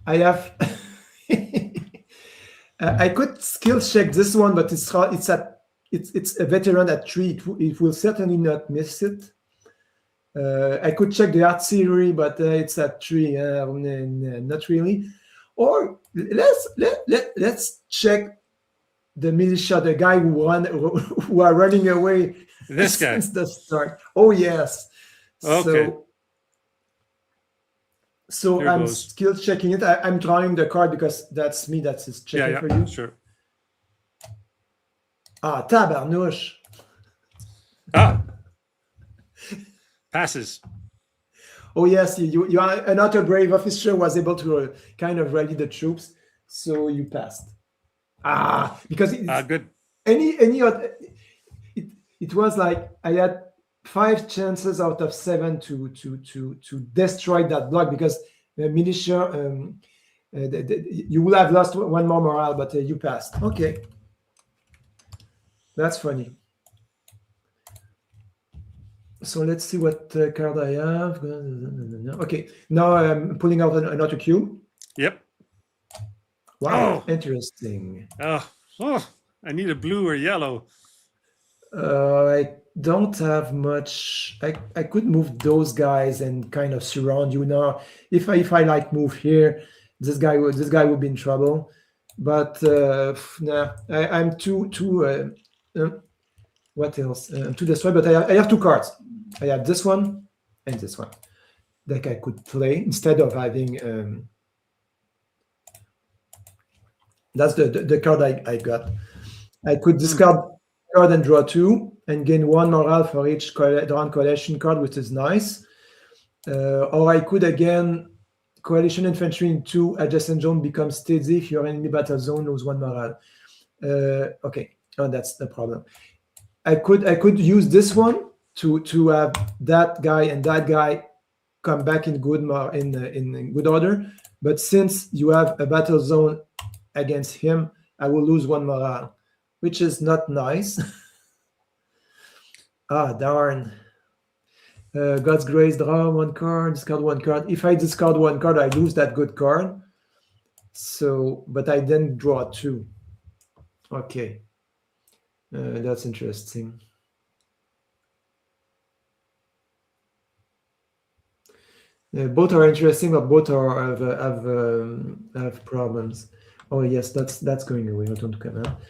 I have. I could skill check this one, but it's a veteran at 3. It will certainly not miss it. I could check the artillery, but it's at 3. Not really. Or let's check the militia, the guy who are running away. This guy since the start. Oh yes. Okay. So I'm skill checking it. I'm drawing the card because that's me. That's his checking for you. Sure. Ah, tabarnouche. Ah. Passes. Oh yes, you are another brave officer was able to kind of rally the troops, so you passed. Because good. Any other, it was like I had 5 chances out of 7 to destroy that block because the militia you will have lost 1 more morale, but you passed. Okay, that's funny. So let's see what card I have. Okay, now I'm pulling out another cube. Yep. Wow, interesting. I need a blue or yellow. I don't have much. I could move those guys and kind of surround you now. If I like move here, this guy would be in trouble. But nah, I'm too. What else? To destroy, but I have 2 cards. I have this one and this one that I could play instead of having. That's the card I got. I could discard card and draw 2 and gain 1 morale for each drawn coalition card, which is nice. Or I could again coalition infantry in 2 adjacent zone becomes steady if your enemy battle zone lose 1 morale. Okay, that's the problem. I could use this one to have that guy and that guy come back in good in good order. But since you have a battle zone against him, I will lose 1 morale, which is not nice. Darn. God's Grace, draw 1 card, discard 1 card. If I discard 1 card, I lose that good card. So, but I then draw 2. Okay. That's interesting. Both are interesting, but both have problems. Oh yes, that's going away. Not on to come out.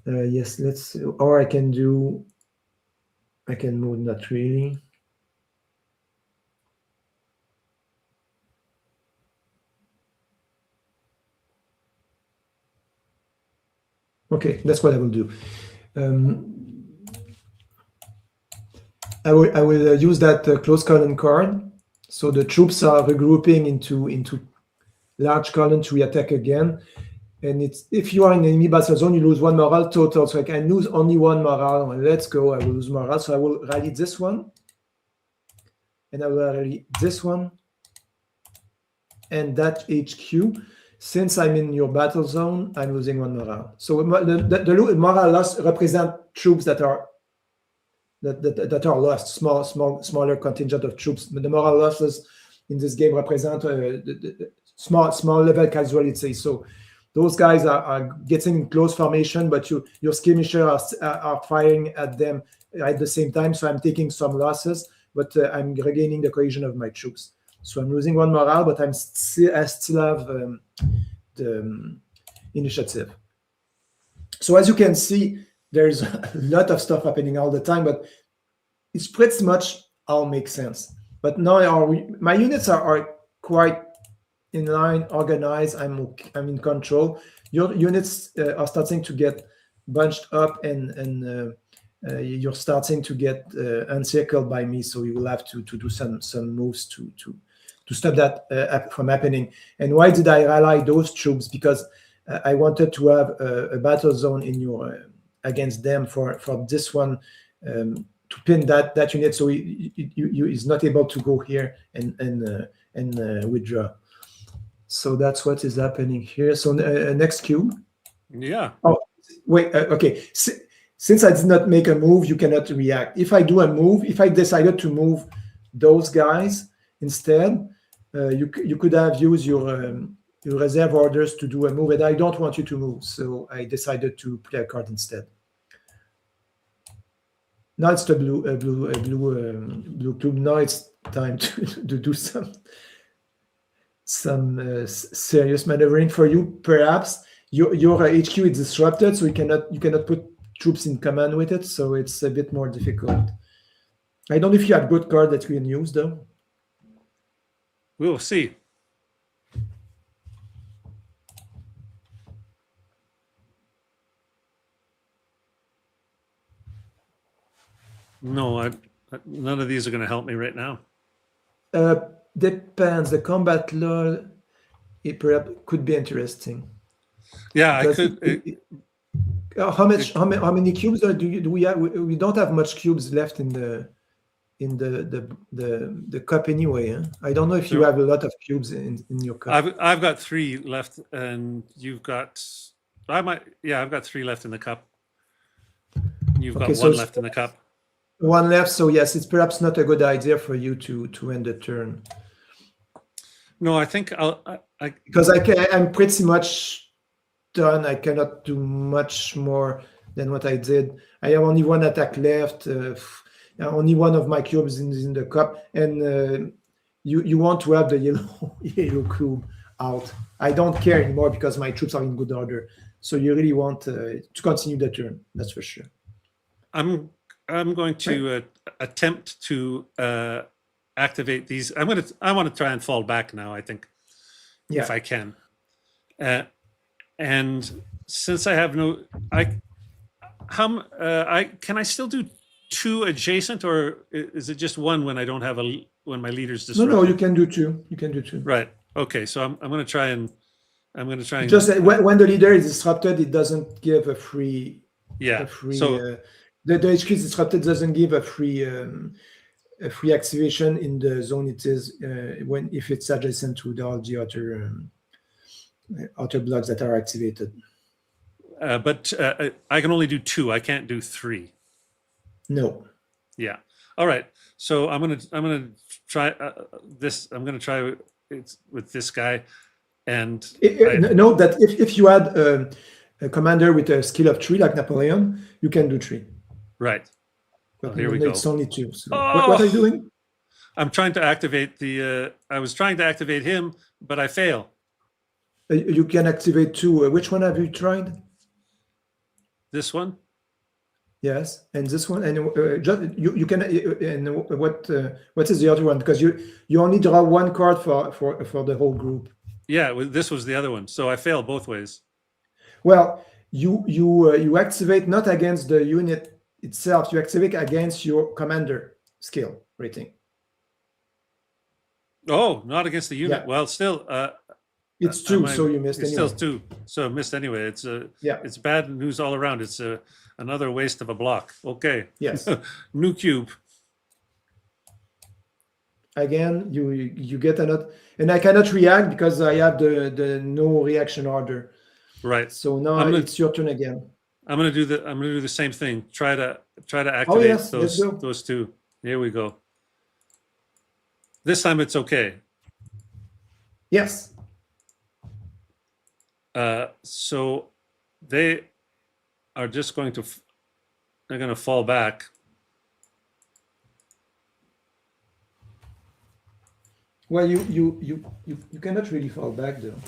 Yes, let's. Or I can move. Not really. Okay, that's what I will do. I will use that close column card. So the troops are regrouping into large column to reattack again. And it's if you are in enemy battle zone, you lose 1 morale total. So I can lose only 1 morale. Let's go. I will lose morale. So I will rally this one. and I will rally this one and that HQ. Since I'm in your battle zone, I'm losing 1 morale. So the morale loss represent troops that are lost, smaller contingent of troops. The moral losses in this game represent the small level casualties. So those guys are getting in close formation, but your skirmishers are firing at them at the same time. So I'm taking some losses, but I'm regaining the cohesion of my troops. So I'm losing 1 morale, but I still have the initiative. So as you can see, there's a lot of stuff happening all the time, but it's pretty much all makes sense. But now my units are quite in line, organized. I'm in control. Your units are starting to get bunched up, and you're starting to get encircled by me. So you will have to do some moves to stop that from happening. And why did I rally those troops? Because I wanted to have a battle zone in your against them for this one, to pin that unit, so he is not able to go here and withdraw. So that's what is happening here. So next cube. Yeah. Oh wait. Okay. Since I did not make a move, you cannot react. If I do a move, if I decided to move those guys instead, you could have used your reserve orders to do a move, and I don't want you to move, so I decided to play a card instead. Now it's the blue cube. Now it's time to do some serious maneuvering for you. Perhaps your HQ is disrupted, so you cannot put troops in command with it. So it's a bit more difficult. I don't know if you have good card that we can use though. We'll see. No, none of these are going to help me right now. Depends. The combat law, it perhaps could be interesting. Yeah, I could. How many cubes do we have? We don't have much cubes left in the cup anyway. Huh? I don't know if you have a lot of cubes in your cup. I've got 3 left, and you've got. I've got 3 left in the cup. You've got 1 left in the cup. 1 left, so yes, it's perhaps not a good idea for you to end the turn. No, I think because I'm pretty much done. I cannot do much more than what I did. I have only 1 attack left. Only 1 of my cubes in the cup, and you want to have the yellow cube out. I don't care anymore because my troops are in good order. So you really want to continue the turn. That's for sure. I'm going to attempt to activate these. I want to try and fall back now, I think, if I can. And since I have no, can I still do 2 adjacent, or is it just 1 when I don't have when my leader's disrupted? No, you can do 2. You can do 2. Right. Okay. So I'm going to try and just when the leader is disrupted, it doesn't give a free. Yeah. So the HQ is disrupted doesn't give a free activation in the zone it is if it's adjacent to all the outer blocks that are activated. But I can only do 2. I can't do 3. No. Yeah. All right. So I'm gonna try this. I'm gonna try it with this guy, and note that if you had a commander with a skill of 3 like Napoleon, you can do 3. Right. But here we go. It's only 2. So what are you doing? I'm trying to activate the. I was trying to activate him, but I fail. You can activate 2. Which one have you tried? This one. Yes, and this one, and you can. And what is the other one? Because you only draw 1 card for the whole group. Yeah, this was the other one. So I failed both ways. Well, you activate not against the unit itself. You activate against your commander skill rating. Oh, not against the unit. Yeah. Well, still. It's 2, so you missed anyway. Still 2, so I missed anyway. It's bad news all around. It's another waste of a block. Okay. Yes. New cube. again, you get another, and I cannot react because I have the no reaction order. Right. So now it's your turn again. I'm gonna do the same thing. Try to activate Oh yes, let's go. those two. Here we go. This time it's okay. Yes. So they are just going to, they're going to fall back. Well, you cannot really fall back though.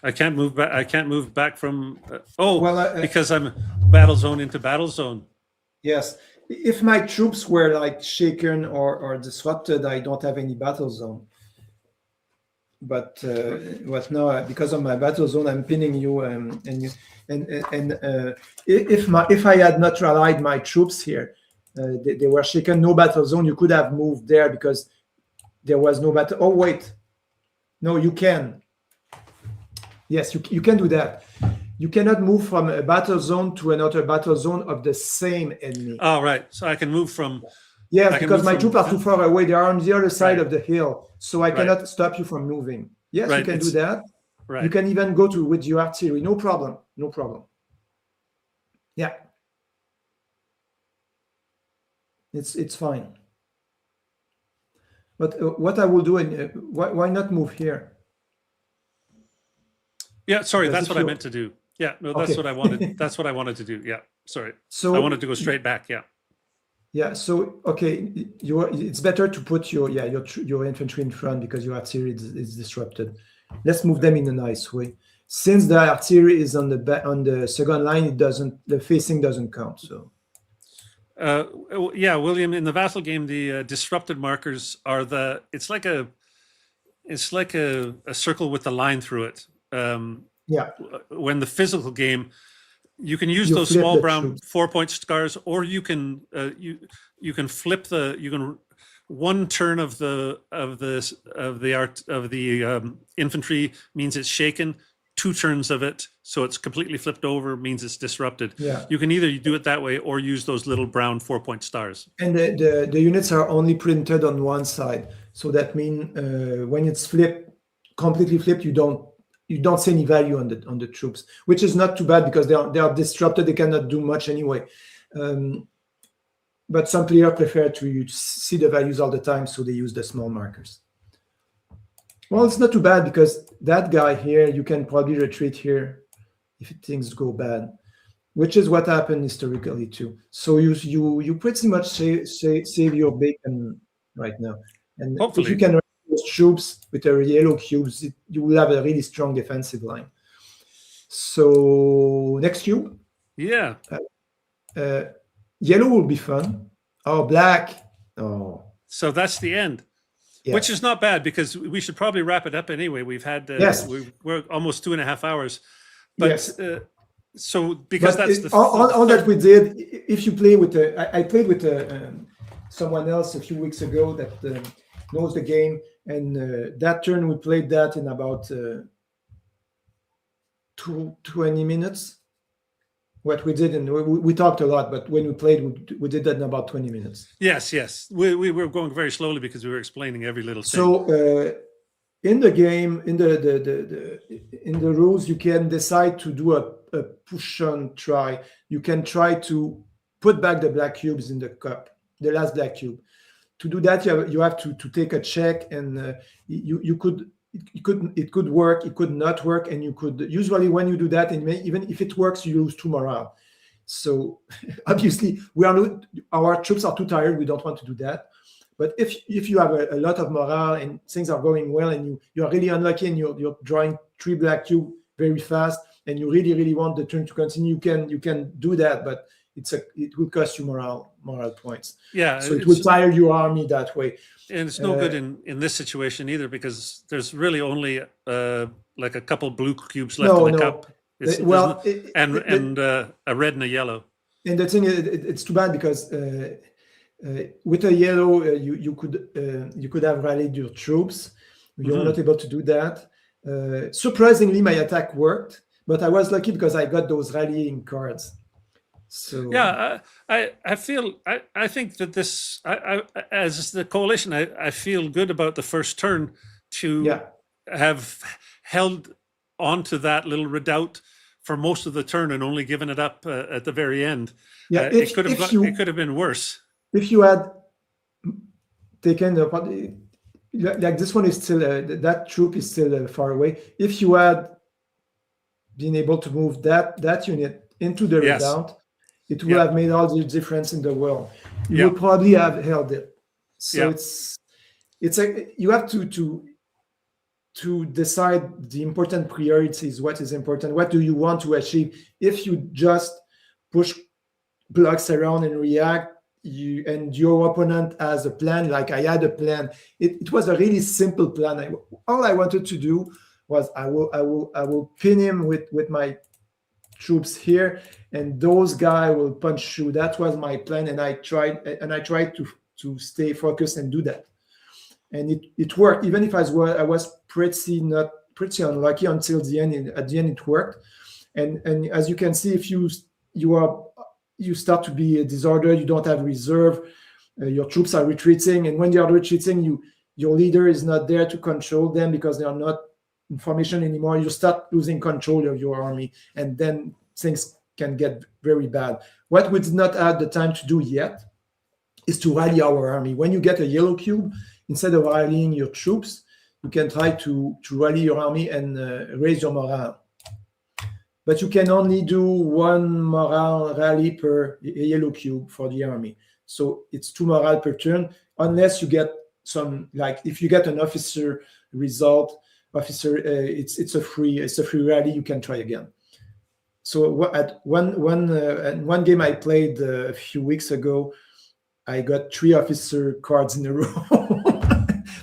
I can't move back. I can't move back from. Well, because I'm battle zone into battle zone. Yes. If my troops were like shaken or disrupted, I don't have any battle zone. But now, because of my battle zone, I'm pinning you, if I had not rallied my troops here, they were shaken, no battle zone. You could have moved there because there was no battle. Oh wait, no, you can. Yes, you can do that. You cannot move from a battle zone to another battle zone of the same enemy. Oh, right. So I can move from. Yes, because my troops are too far away. They are on the other side of the hill, so I cannot stop you from moving. Yes, you can do that. Right. You can even go to with your artillery. No problem. No problem. Yeah, it's fine. But what I will do, and why not move here? Yeah, sorry, that's what I meant to do. Yeah, no, that's what I wanted. That's what I wanted to do. Yeah, sorry. So I wanted to go straight back. Yeah. Yeah. So okay, it's better to put your infantry in front because your artillery is disrupted. Let's move them in a nice way. Since the artillery is on the second line, the facing doesn't count. So. Yeah, William, in the vassal game, the disrupted markers are it's like a circle with the line through it. Yeah. When the physical game, you can use those small brown 4-point scars, or you can you can flip one turn of the infantry means it's shaken. 2 turns of it, so it's completely flipped over, means it's disrupted. Yeah. You can either do it that way or use those little brown 4-point stars. And the units are only printed on one side, so that means when it's completely flipped, you don't see any value on the troops, which is not too bad because they are disrupted. They cannot do much anyway. But some players prefer to see the values all the time, so they use the small markers. Well, it's not too bad because that guy here, you can probably retreat here if things go bad, which is what happened historically too. So you pretty much save your bacon right now. And hopefully, if you can those troops with the yellow cubes, you will have a really strong defensive line. So next cube. Yeah. Yellow will be fun. Oh, black. Oh. So that's the end. Yes. Which is not bad because we should probably wrap it up anyway. We've had we're almost 2.5 hours. But yes. So because that's all that we did. If you play with I played with someone else a few weeks ago that knows the game, and that turn we played that in about 20 minutes. What we did, and we talked a lot, but when we played, we did that in about 20 minutes. Yes. We were going very slowly because we were explaining every little thing. So in the game, in the rules, you can decide to do a push-on try. You can try to put back the black cubes in the cup, the last black cube. To do that, you have to take a check, and it could work, it could not work, and you could usually when you do that, and even if it works, you lose 2 morale. So obviously our troops are too tired. We don't want to do that. But if you have a lot of morale and things are going well, and you are really unlucky, and you're drawing 3 black cube very fast, and you really want the turn to continue, you can do that, but it will cost you morale points. Yeah. So it will tire your army that way. And it's no good in this situation either, because there's really only like a couple blue cubes left in the cup. And a red and a yellow. And the thing is, it's too bad because with a yellow, you could have rallied your troops. You're not able to do that. Surprisingly, my attack worked, but I was lucky because I got those rallying cards. So Yeah, I think that this as the coalition, I feel good about the first turn to yeah, have held onto that little redoubt for most of the turn and only given it up at the very end. yeah. It could have it could have been worse. If you had taken the like this one is still that troop is still far away. If you had been able to move that unit into the Yes. redoubt, it would have made all the difference in the world. You would probably have held it. So it's you have to decide the important priorities. What is important? What do you want to achieve? If you just push blocks around and react, and your opponent has a plan, like I had a plan. It was a really simple plan. All I wanted to do was I will pin him with my troops here, and those guys will punch through. That was my plan, and I tried to stay focused and do that, and it worked. Even if I was pretty unlucky until the end. At the end, it worked, and as you can see, if you start to be disordered, you don't have reserve, your troops are retreating, and when they are retreating, your leader is not there to control them because they are not in formation anymore. You start losing control of your army, and then things can get very bad. What we did not have the time to do yet is to rally our army. When you get a yellow cube, instead of rallying your troops, you can try to rally your army and raise your morale. But you can only do one morale rally per yellow cube for the army. So it's 2 morale per turn, unless you get some, like if you get an officer result, it's a free rally. You can try again. So at one game I played a few weeks ago, I got 3 officer cards in a row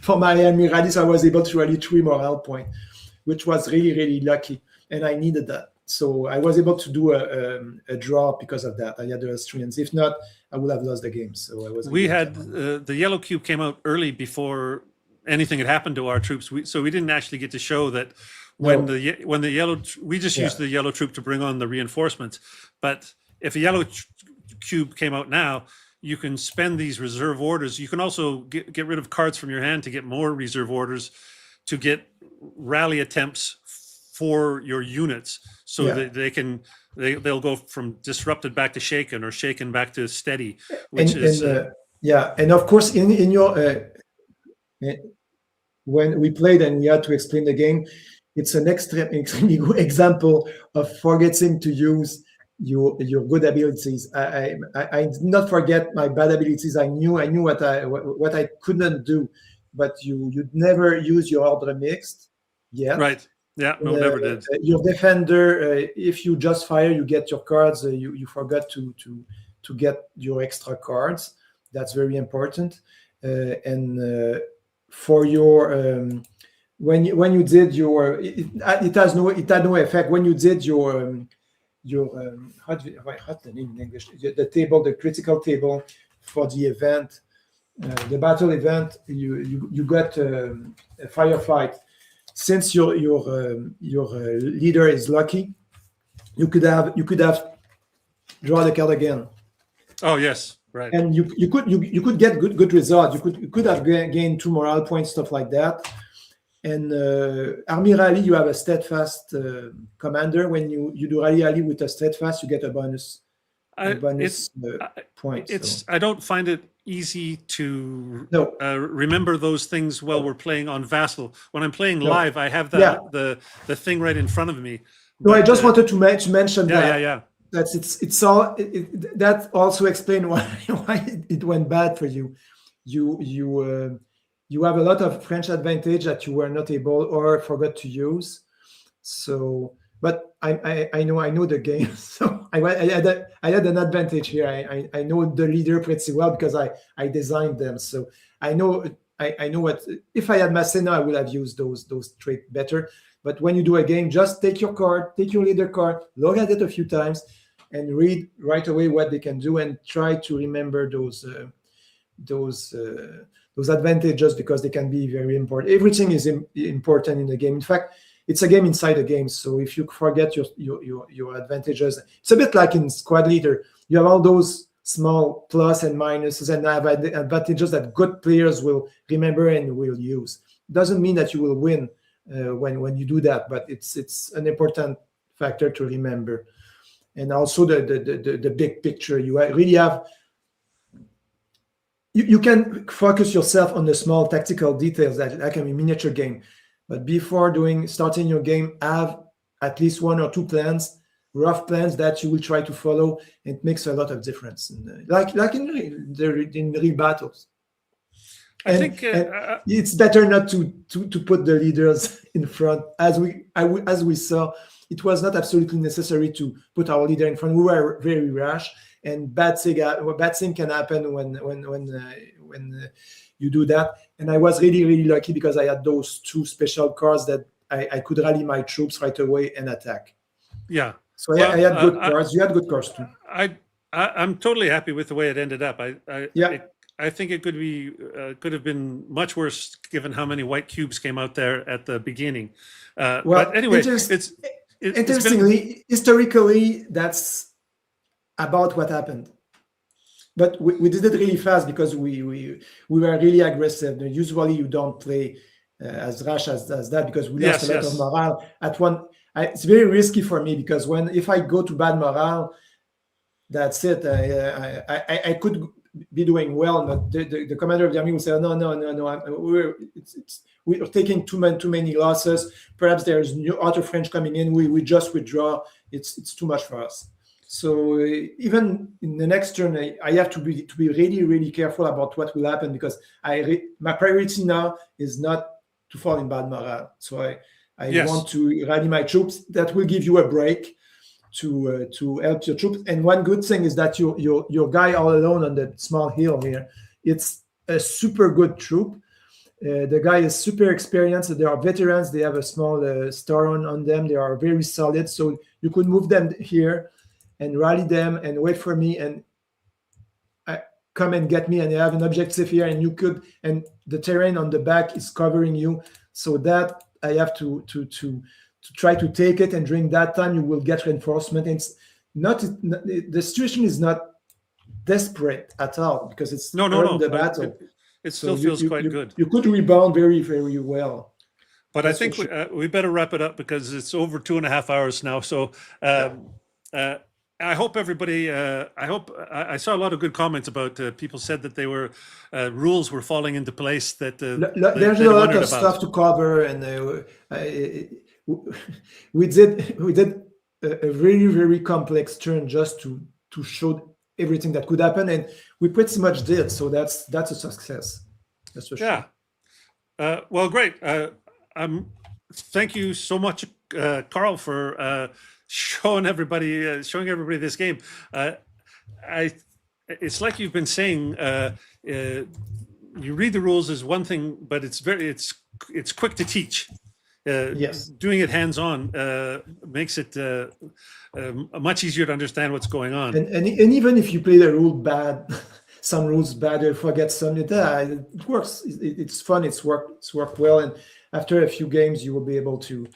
for my enemy rally. So I was able to rally 3 morale points, which was really, really lucky, and I needed that. So I was able to do a draw because of that. I had the Austrians. If not, I would have lost the game. So I was. We had the yellow cube came out early before anything had happened to our troops. So we didn't actually get to show that when the yellow, we just used the yellow troop to bring on the reinforcements. But if a yellow cube came out now, you can spend these reserve orders. You can also get rid of cards from your hand to get more reserve orders, to get rally attempts for your units, so that they'll go from disrupted back to shaken, or shaken back to steady, which and of course in your when we played and we had to explain the game, it's an extremely good example of forgetting to use your good abilities. I did not forget my bad abilities. I knew what I couldn't do, but you'd never use your ordre mixte yet. Right. Yeah, no, never did. Your defender, if you just fire, you get your cards. You forgot to get your extra cards. That's very important. And for your when you did your, it had no effect when you did your what's the name in English? The table, the critical table for the event, the battle event. You got a firefight. Since your leader is lucky, you could have draw the card again. Oh yes, right. And you could get good results. You could have gained 2 morale points, stuff like that. And Army Rally, you have a steadfast commander. When you do rally with a steadfast, you get a bonus point. I don't find it easy to remember those things while we're playing on Vassal. When I'm playing live, I have the thing right in front of me. No, I just wanted to mention that. Yeah. That's all. That also explains why it went bad for you. You have a lot of French advantage that you were not able or forgot to use. So, but I know the game, so I had an advantage here. I know the leader pretty well because I designed them. So I know what. If I had Masséna, I would have used those traits better. But when you do a game, just take your leader card, look at it a few times, and read right away what they can do, and try to remember those advantages, because they can be very important. Everything is important in the game. In fact, it's a game inside a game. So if you forget your advantages, it's a bit like in Squad Leader. You have all those small plus and minuses and advantages that good players will remember and will use. Doesn't mean that you will win when you do that, but it's an important factor to remember. And also the big picture. You really have. You can focus yourself on the small tactical details that like a miniature game, but before starting your game, have at least 1 or 2 plans, rough plans that you will try to follow. It makes a lot of difference, like in real battles. I think it's better not to put the leaders in front, as we saw. It was not absolutely necessary to put our leader in front. We were very rash. And bad thing can happen when you do that. And I was really, really lucky because I had those 2 special cards that I could rally my troops right away and attack. Yeah. So I had good cards. You had good cards too. I'm totally happy with the way it ended up. I think it could have been much worse given how many white cubes came out there at the beginning. But anyway, interestingly, historically, that's about what happened, but we did it really fast because we were really aggressive. Usually you don't play as rash as that because we lost a lot of morale at one. It's very risky for me because if I go to bad morale, that's it. I could be doing well, but the commander of the army will say, no, we're taking too many losses. Perhaps there's new auto French coming in. We just withdraw. It's too much for us. So even in the next turn, I have to be really, really careful about what will happen because my priority now is not to fall in bad morale. So I want to rally my troops. That will give you a break to help your troops. And one good thing is that your guy all alone on the small hill here, it's a super good troop. The guy is super experienced. They are veterans. They have a small star on them. They are very solid. So you could move them here and rally them and wait for me and come and get me, and you have an objective here, and the terrain on the back is covering you, so that I have to try to take it, and during that time you will get reinforcement. It's not the situation is not desperate at all because it's no the battle. It still feels quite good. You could rebound very, very well. But I think we better wrap it up because it's over 2.5 hours now. So I hope everybody. I saw a lot of good comments about people said that they were rules were falling into place. That there's a lot of stuff to cover, and we did a very, very complex turn just to show everything that could happen, and we pretty much did. So that's a success. That's for sure. Yeah. Well, great. Thank you so much, Carl, for showing everybody this game. It's like you've been saying. You read the rules is one thing, but it's quick to teach. Yes. Doing it hands-on makes it much easier to understand what's going on. And even if you play the rule bad, some rules bad, you forget some. It works. It's fun. It's worked well. And after a few games, you will be able to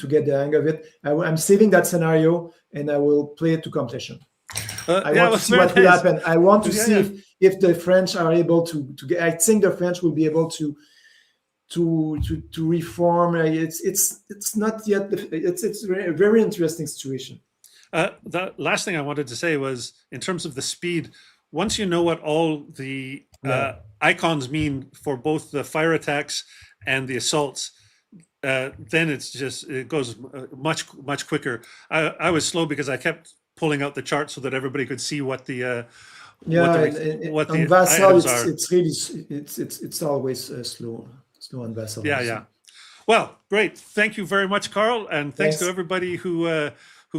get the hang of it. I'm saving that scenario, and I will play it to completion. I want to see what will happen. I want to see if the French are able to get. I think the French will be able to reform. It's not yet. It's a very interesting situation. The last thing I wanted to say was in terms of the speed. Once you know what all the icons mean for both the fire attacks and the assaults, then it goes much quicker. I was slow because I kept pulling out the chart so that everybody could see what the what the Vassal, items are. It's really it's always slow on Vassal. Yeah. Well, great. Thank you very much, Carl, and thanks to everybody who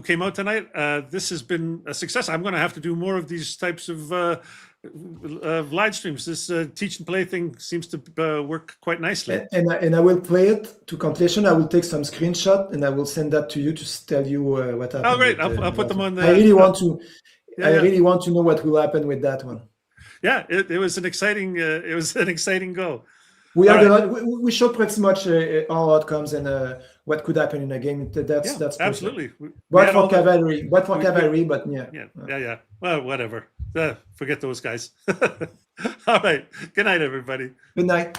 came out tonight. This has been a success. I'm going to have to do more of these types of live streams. This teach and play thing seems to work quite nicely. And I will play it to completion. I will take some screenshot and I will send that to you to tell you what happened. Oh, great! I'll put them on there. I really want to. I really want to know what will happen with that one. Yeah, it was an exciting. It was an exciting go. We had a lot. We showed pretty much all outcomes and what could happen in a game. That's absolutely. But for cavalry, but yeah. Well, whatever. Forget those guys. All right. Good night, everybody. Good night.